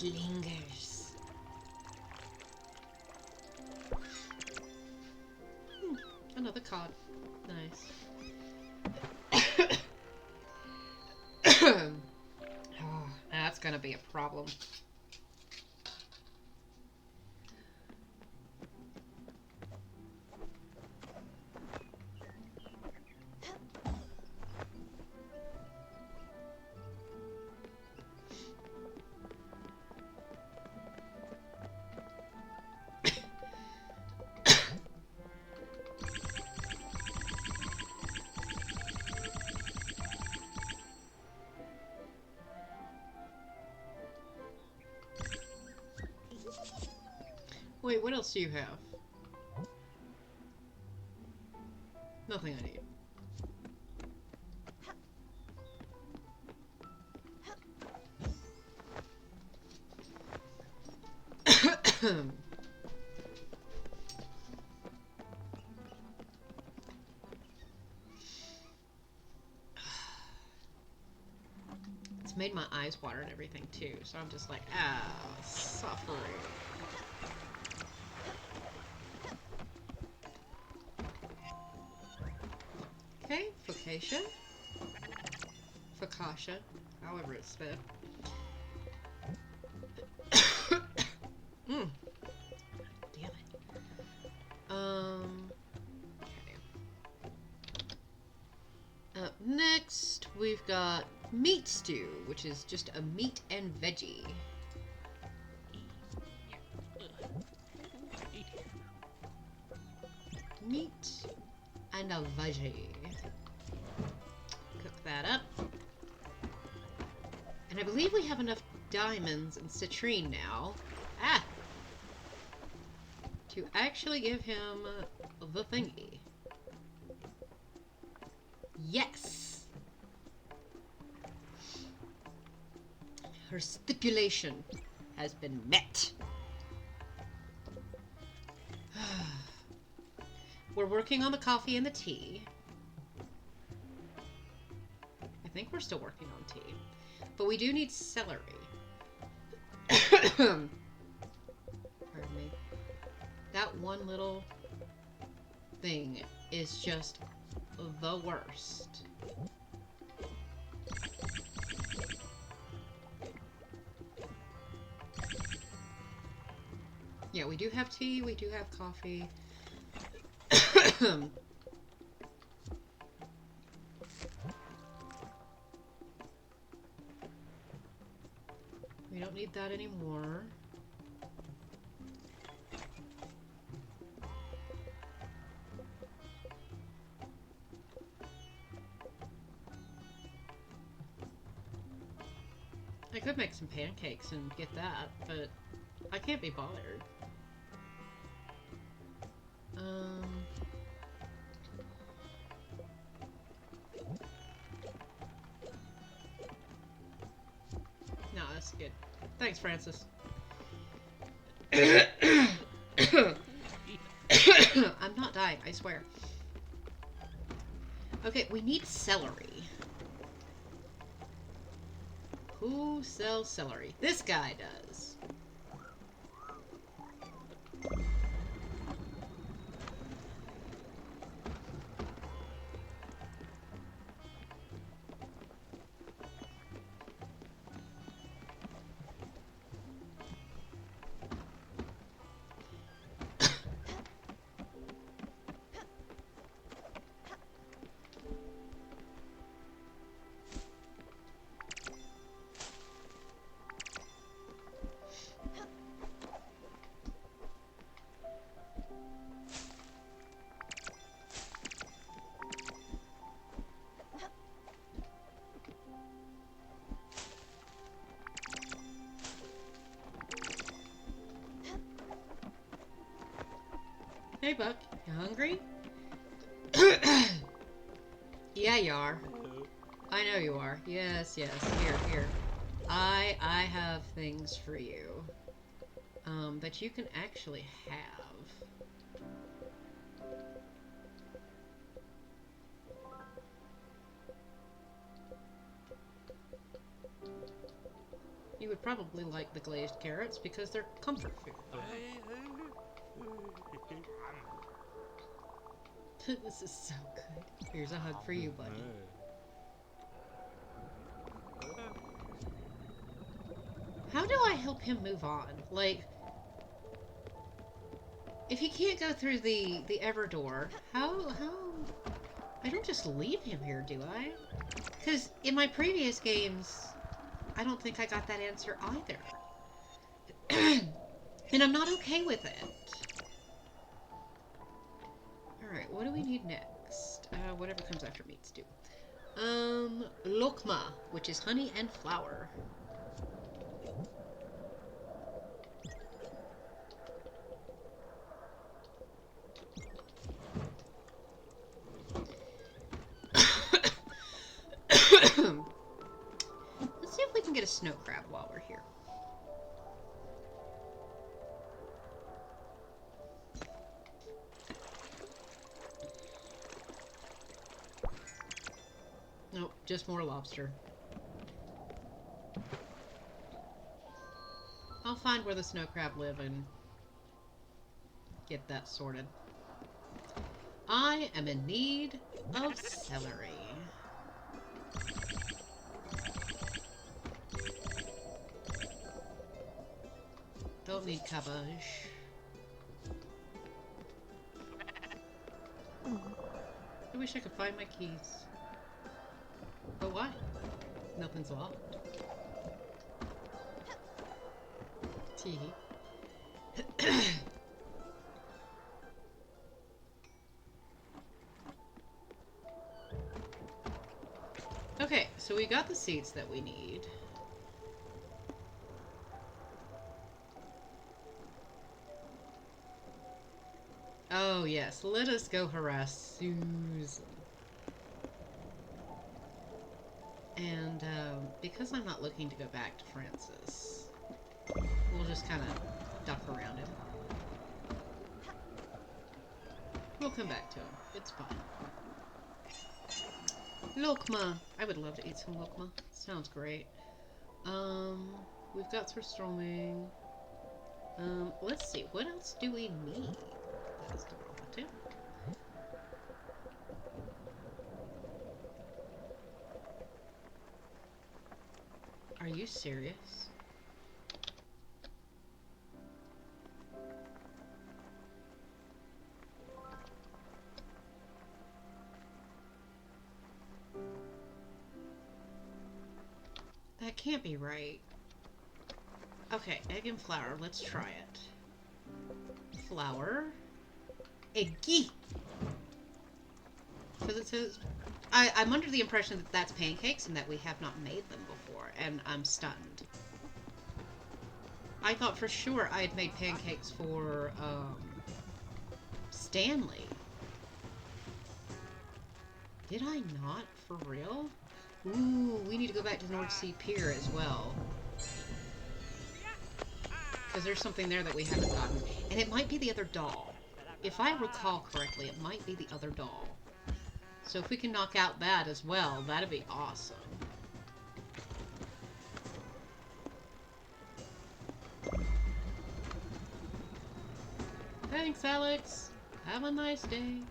It lingers. Another cod. Nice. Oh, that's gonna be a problem. Wait, what else do you have? Nothing I need. It's made my eyes water and everything too, so I'm just like, ah, suffering. Okay, focaccia. Focaccia, however it's said. Damn it. Okay. Up next, we've got meat stew, which is just a meat and veggie. Meat and a veggie. Cook that up. And I believe we have enough diamonds and citrine now. Ah! To actually give him the thingy. Yes! Her stipulation has been met. We're working on the coffee and the tea. I think we're still working on tea. But we do need celery. Pardon me. That one little thing is just the worst. Yeah, we do have tea, we do have coffee. We don't need that anymore. I could make some pancakes and get that, but I can't be bothered. No, that's good. Thanks, Francis. I'm not dying, I swear. Okay, we need celery. Who sells celery? This guy does. Hey, Buck. You hungry? Yeah, you are. I know you are. Yes, yes. Here, here. I have things for you. That you can actually have. You would probably like the glazed carrots because they're comfort food. This is so good. Here's a hug for you, buddy. How do I help him move on? Like, if he can't go through the ever door, how... I don't just leave him here, do I? Because in my previous games, I don't think I got that answer either. And I'm not okay with it. Alright, what do we need next? Whatever comes after meat's due. Lokma, which is honey and flour. Let's see if we can get a snow crab while we're here. Nope, just more lobster. I'll find where the snow crab live and get that sorted. I am in need of celery. Don't need cabbage. I wish I could find my keys. But why? Nothing's locked. Tee. Okay, so we got the seats that we need. Oh yes, let us go harass Susan. And because I'm not looking to go back to Francis, we'll just kind of duck around him. We'll come back to him. It's fine. Lokma. I would love to eat some lokma. Sounds great. We've got surströmming. Let's see. What else do we need? That is the wrong one too. serious? That can't be right. Okay, egg and flour. Let's try it. Flour. Eggy! Because it says... I'm under the impression that that's pancakes and that we have not made them before, and I'm stunned. I thought for sure I had made pancakes for, Stanley. Did I not? For real? Ooh, we need to go back to the North Sea Pier as well. Because there's something there that we haven't gotten. And it might be the other doll. If I recall correctly, it might be the other doll. So if we can knock out that as well, that'd be awesome. Thanks, Alex. Have a nice day.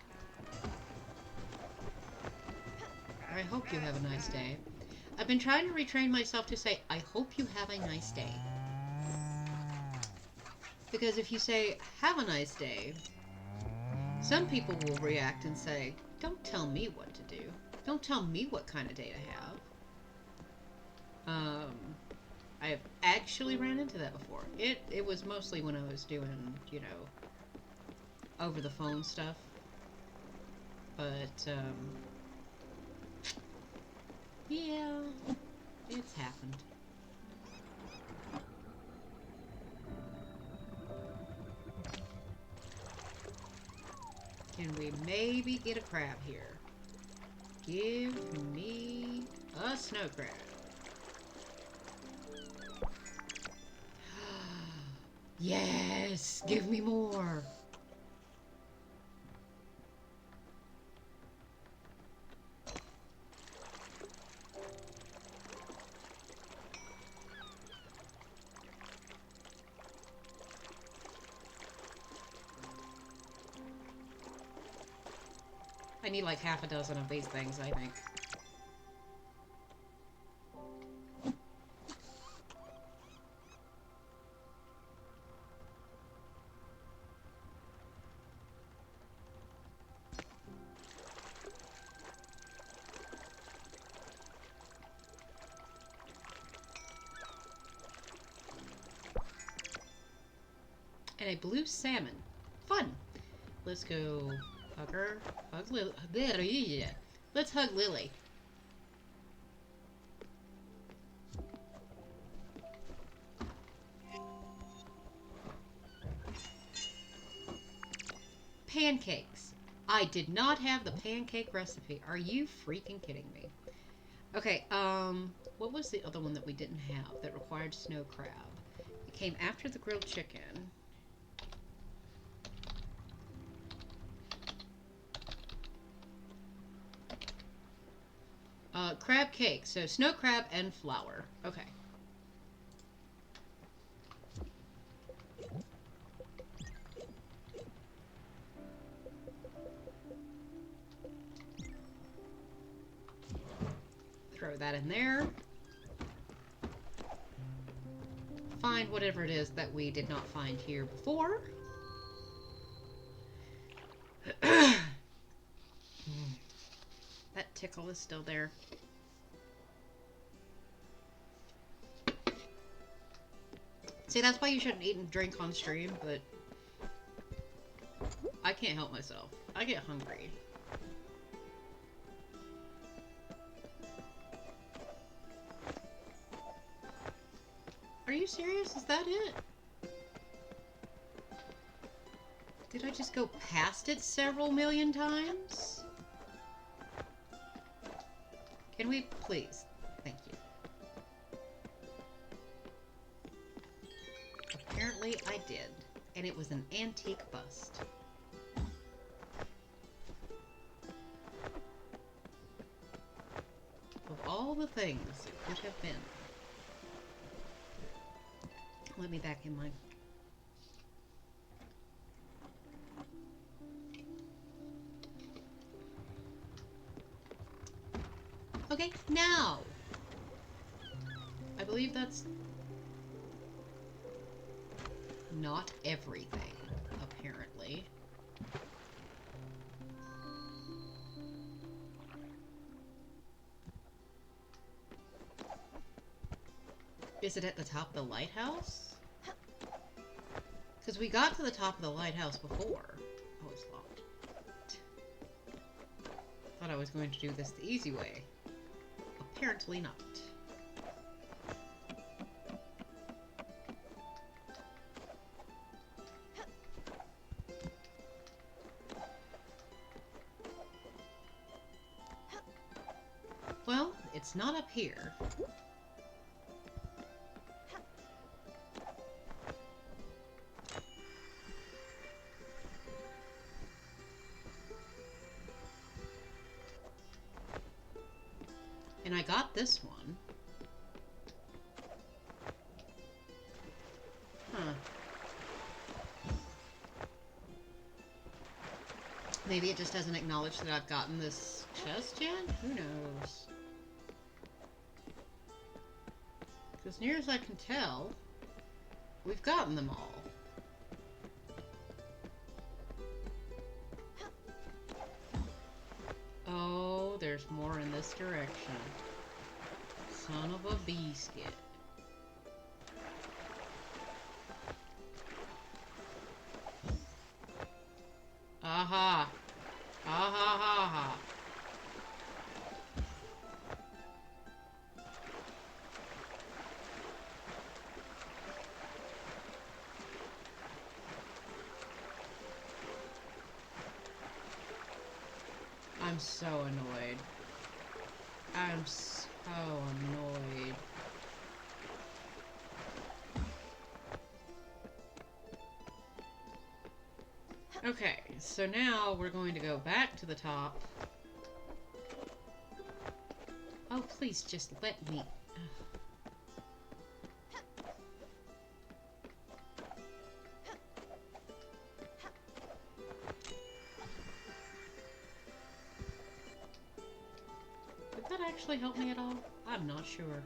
I hope you have a nice day. I've been trying to retrain myself to say, I hope you have a nice day. Because if you say, have a nice day, some people will react and say, don't tell me what to do. Don't tell me what kind of day to have. I've actually ran into that before. It was mostly when I was doing, you know, over the phone stuff. But, yeah, it's happened. Can we maybe get a crab here? Give me a snow crab. Yes! Give me more! I need like half a dozen of these things, I think. And a blue salmon. Fun! Let's go hug her. Hug Lily. Let's hug Lily. Pancakes. I did not have the pancake recipe. Are you freaking kidding me? Okay, what was the other one that we didn't have that required snow crab? It came after the grilled chicken. Crab cake. So snow crab and flour. Okay. Throw that in there. Find whatever it is that we did not find here before. That tickle is still there. See, that's why you shouldn't eat and drink on stream, but I can't help myself. I get hungry. Are you serious? Is that it? Did I just go past it several million times? Can we please? Thank you. Apparently I did, and it was an antique bust. Of all the things it could have been. Let me back in mine. Okay, now! I believe that's not everything, apparently. Is it at the top of the lighthouse? Because we got to the top of the lighthouse before. Oh, it's locked. Thought I was going to do this the easy way. Apparently not. Well, it's not up here. And I got this one. Huh. Maybe it just doesn't acknowledge that I've gotten this chest yet? Who knows? As near as I can tell, we've gotten them all. Oh, there's more in this direction. Son of a biscuit. Aha! Aha ha ha! I'm so annoyed. I'm so annoyed. Okay, so now we're going to go back to the top. Oh, please just let me. Did that actually help me at all? I'm not sure.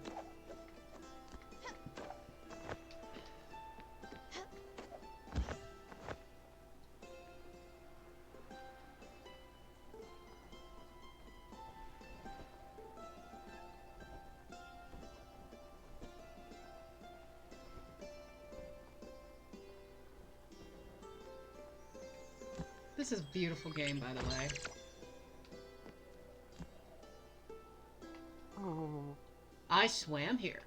This is a beautiful game, by the way. I swam here.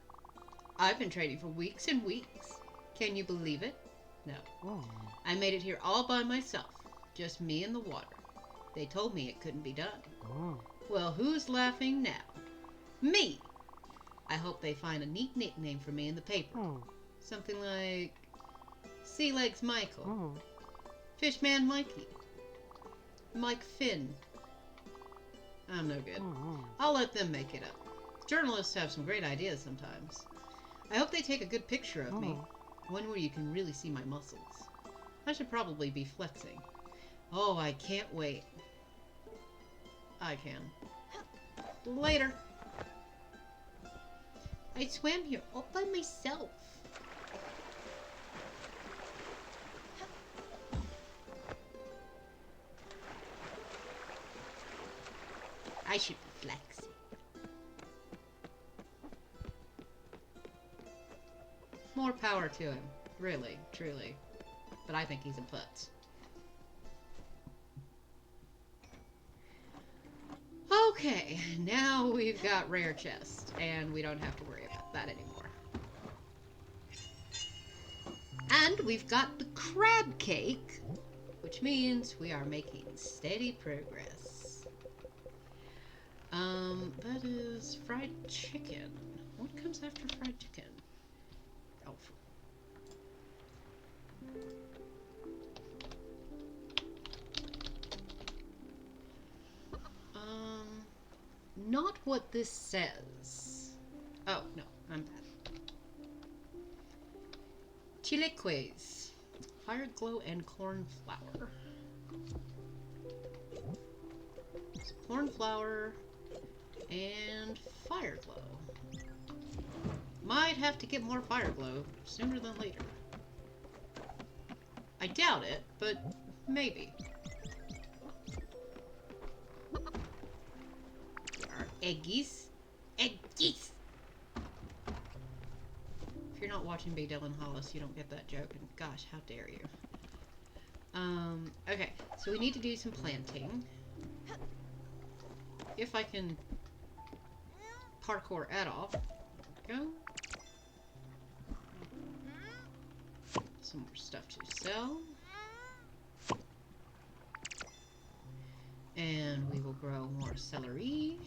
I've been training for weeks and weeks. Can you believe it? No. I made it here all by myself. Just me and the water. They told me it couldn't be done. Well, who's laughing now? Me! I hope they find a neat nickname for me in the paper. Something like Sea Legs Michael. Fishman Mikey. Mike Finn. I'm no good. I'll let them make it up. Journalists have some great ideas sometimes. I hope they take a good picture of me. One where you can really see my muscles. I should probably be flexing. Oh, I can't wait. I can. Later. I swam here all by myself. I should be flexing. More power to him. Really, truly. But I think he's a putz. Okay, now we've got rare chest, and we don't have to worry about that anymore. And we've got the crab cake, which means we are making steady progress. That is fried chicken. What comes after fried chicken? Oh. Not what this says. Oh, no, I'm bad. Chileques. Fire glow and corn flour. Corn flour and fire glow. Might have to get more fire glow sooner than later. I doubt it, but maybe. Our eggies. Eggies! If you're not watching Big Dylan Hollis, you don't get that joke, and gosh, how dare you. Okay, so we need to do some planting. If I can parkour at all. Go. Some more stuff to sell. And we will grow more celery.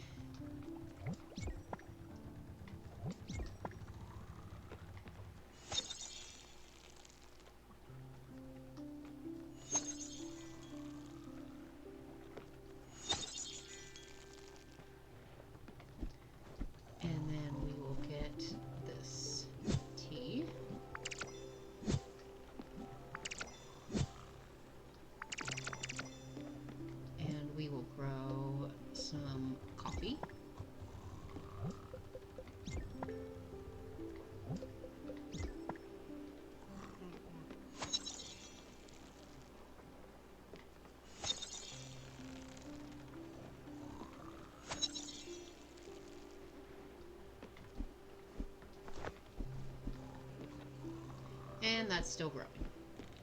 And that's still growing.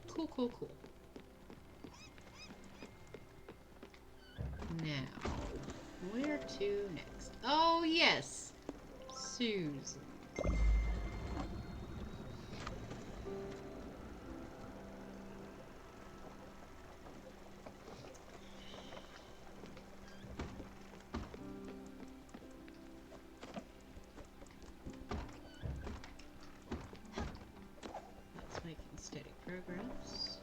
Cool, cool, cool. Now, where to next? Oh, yes! Susan. Steady progress.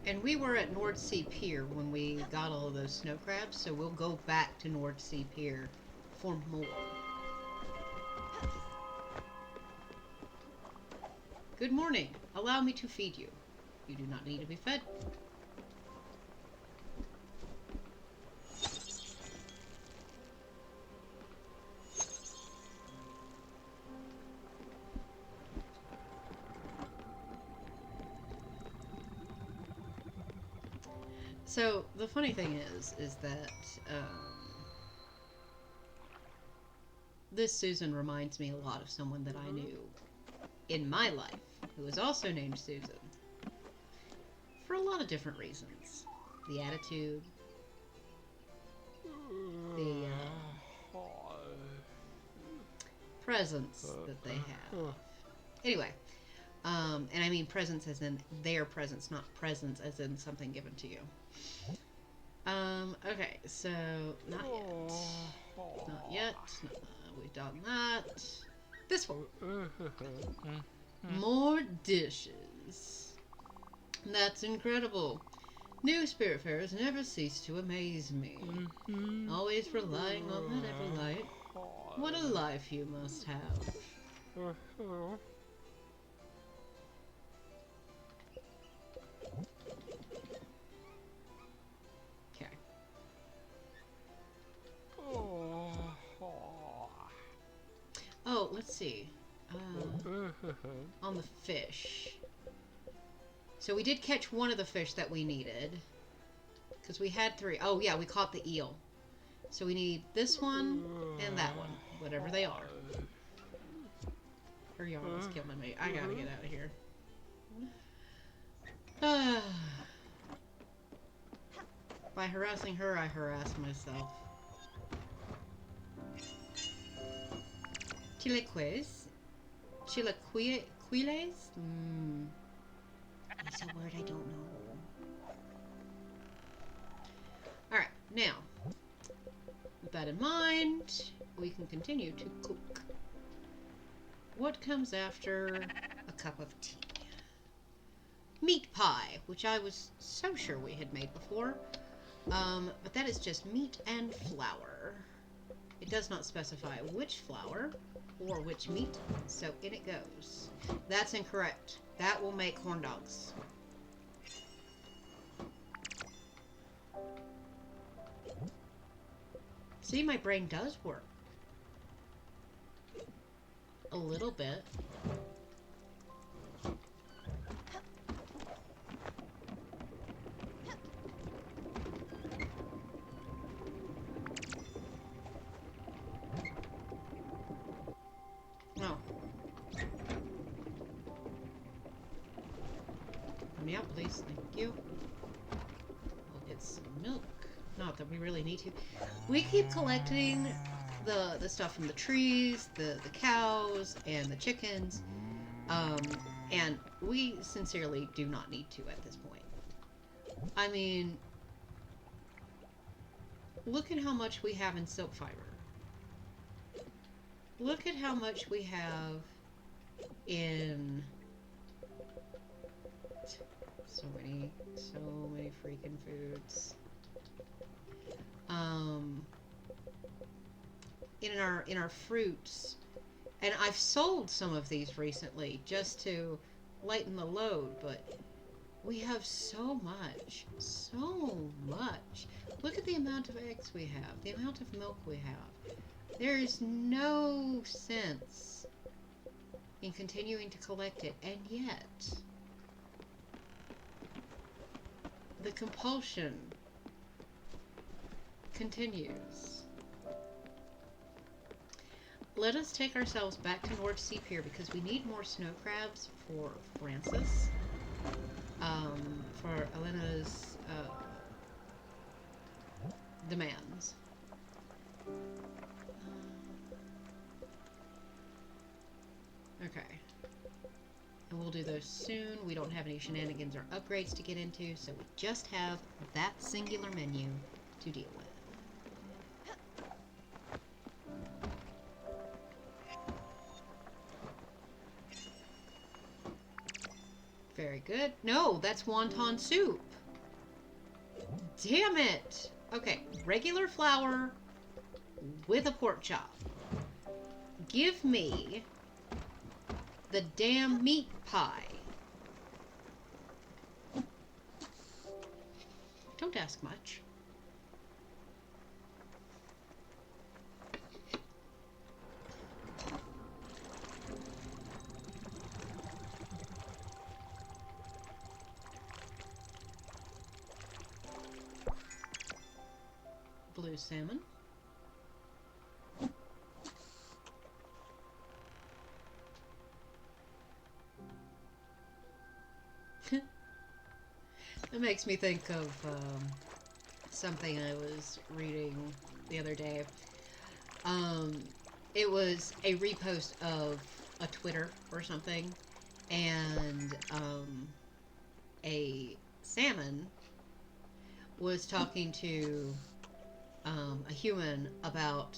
And we were at North Sea Pier when we got all of those snow crabs, so we'll go back to North Sea Pier for more. Good morning. Allow me to feed you. You do not need to be fed. So, the funny thing is that, this Susan reminds me a lot of someone that I knew in my life, who was also named Susan. For a lot of different reasons. The attitude, the, presence that they have. Anyway, and I mean presence as in their presence, not presence as in something given to you. Okay, so, not yet. Not yet. We've done that. This one. More dishes. That's incredible. New Spiritfarers never cease to amaze me. Always relying on that everlight. What a life you must have. Oh, let's see. On the fish. So we did catch one of the fish that we needed. Because we had 3. Oh, yeah, we caught the eel. So we need this one and that one. Whatever they are. Her yarn is killing me. I gotta get out of here. By harassing her, I harass myself. Chilequiles? Chilequiles? That's a word I don't know. Alright, now, with that in mind, we can continue to cook. What comes after a cup of tea? Meat pie, which I was so sure we had made before. But that is just meat and flour. It does not specify which flour or which meat, so in it goes. That's incorrect. That will make corn dogs. See, my brain does work. A little bit. Oh. Let me out, please. Thank you. We'll get some milk. Not that we really need to. We keep collecting the stuff from the trees, the cows, and the chickens. And we sincerely do not need to at this point. I mean, look at how much we have in silk fiber. Look at how much we have in so many freaking foods. In our fruits, and I've sold some of these recently just to lighten the load, but we have so much. Look at the amount of eggs we have, the amount of milk we have. There is no sense in continuing to collect it, and yet the compulsion continues. Let us take ourselves back to North Sea Pier because we need more snow crabs for Francis. For Elena's demands. Okay. And we'll do those soon. We don't have any shenanigans or upgrades to get into, so we just have that singular menu to deal with. Very good. No, that's wonton soup. Damn it! Okay, regular flour with a pork chop. Give me the damn meat pie. Don't ask much. Blue salmon. It makes me think of something I was reading the other day. It was a repost of a Twitter or something, and a salmon was talking to a human about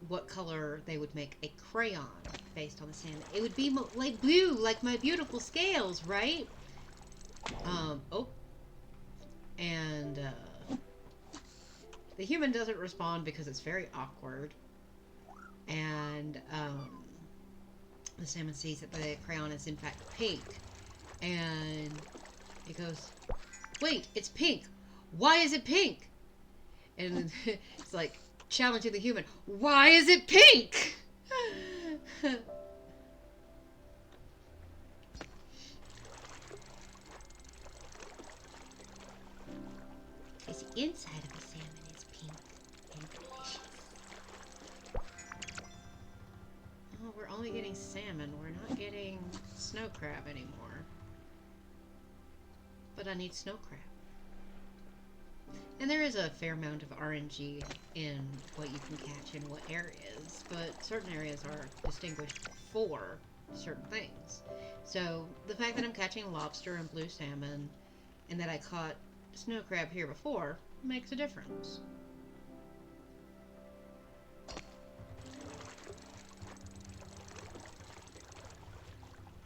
what color they would make a crayon based on the salmon. It would be like blue, like my beautiful scales, right? Oh. And the human doesn't respond because it's very awkward. And the salmon sees that the crayon is in fact pink. And it goes, wait, it's pink. Why is it pink? And it's like challenging the human. Why is it pink? Because the inside of the salmon is pink and delicious. Oh, we're only getting salmon. We're not getting snow crab anymore. But I need snow crab. And there is a fair amount of RNG in what you can catch in what areas, but certain areas are distinguished for certain things. So the fact that I'm catching lobster and blue salmon, and that I caught snow crab here before, makes a difference.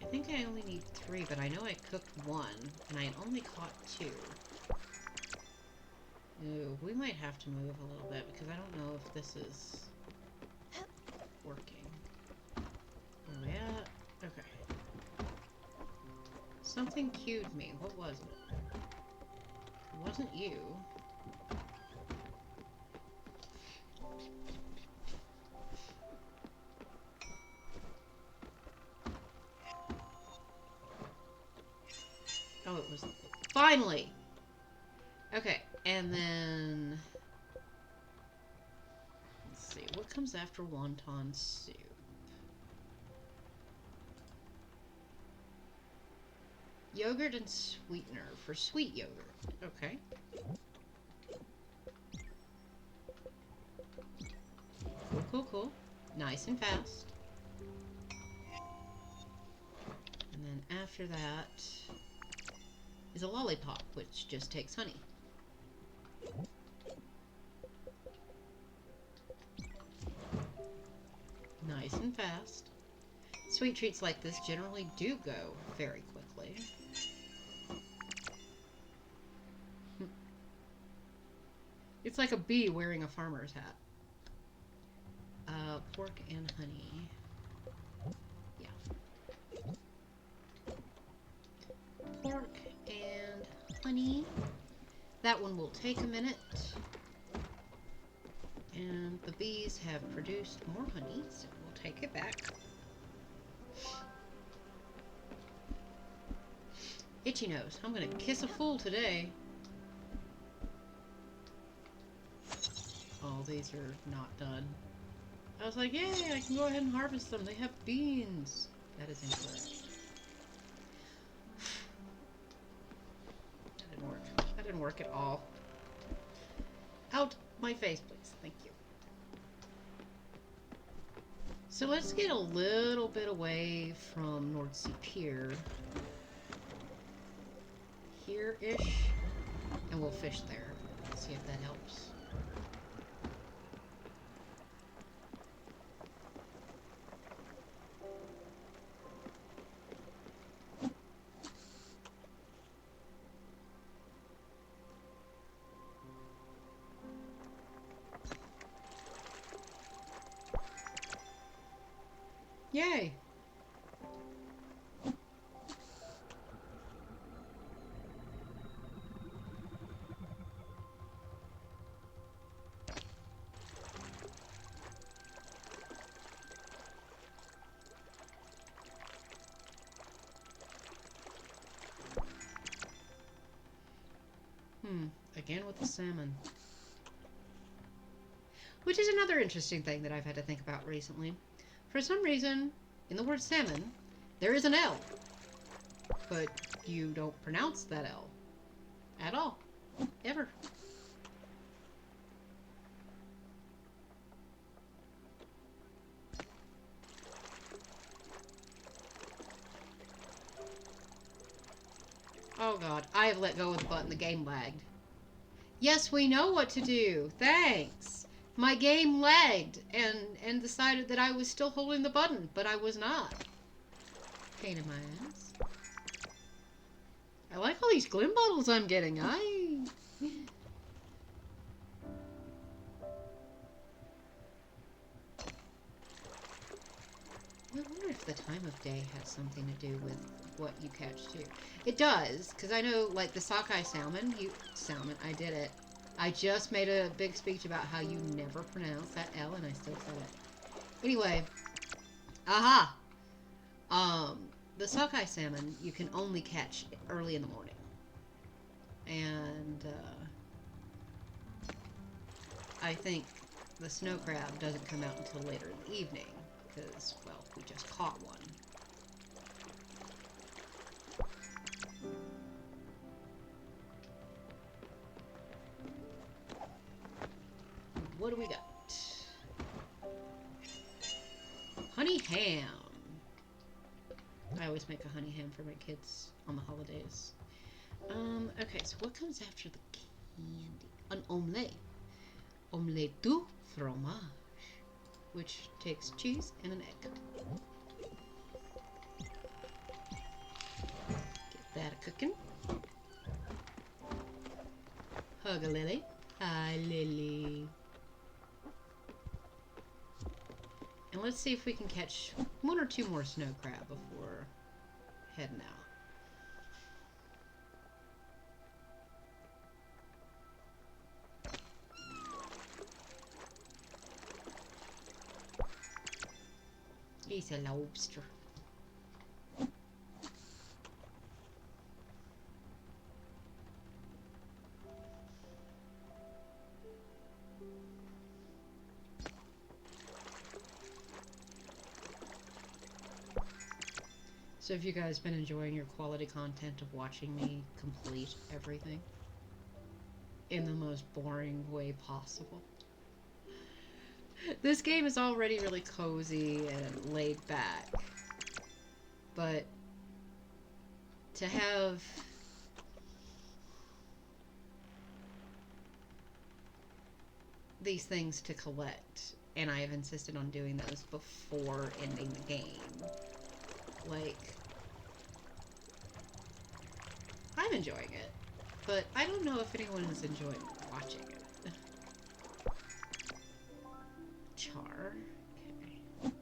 I think I only need 3, but I know I cooked 1, and I only caught 2. Ooh, we might have to move a little bit, because I don't know if this is working. Where are we at? Okay. Something cued me. What was it? wasn't you. Oh, it was... Finally! Okay, and then... Let's see, what comes after wonton soup? Yogurt and sweetener for sweet yogurt. Okay. Cool, cool, cool. Nice and fast. And then after that is a lollipop, which just takes honey. Nice and fast. Sweet treats like this generally do go very quickly. It's like a bee wearing a farmer's hat. Pork and honey. Yeah. Pork and honey. That one will take a minute. And the bees have produced more honey, so we'll take it back. Itchy nose. I'm gonna kiss a fool today. Oh, these are not done. I was like, yay, I can go ahead and harvest them. They have beans. That is incorrect. That didn't work. That didn't work at all. Out my face, please. Thank you. So let's get a little bit away from North Sea Pier. Here-ish. And we'll fish there. See if that helps. Yay! Again with the salmon. Which is another interesting thing that I've had to think about recently. For some reason, in the word salmon, there is an L. But you don't pronounce that L. At all. Ever. Oh god, I have let go of the button. The game lagged. Yes, we know what to do. Thanks. My game lagged and decided that I was still holding the button, but I was not. Pain in my ass. I like all these Glim bottles I'm getting. I wonder if the time of day has something to do with what you catch too. It does, because I know, like, the sockeye salmon, I did it. I just made a big speech about how you never pronounce that L, and I still said it. Anyway, aha! The sockeye salmon, you can only catch early in the morning. And, I think the snow crab doesn't come out until later in the evening, because, well, we just caught one. What do we got? Honey ham. I always make a honey ham for my kids on the holidays. Okay, so what comes after the candy? An omelette. Omelette du fromage, which takes cheese and an egg. Get that a-cooking. Hug a Lily. Hi, Lily. And let's see if we can catch one or two more snow crab before heading out. He's a lobster. So have you guys been enjoying your quality content of watching me complete everything in the most boring way possible? This game is already really cozy and laid back, but to have these things to collect, and I have insisted on doing those before ending the game, like, I'm enjoying it, but I don't know if anyone is enjoying watching it. Char. Okay.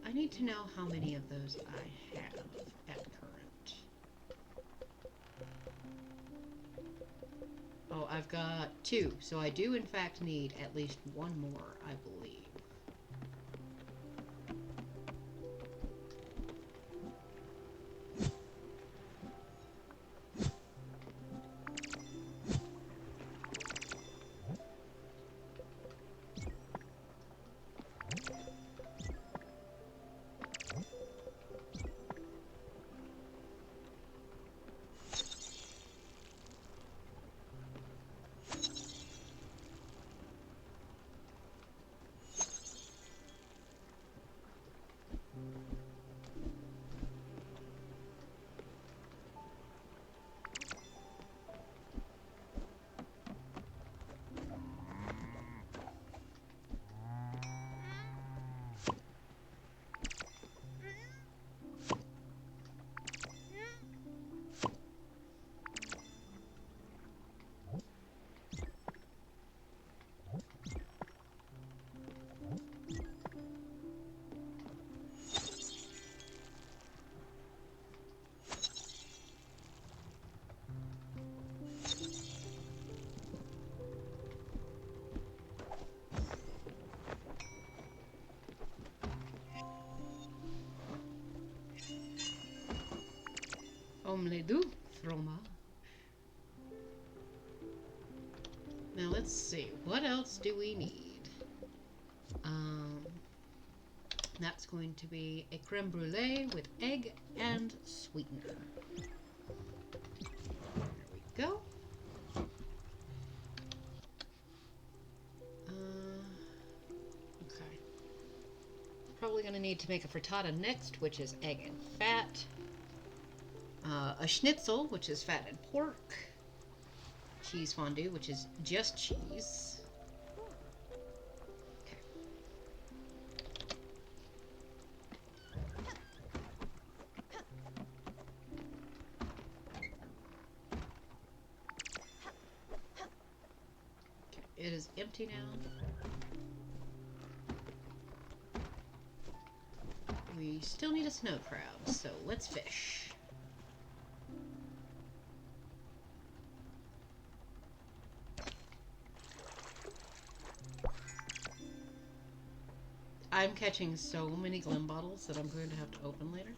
I need to know how many of those I have at current. Oh, I've got 2, so I do in fact need at least 1 more, I believe. Omelette du fromage. Now let's see, what else do we need? That's going to be a creme brulee with egg and sweetener. There we go. Okay. Probably going to need to make a frittata next, which is egg and fat. A schnitzel, which is fat and pork. Cheese fondue, which is just cheese. Okay. It is empty now. We still need a snow crab, so let's fish. I'm catching so many Glim bottles that I'm going to have to open later.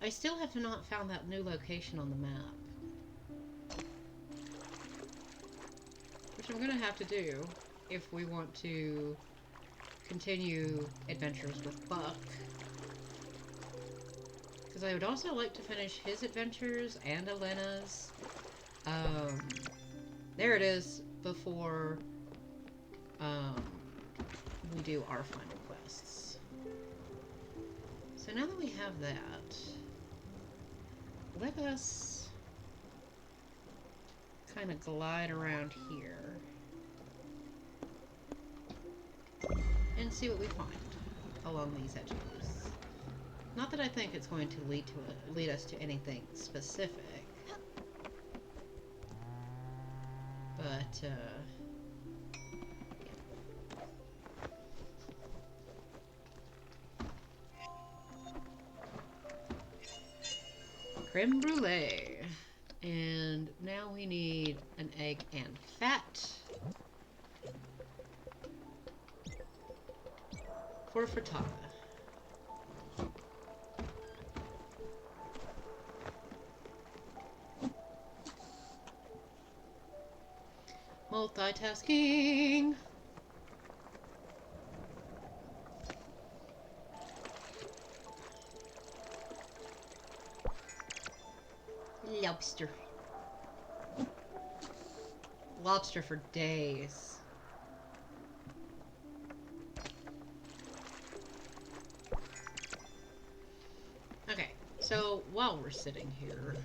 I still have not found that new location on the map, which I'm going to have to do if we want to continue adventures with Buck. Because I would also like to finish his adventures and Elena's. There it is, before we do our final quests. So now that we have that, let us kind of glide around here and see what we find along these edges. Not that I think it's going to lead us to anything specific, but creme brulee. And now we need an egg and fat for frittata. Multitasking. Lobster. Lobster for days. Okay, so while we're sitting here,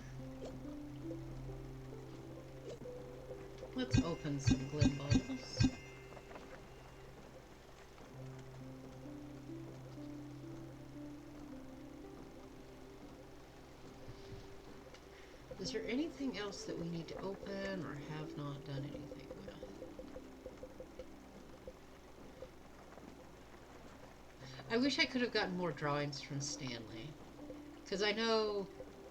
let's open some Glim bottles. Is there anything else that we need to open or have not done anything with? I wish I could have gotten more drawings from Stanley, because I know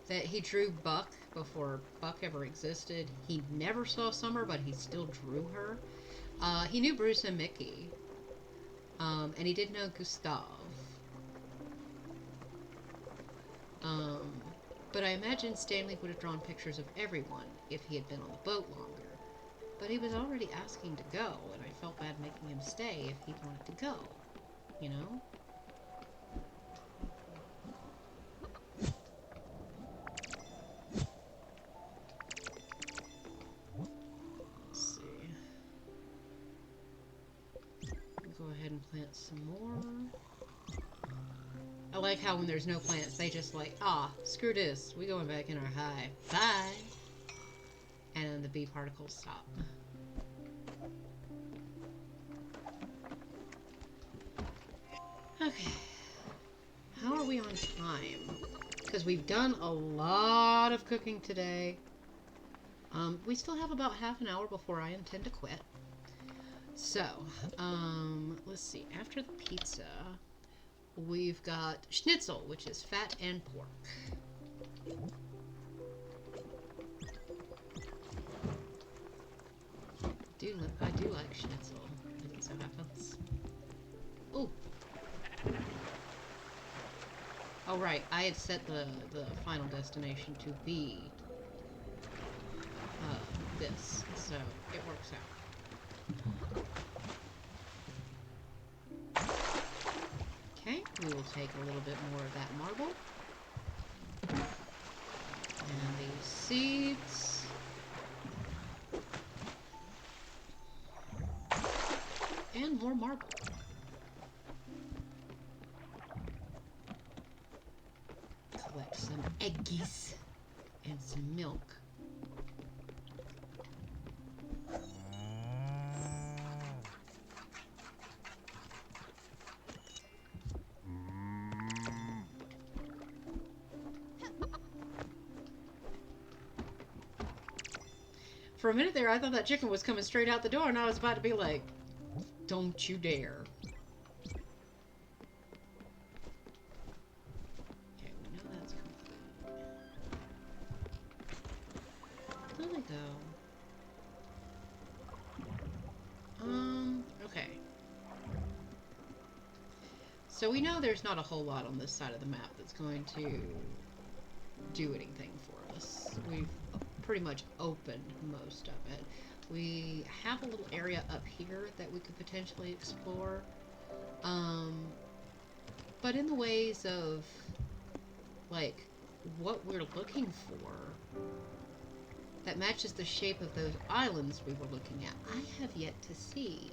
that he drew Buck before Buck ever existed. He never saw Summer, but he still drew her. He knew Bruce and Mickey, and he did know Gustav. But I imagine Stanley would have drawn pictures of everyone if he had been on the boat longer. But he was already asking to go, and I felt bad making him stay if he wanted to go. You know? Let's see. Go ahead and plant some more. I like how when there's no plants, they just like, screw this. We going back in our hive. Bye. And the bee particles stop. Okay. How are we on time? Because we've done a lot of cooking today. We still have about half an hour before I intend to quit. So, let's see. After the pizza, we've got schnitzel, which is fat and pork. I do like schnitzel, as it so happens. Ooh. Oh, right. I had set the final destination to be this, so it works out. Okay, we will take a little bit more of that marble. And these seeds. And more marble. Collect some eggies and some milk. For a minute there, I thought that chicken was coming straight out the door, and I was about to be like, don't you dare. Okay, we know that's complete. There we go. Okay. So we know there's not a whole lot on this side of the map that's going to do anything for us. We've pretty much opened most of it. We have a little area up here that we could potentially explore. But in the ways of, like, what we're looking for that matches the shape of those islands we were looking at, I have yet to see.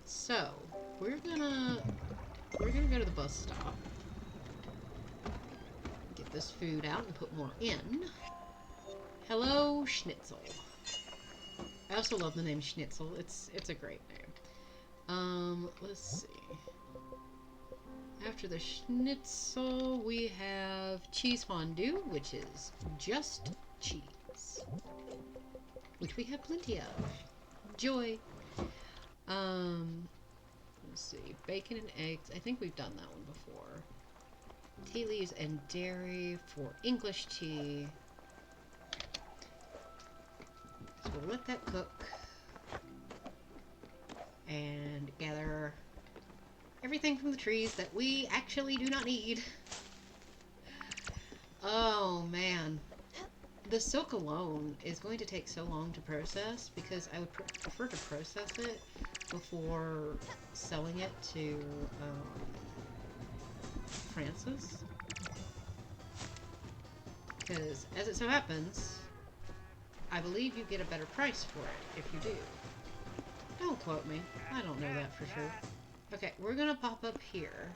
So, we're gonna go to the bus stop. Get this food out and put more in. Hello, Schnitzel. I also love the name Schnitzel. It's a great name. Let's see. After the schnitzel, we have cheese fondue, which is just cheese, which we have plenty of. Joy. Let's see, bacon and eggs. I think we've done that one before. Tea leaves and dairy for English tea. So we'll let that cook and gather everything from the trees that we actually do not need. Oh man, the silk alone is going to take so long to process because I would prefer to process it before selling it to Francis. Because as it so happens, I believe you get a better price for it if you do. Don't quote me. I don't know that for sure. Okay, we're gonna pop up here.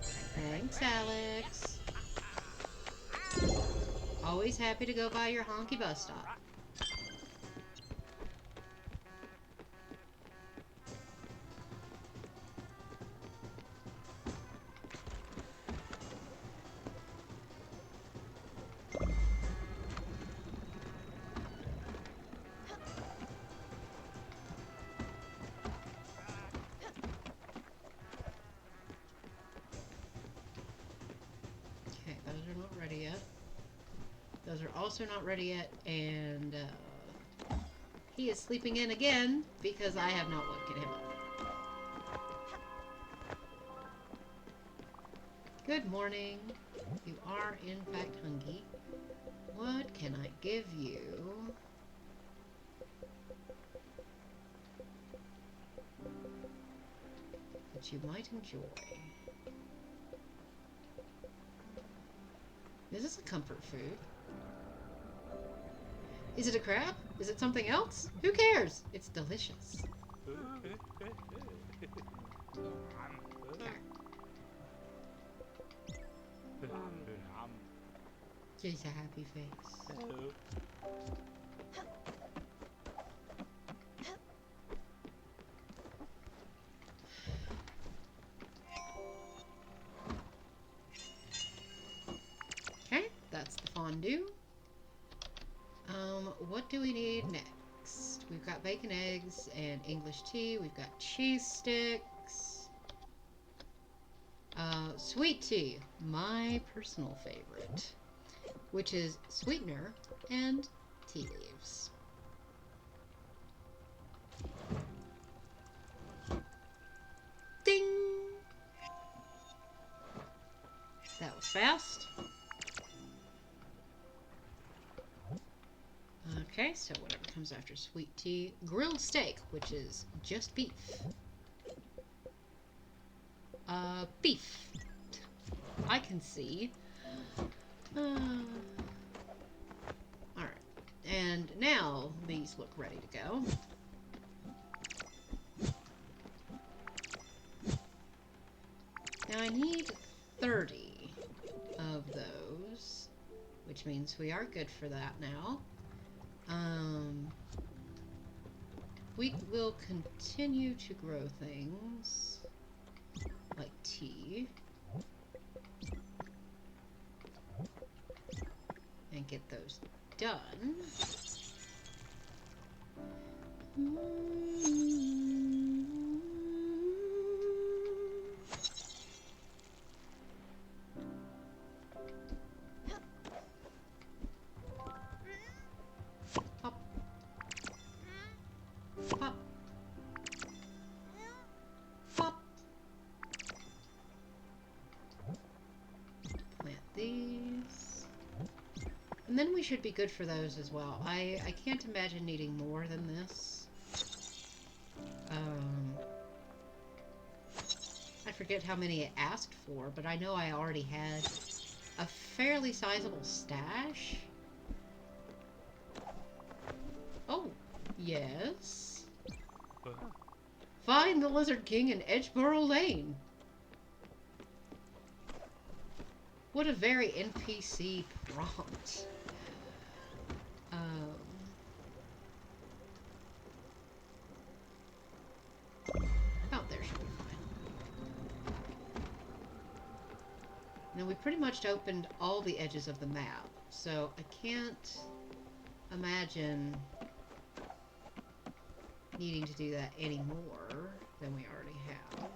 Thanks, Alex. Always happy to go by your honky bus stop. Okay, those are not ready yet. Those are also not ready yet, and he is sleeping in again because I have not woken him up. Good morning. You are in fact hungry. What can I give you? That you might enjoy. Is this a comfort food? Is it a crab? Is it something else? Who cares? It's delicious. Just a happy face. Okay, that's the fondue. What do we need next? We've got bacon, eggs, and English tea. We've got cheese sticks. Sweet tea, my personal favorite, which is sweetener and tea leaves. Ding! That was fast. Okay, so whatever comes after sweet tea. Grilled steak, which is just beef. Beef. I can see. Alright. And now these look ready to go. Now I need 30 of those, which means we are good for that now. We will continue to grow things like tea and get those done. Pop. Pop. Pop. Plant these. And then we should be good for those as well. I can't imagine needing more than this. I forget how many it asked for, but I know I already had a fairly sizable stash. Oh, yes. Find the Lizard King in Edgeboro Lane. What a very NPC prompt. Oh, there should be fine. pretty much opened all the edges of the map, so I can't imagine needing to do that any more than we already have.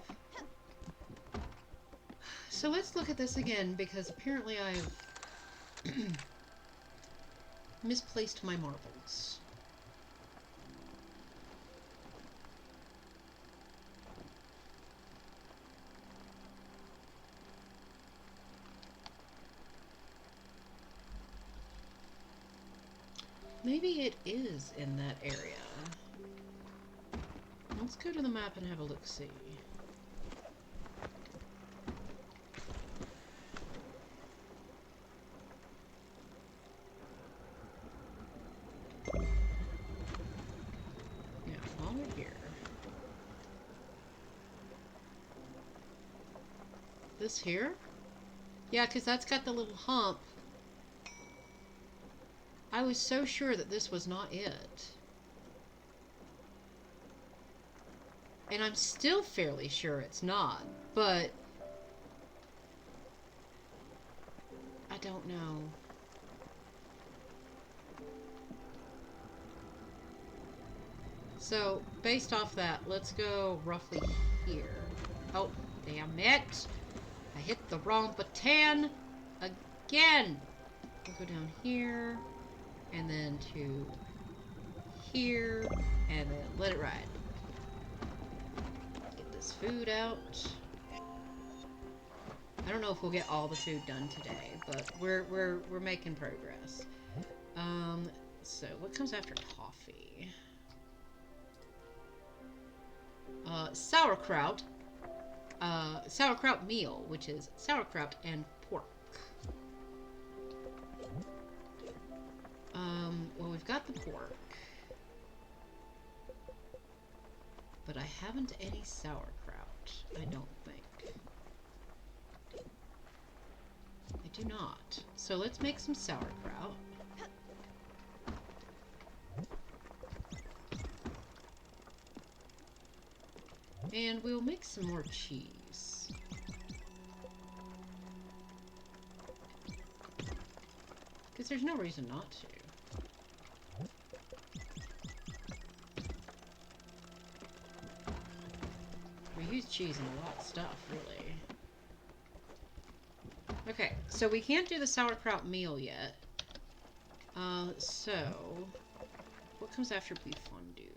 So let's look at this again, because apparently I've misplaced my marbles. Maybe it is in that area. Let's go to the map and have a look-see. Yeah, while we're here. This here? Yeah, because that's got the little hump. I was so sure that this was not it. And I'm still fairly sure it's not, but I don't know. So, based off that, let's go roughly here. Oh, damn it! I hit the wrong button again! We'll go down here, and then to here, and then let it ride. Get this food out. I don't know if we'll get all the food done today, but we're making progress. So what comes after coffee? Sauerkraut. Sauerkraut meal, which is sauerkraut and pork. Well, we've got the pork, but I haven't any sauerkraut, I don't think. I do not. So let's make some sauerkraut. And we'll make some more cheese. Because there's no reason not to. We use cheese in a lot of stuff, really. Okay, so we can't do the sauerkraut meal yet. So, what comes after beef fondue?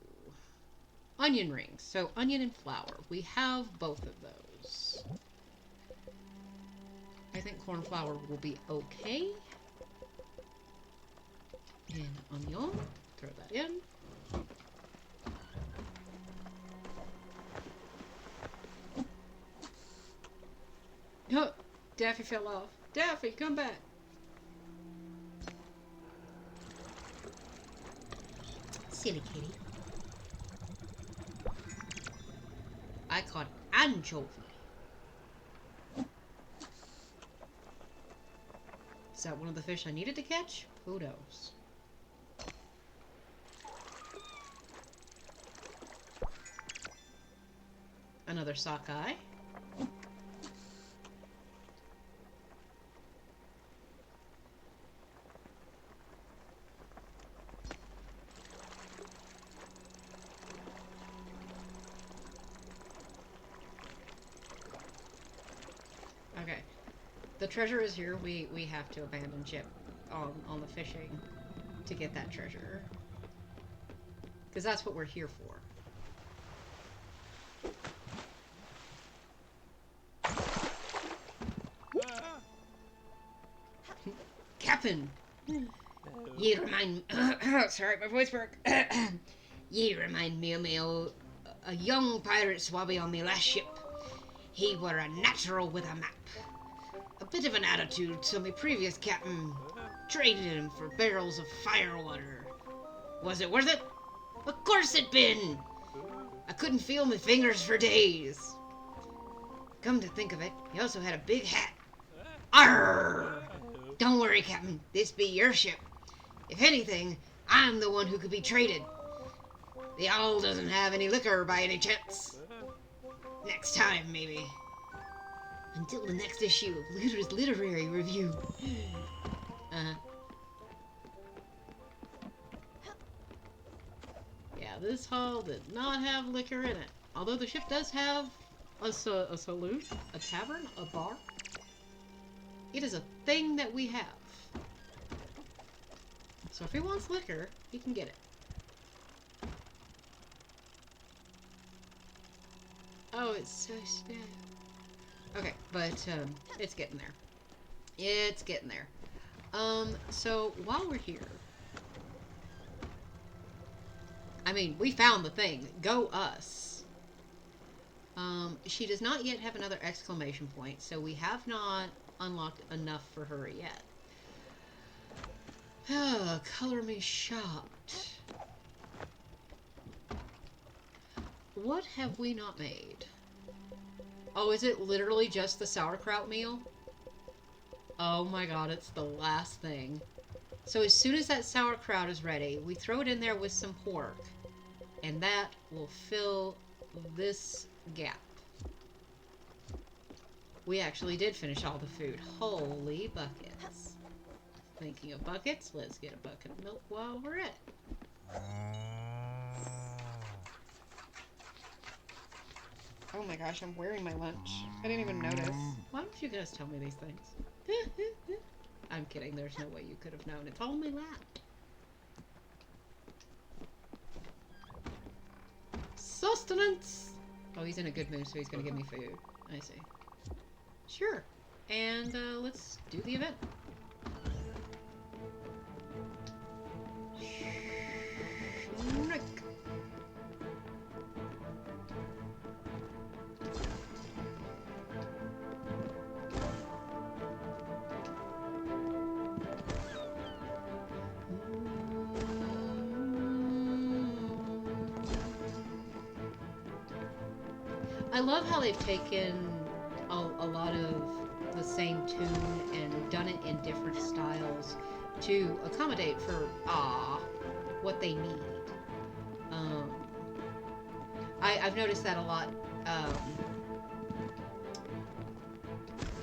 Onion rings. So, onion and flour. We have both of those. I think corn flour will be okay. And onion. Throw that in. Oh, Daffy fell off. Daffy, come back. Silly kitty. I caught anchovy. Is that one of the fish I needed to catch? Who knows? Another sockeye. Okay. The treasure is here. We have to abandon ship on the fishing to get that treasure. Because that's what we're here for. Captain! Ye remind sorry, my voice broke. Ye remind me of a young pirate swabby on me last ship. He were a natural with a map. A bit of an attitude, so my previous captain traded him for barrels of firewater. Was it worth it? Of course it been! I couldn't feel my fingers for days. Come to think of it, he also had a big hat. Arrgh! Don't worry, Captain. This be your ship. If anything, I'm the one who could be traded. The owl doesn't have any liquor by any chance. Next time, maybe. Until the next issue of Looter's Literary Review. Yeah, this hall did not have liquor in it. Although the ship does have a saloon, a tavern, a bar. It is a thing that we have. So if he wants liquor, he can get it. Oh, it's so sad. Okay, but it's getting there. It's getting there. So while we're here, I mean, we found the thing. Go us. She does not yet have another exclamation point, so we have not unlocked enough for her yet. Color me shocked. What have we not made? Oh, is it literally just the sauerkraut meal? Oh my god, it's the last thing. So as soon as that sauerkraut is ready, we throw it in there with some pork. And that will fill this gap. We actually did finish all the food. Holy buckets. Thinking of buckets, let's get a bucket of milk while we're at it. Oh my gosh, I'm wearing my lunch. I didn't even notice. Why don't you guys tell me these things? I'm kidding, there's no way you could have known. It's all on my lap. Sustenance! Oh, he's in a good mood, so he's gonna give me food. I see. Sure. And, let's do the event. Schnick. I love how they've taken a lot of the same tune and done it in different styles to accommodate for what they need. I've noticed that a lot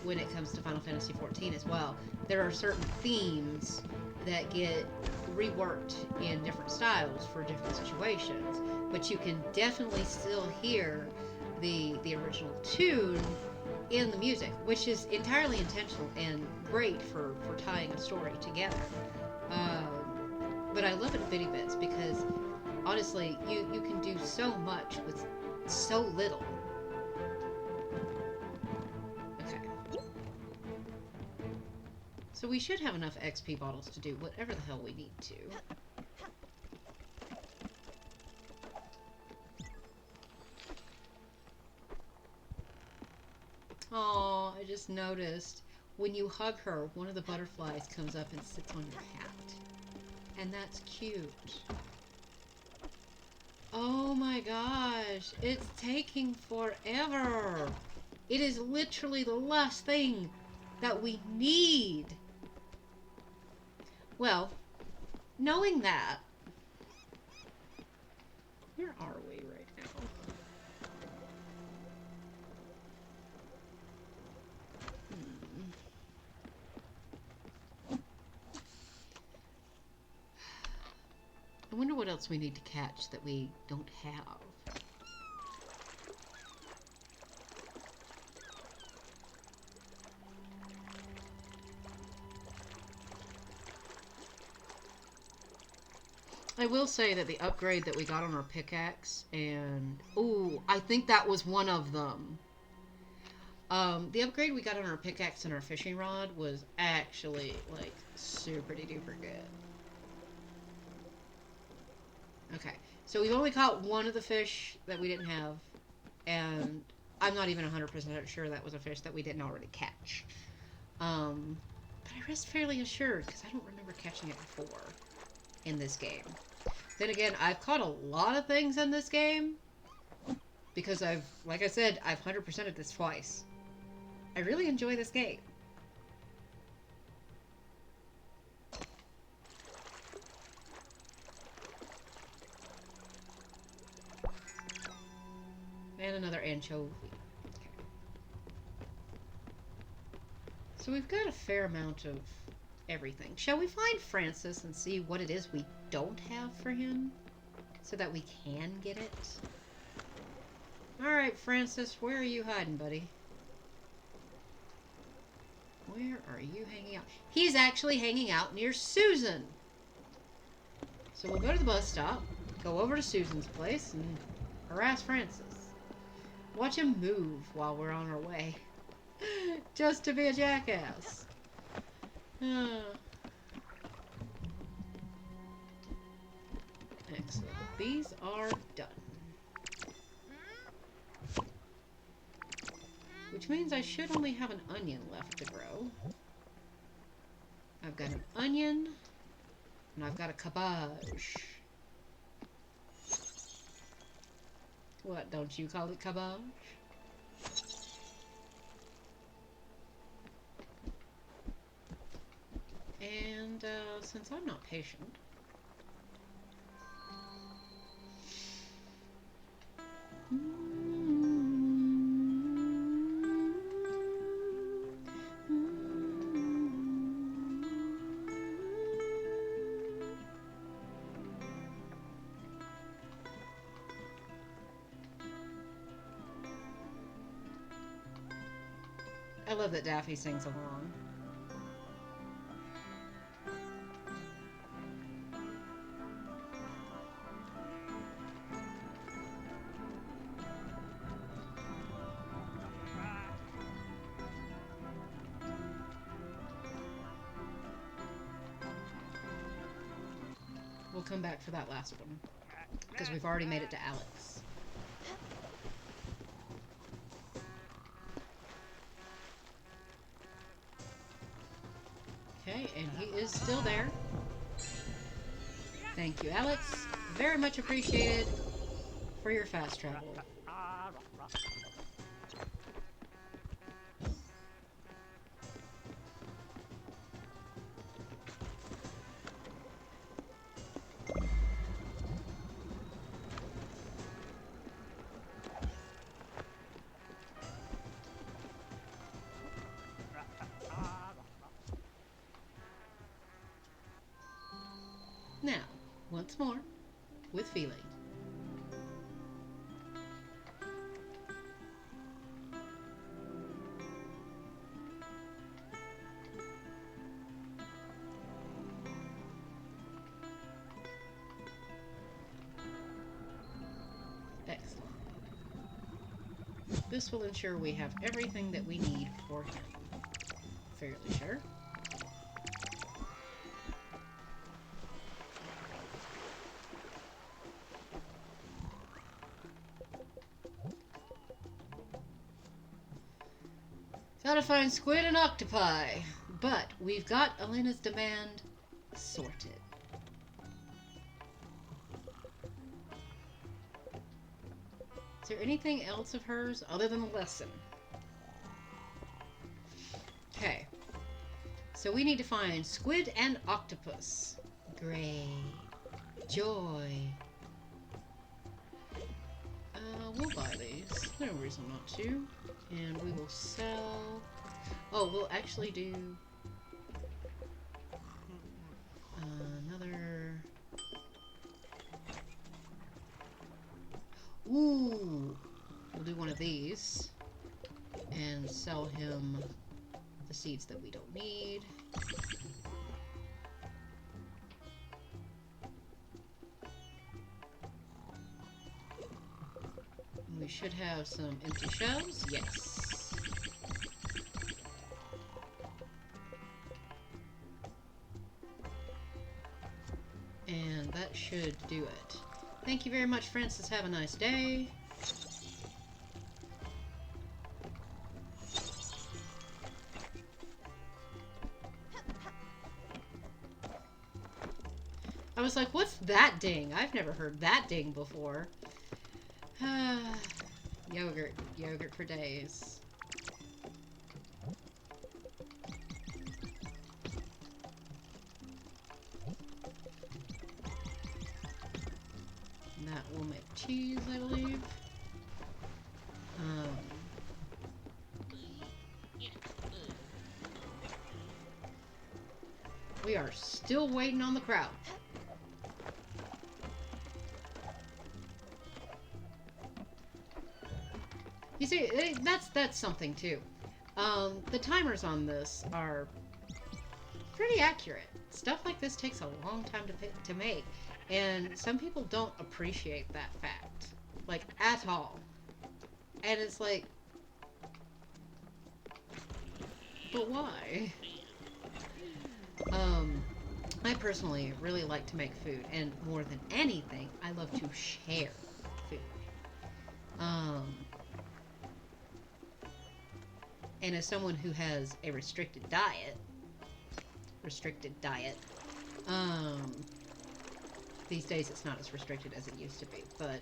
when it comes to Final Fantasy XIV as well. There are certain themes that get reworked in different styles for different situations, but you can definitely still hear the original tune in the music, which is entirely intentional and great for tying a story together. But I love it bitty bits because honestly, you can do so much with so little. Okay. So we should have enough XP bottles to do whatever the hell we need to. Oh, I just noticed when you hug her, one of the butterflies comes up and sits on your hat. And that's cute. Oh my gosh, it's taking forever. It is literally the last thing that we need. Well, knowing that, where are we right now? I wonder what else we need to catch that we don't have. I will say that the upgrade that we got on our pickaxe and... Ooh, I think that was one of them. The upgrade we got on our pickaxe and our fishing rod was actually, like, super duper good. Okay, so we've only caught one of the fish that we didn't have, and I'm not even 100% sure that was a fish that we didn't already catch. But I rest fairly assured, because I don't remember catching it before in this game. Then again, I've caught a lot of things in this game, because like I said, I've 100%ed this twice. I really enjoy this game. And another anchovy. Okay. So we've got a fair amount of everything. Shall we find Francis and see what it is we don't have for him? So that we can get it? Alright, Francis, where are you hiding, buddy? Where are you hanging out? He's actually hanging out near Susan! So we'll go to the bus stop, go over to Susan's place, and harass Francis. Watch him move while we're on our way. Just to be a jackass. Excellent. These are done. Which means I should only have an onion left to grow. I've got an onion, and I've got a cabbage. What, don't you call it cabbage? And since I'm not patient, I love that Daffy sings along. We'll come back for that last one, because we've already made it to Alex. Okay, and he is still there. Thank you, Alex. Very much appreciated for your fast travel. Now, once more, with feeling. Excellent. This will ensure we have everything that we need for him. Fairly sure. Gotta find squid and octopi, but we've got Elena's demand sorted. Is there anything else of hers other than the lesson? Okay. So we need to find squid and octopus. Great. Joy. We'll buy these. No reason not to. And we will sell... Oh, we'll actually do... another... Ooh! We'll do one of these. And sell him the seeds that we don't need. We should have some empty shells. Yes. And that should do it. Thank you very much, Francis. Have a nice day. I was like, what's that ding? I've never heard that ding before. Yogurt. Yogurt for days. And that will make cheese, I believe. We are still waiting on the crowd. You see, that's something too. The timers on this are pretty accurate. Stuff like this takes a long time to make, and some people don't appreciate that fact, like, at all. And it's like, but why? I personally really like to make food, and more than anything, I love to share food. And as someone who has a restricted diet, these days it's not as restricted as it used to be, but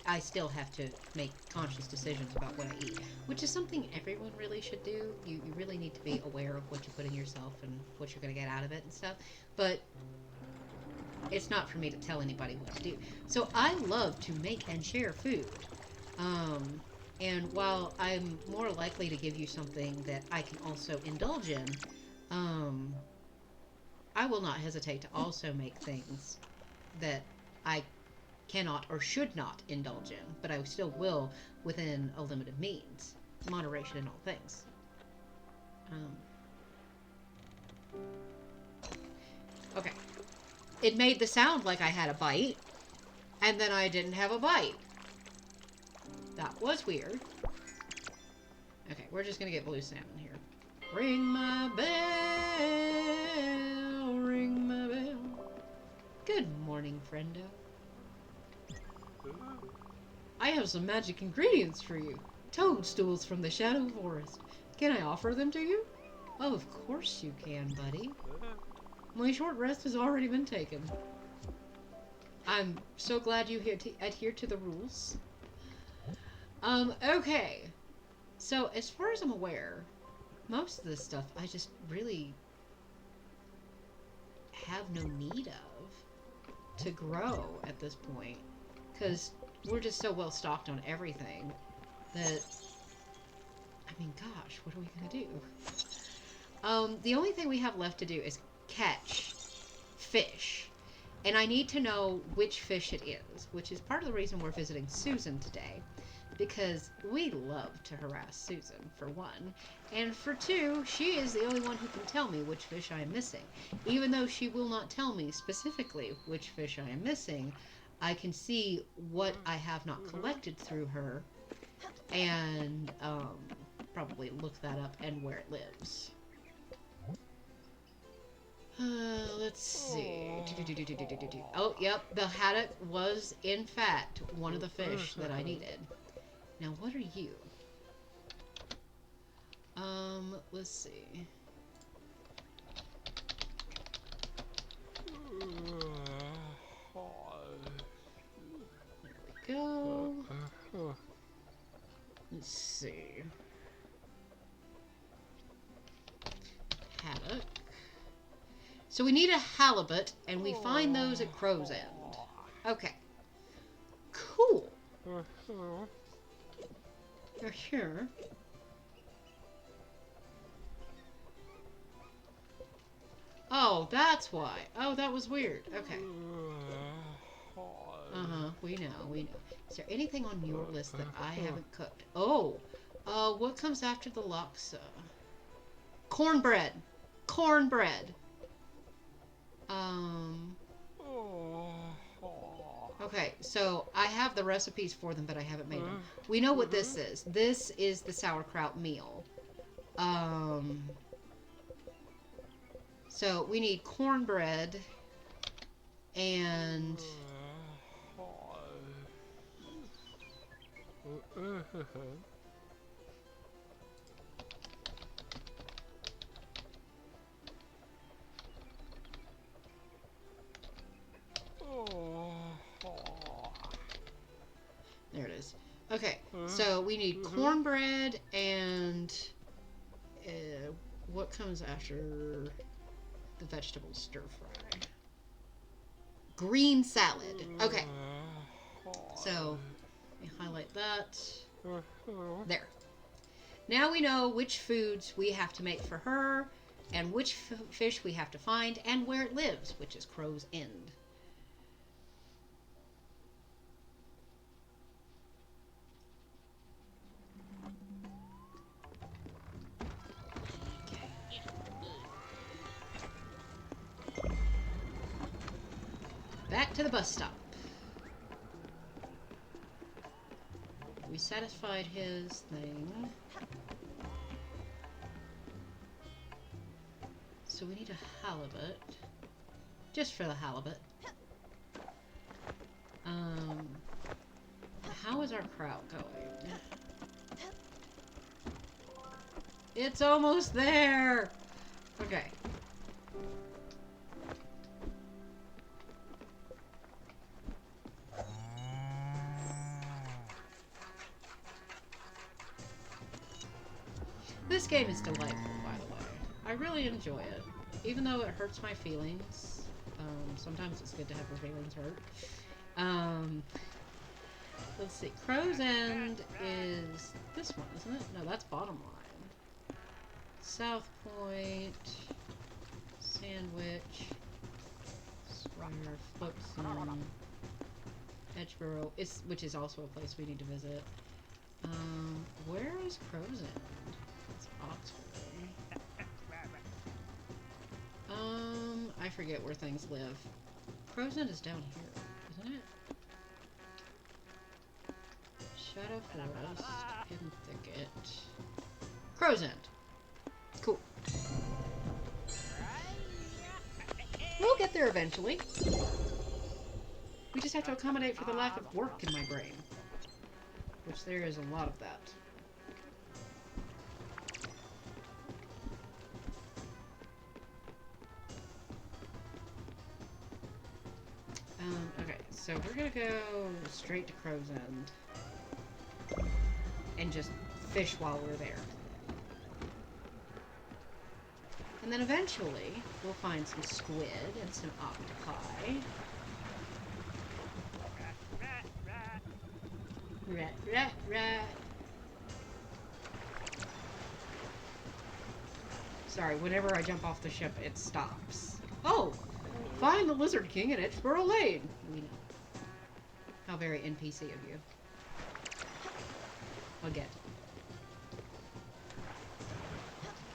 I still have to make conscious decisions about what I eat, which is something everyone really should do. You really need to be aware of what you put in yourself and what you're going to get out of it and stuff, but it's not for me to tell anybody what to do. So I love to make and share food. And while I'm more likely to give you something that I can also indulge in, I will not hesitate to also make things that I cannot or should not indulge in, but I still will within a limited means. Moderation in all things. Okay. It made the sound like I had a bite, and then I didn't have a bite. That was weird. Okay, we're just gonna get blue salmon here. Ring my bell, ring my bell. Good morning, friendo. I have some magic ingredients for you. Toadstools from the Shadow Forest. Can I offer them to you? Oh, of course you can, buddy. My short rest has already been taken. I'm so glad you adhere to the rules. Okay. So, as far as I'm aware, most of this stuff I just really have no need of to grow at this point. Because we're just so well stocked on everything that, I mean, gosh, what are we going to do? The only thing we have left to do is catch fish. And I need to know which fish it is, which is part of the reason we're visiting Susan today. Because we love to harass Susan, for one. And for two, she is the only one who can tell me which fish I am missing. Even though she will not tell me specifically which fish I am missing, I can see what I have not collected through her, and probably look that up and where it lives. Let's see. Oh, yep, the haddock was, in fact, one of the fish that I needed. Now, what are you? Let's see. There we go. Let's see. Haddock. So we need a halibut, and we find those at Crow's End. Okay. Cool. They're here. Oh, that's why. Oh, that was weird. Okay. Uh-huh. We know. Is there anything on your list that I haven't cooked? Oh. What comes after the laksa? Cornbread. Cornbread. Okay, so I have the recipes for them, but I haven't made them. We know what this is. This is the sauerkraut meal. So we need cornbread and there it is. Okay, so we need cornbread and what comes after the vegetable stir fry? Green salad. Okay. So, let me highlight that. There. Now we know which foods we have to make for her and which fish we have to find, and where it lives, which is Crow's End. Back to the bus stop. We satisfied his thing. So we need a halibut. Just for the halibut. How is our crowd going? It's almost there! Okay. This game is delightful, by the way. I really enjoy it. Even though it hurts my feelings. Sometimes it's good to have your feelings hurt. Let's see. Crow's End is this one, isn't it? No, that's Bottom Line. South Point. Sandwich. Squire. Flotsam. Edgeboro, which is also a place we need to visit. Where is Crow's End? It's Oxford. I forget where things live. Crow's End is down here, isn't it? Shadow Forest, Hidden Thicket. Crow's End. Cool. We'll get there eventually. We just have to accommodate for the lack of work in my brain. Which there is a lot of that. Okay, so we're gonna go straight to Crow's End. And just fish while we're there. And then eventually, we'll find some squid and some octopi. Rat, rat, rat. Sorry, whenever I jump off the ship, it stops. Oh! Find the Lizard King in Edgeboro Lane! We know. How very NPC of you. Again.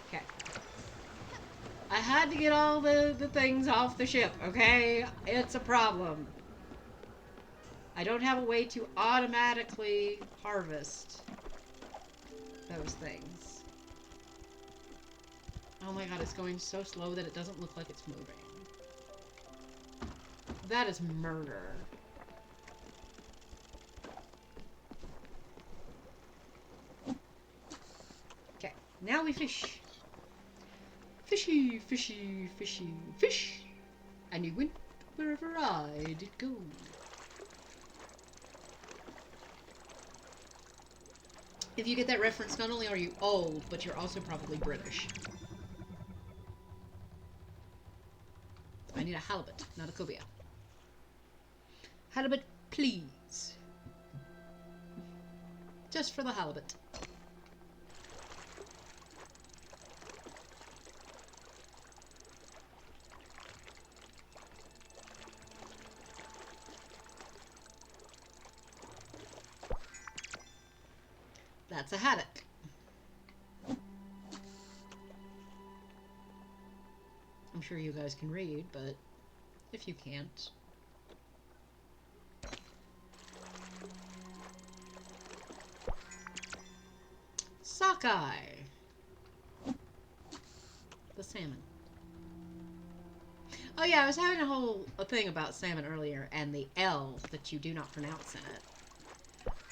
Okay. I had to get all the things off the ship, okay? It's a problem. I don't have a way to automatically harvest those things. Oh my god, it's going so slow that it doesn't look like it's moving. That is murder. Okay, now we fish. Fishy, fishy, fishy, fish. And you went wherever I did go. If you get that reference, not only are you old, but you're also probably British. I need a halibut, not a cobia. Halibut, please. Just for the halibut. That's a haddock. I'm sure you guys can read, but if you can't... Sockeye! The salmon. Oh yeah, I was having a thing about salmon earlier, and the L that you do not pronounce in it.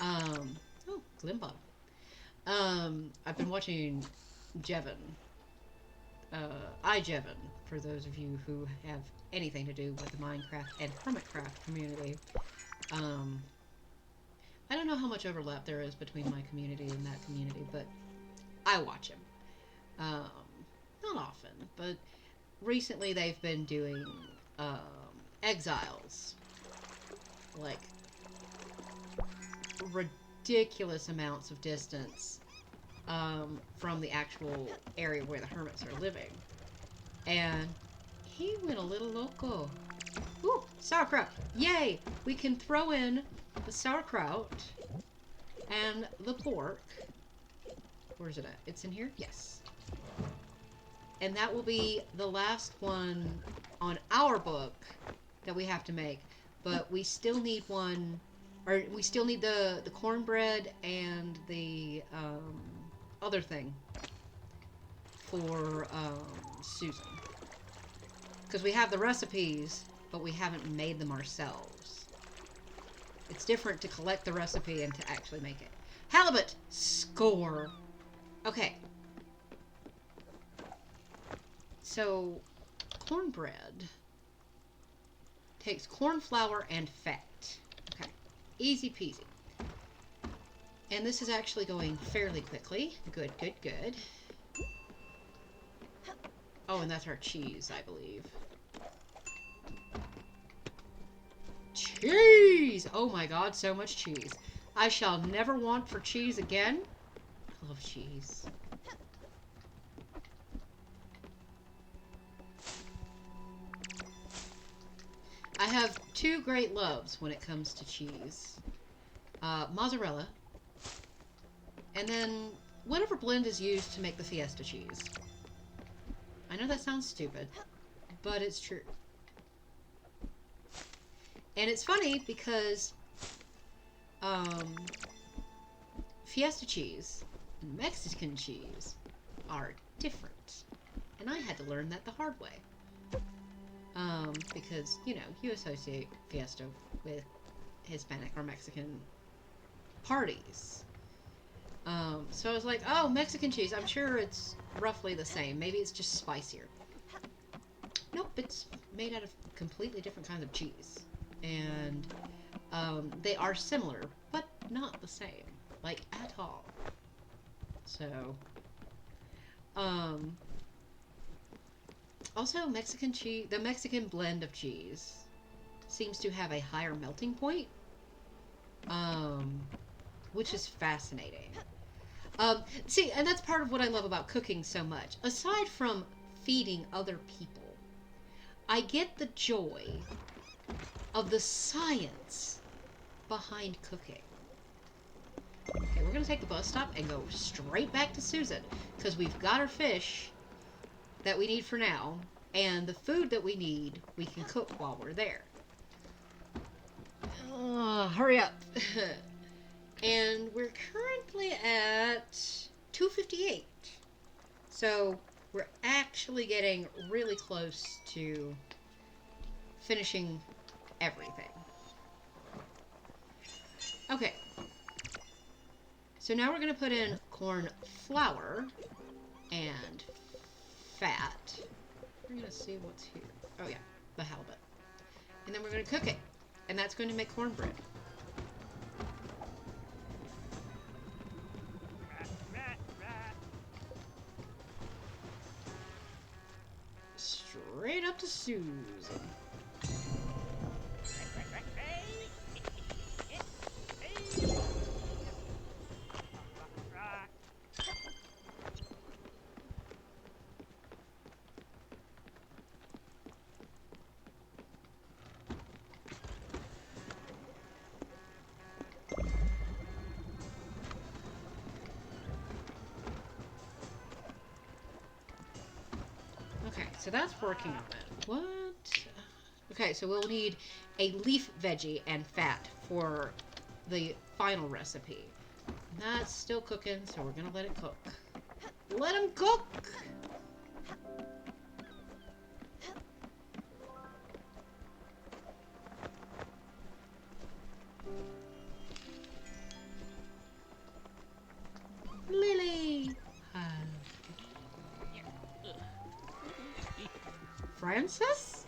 Oh, Glimbottom. I've been watching Jevon. iJevon, for those of you who have anything to do with the Minecraft and Hermitcraft community. I don't know how much overlap there is between my community and that community, but I watch him. Not often, but recently they've been doing exiles. Like, ridiculous amounts of distance from the actual area where the hermits are living. And he went a little loco. Ooh, sauerkraut. Yay! We can throw in the sauerkraut and the pork. Where's it at? It's in here? Yes. And that will be the last one on our book that we have to make. But we still need one, or we still need the cornbread and the other thing for Susan. Because we have the recipes, but we haven't made them ourselves. It's different to collect the recipe and to actually make it. Halibut! Score! Okay. So, cornbread takes corn flour and fat. Okay. Easy peasy. And this is actually going fairly quickly. Good, good, good. Oh, and that's our cheese, I believe. Cheese! Oh my god, so much cheese. I shall never want for cheese again. I love cheese. I have two great loves when it comes to cheese. Mozzarella. And then whatever blend is used to make the Fiesta cheese. I know that sounds stupid, but it's true. And it's funny because Fiesta cheese and Mexican cheese are different. And I had to learn that the hard way. Because, you know, you associate Fiesta with Hispanic or Mexican parties. So I was like, oh, Mexican cheese, I'm sure it's roughly the same. Maybe it's just spicier. Nope, it's made out of completely different kinds of cheese. And they are similar, but not the same. Like, at all. So, also, Mexican cheese, the Mexican blend of cheese seems to have a higher melting point, which is fascinating. See, and that's part of what I love about cooking so much. Aside from feeding other people, I get the joy of the science behind cooking. Okay, we're going to take the bus stop and go straight back to Susan, because we've got our fish that we need for now, and the food that we need, we can cook while we're there. Hurry up. And we're currently at 2:58. So we're actually getting really close to finishing everything. Okay. So now we're going to put in corn flour and fat. We're going to see what's here. Oh yeah, the halibut. And then we're going to cook it. And that's going to make cornbread. Straight up to Susan. Okay, so that's working on it. What? Okay, so we'll need a leaf veggie and fat for the final recipe. That's still cooking, so we're gonna let it cook. Let him cook! Lily! Francis?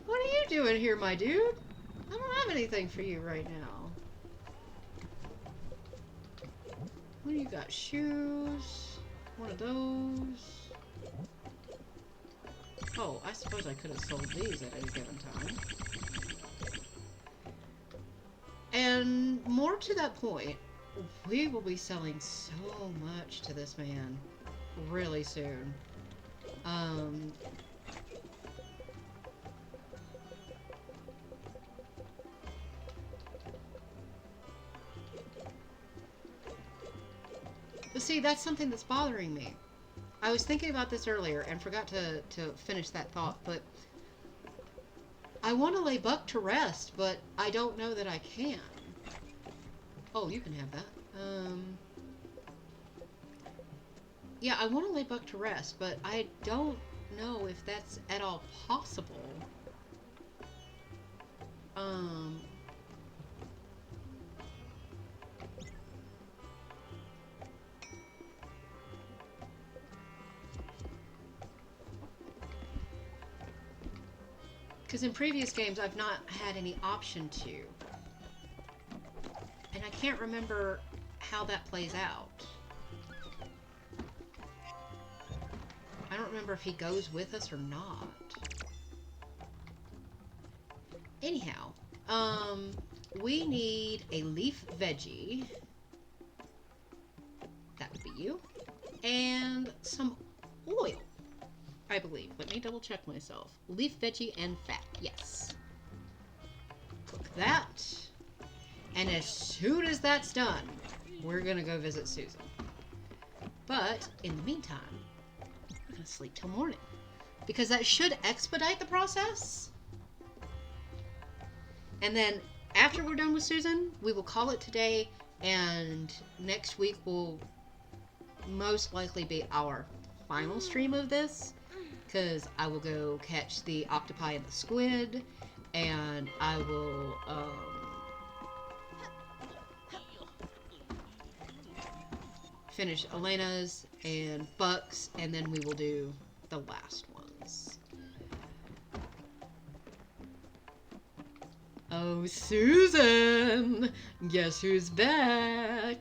What are you doing here, my dude? I don't have anything for you right now. What do you got? Shoes? One of those? Oh, I suppose I could have sold these at any given time. And more to that point, we will be selling so much to this man really soon. Um, see, that's something that's bothering me. I was thinking about this earlier and forgot to finish that thought, but I want to lay Buck to rest, but I don't know that I can. Oh, you can have that. Yeah, I want to lay Buck to rest, but I don't know if that's at all possible. Because in previous games, I've not had any option to. And I can't remember how that plays out. I don't remember if he goes with us or not. Anyhow, we need a leaf veggie. That would be you. And some oil, I believe. Let me double check myself. Leaf veggie and fat, yes. Cook that. And as soon as that's done, we're gonna go visit Susan. But in the meantime, we're gonna sleep till morning. Because that should expedite the process. And then after we're done with Susan, we will call it today, and next week will most likely be our final stream of this, because I will go catch the octopi and the squid, and I will finish Elena's and Buck's, and then we will do the last ones. Oh, Susan! Guess who's back?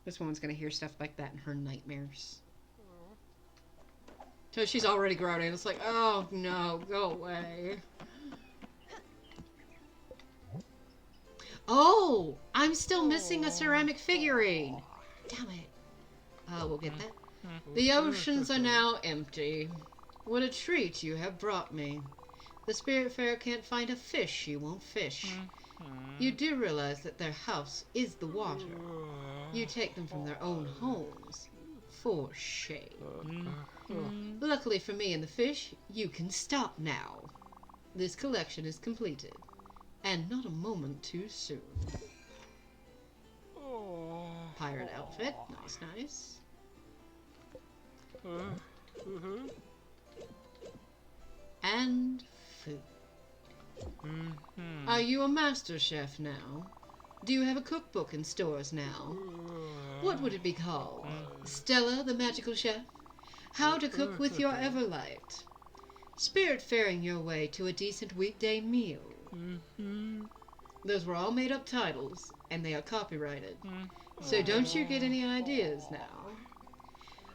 This woman's gonna hear stuff like that in her nightmares. So she's already groaning. It's like, oh no, go away. Oh! I'm still missing a ceramic figurine! Damn it. We'll get that. The oceans are now empty. What a treat you have brought me. The Spiritfarer can't find a fish you won't fish. You do realize that their house is the water. You take them from their own homes. For shame. Luckily for me and the fish, you can stop now. This collection is completed. And not a moment too soon. Pirate outfit. Nice, nice. And food. Are you a master chef now? Do you have a cookbook in stores now? What would it be called? Stella, the magical chef? How to cook with your Everlight? Spiritfaring your way to a decent weekday meal? Those were all made-up titles, and they are copyrighted. So don't you get any ideas now?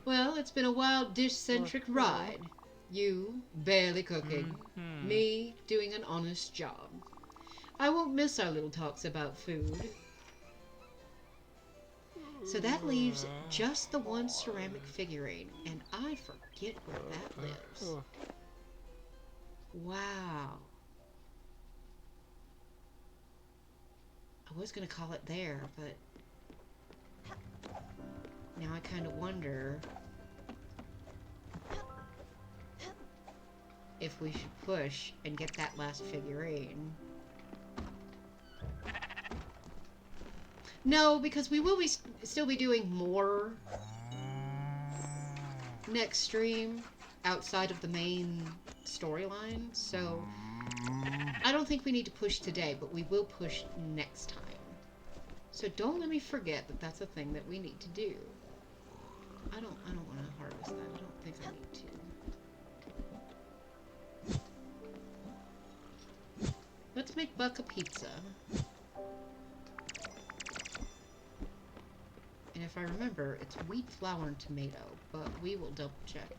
Well, it's been a wild dish-centric ride. You barely cooking, me doing an honest job. I won't miss our little talks about food. So that leaves just the one ceramic figurine, and I forget where that lives. Wow. I was going to call it there, but now I kind of wonder if we should push and get that last figurine. No, because we will still be doing more next stream outside of the main storyline, so I don't think we need to push today, but we will push next time. So don't let me forget that that's a thing that we need to do. I don't want to harvest that. I don't think I need to. Let's make Buck a pizza. And if I remember, it's wheat, flour, and tomato, but we will double check.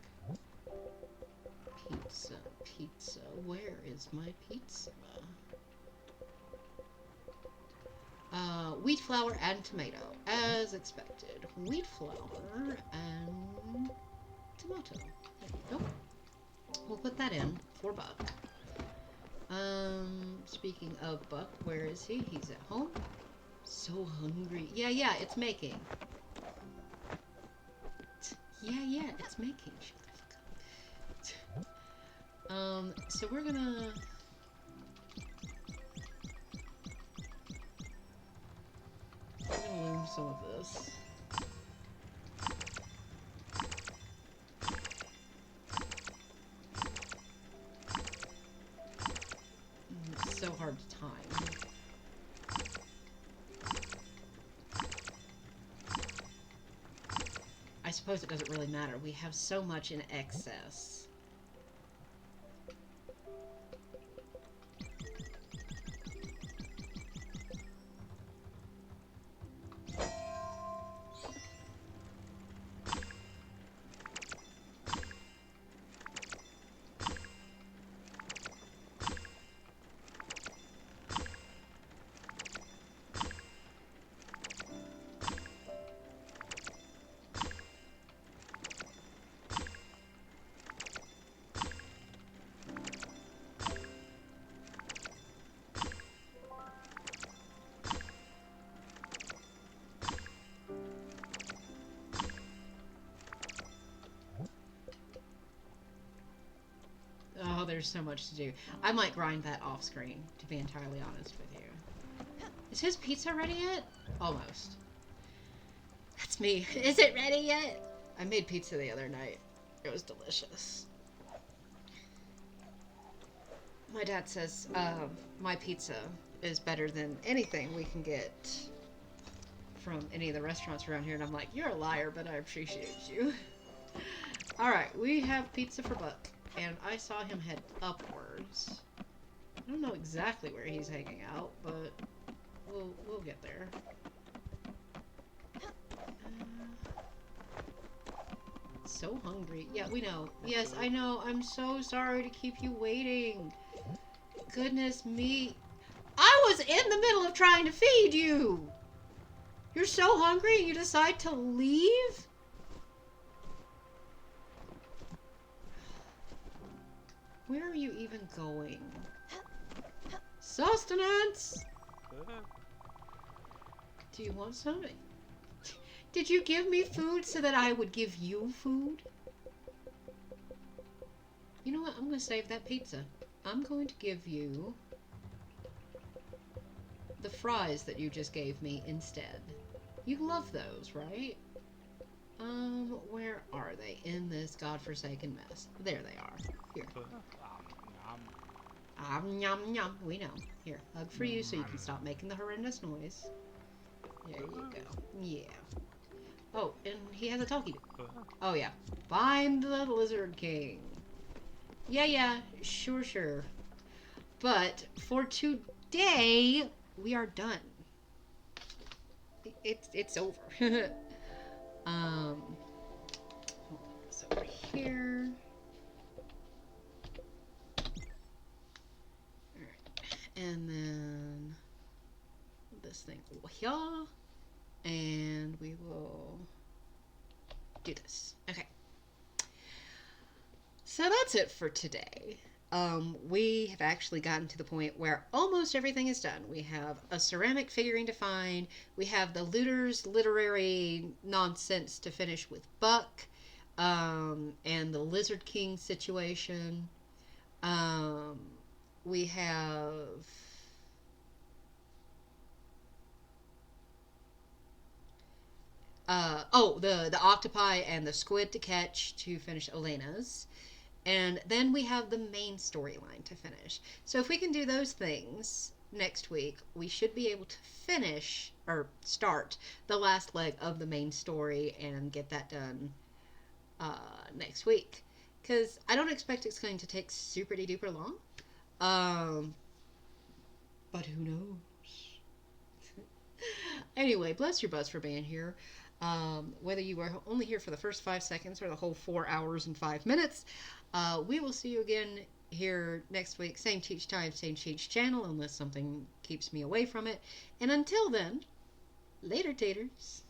Pizza, pizza. Where is my pizza? Wheat, flour, and tomato, as expected. Wheat, flour, and tomato. There we go. We'll put that in for Buck. Speaking of Buck, where is he? He's at home. So hungry. Yeah, it's making. Yeah, it's making. Shut the fuck up. So we're gonna... loom some of this. It's so hard to time. I suppose it doesn't really matter. We have so much in excess. Oh, there's so much to do. I might grind that off screen, to be entirely honest with you. Is his pizza ready yet? Almost. That's me. Is it ready yet? I made pizza the other night. It was delicious. My dad says my pizza is better than anything we can get from any of the restaurants around here, and I'm like, you're a liar, but I appreciate you. Alright, we have pizza for Buck. And I saw him head upwards. I don't know exactly where he's hanging out, but we'll get there. So hungry. Yeah, we know. Yes, I know. I'm so sorry to keep you waiting. Goodness me. I was in the middle of trying to feed you. You're so hungry and you decide to leave? Where are you even going? Sustenance! Do you want something? Did you give me food so that I would give you food? You know what? I'm going to save that pizza. I'm going to give you the fries that you just gave me instead. You love those, right? Where are they in this godforsaken mess? There they are. Here. Yum, yum. We know. Here, hug for you so you can stop making the horrendous noise. There you go. Yeah. Oh, and he has a talkie. Oh, yeah. Find the Lizard King. Yeah, sure. But for today, we are done. It's over. So over here. And then this thing over here. And we will do this. Okay. So that's it for today. We have actually gotten to the point where almost everything is done. We have a ceramic figurine to find. We have the Looters literary nonsense to finish with Buck. And the Lizard King situation. We have the octopi and the squid to catch to finish Elena's. And then we have the main storyline to finish. So if we can do those things next week, we should be able to finish or start the last leg of the main story and get that done next week. Because I don't expect it's going to take super duper long. But who knows? Anyway, bless your butts for being here. Whether you were only here for the first 5 seconds or the whole 4 hours and 5 minutes, we will see you again here next week. Same Cheech time, same Cheech channel, unless something keeps me away from it. And until then, later taters.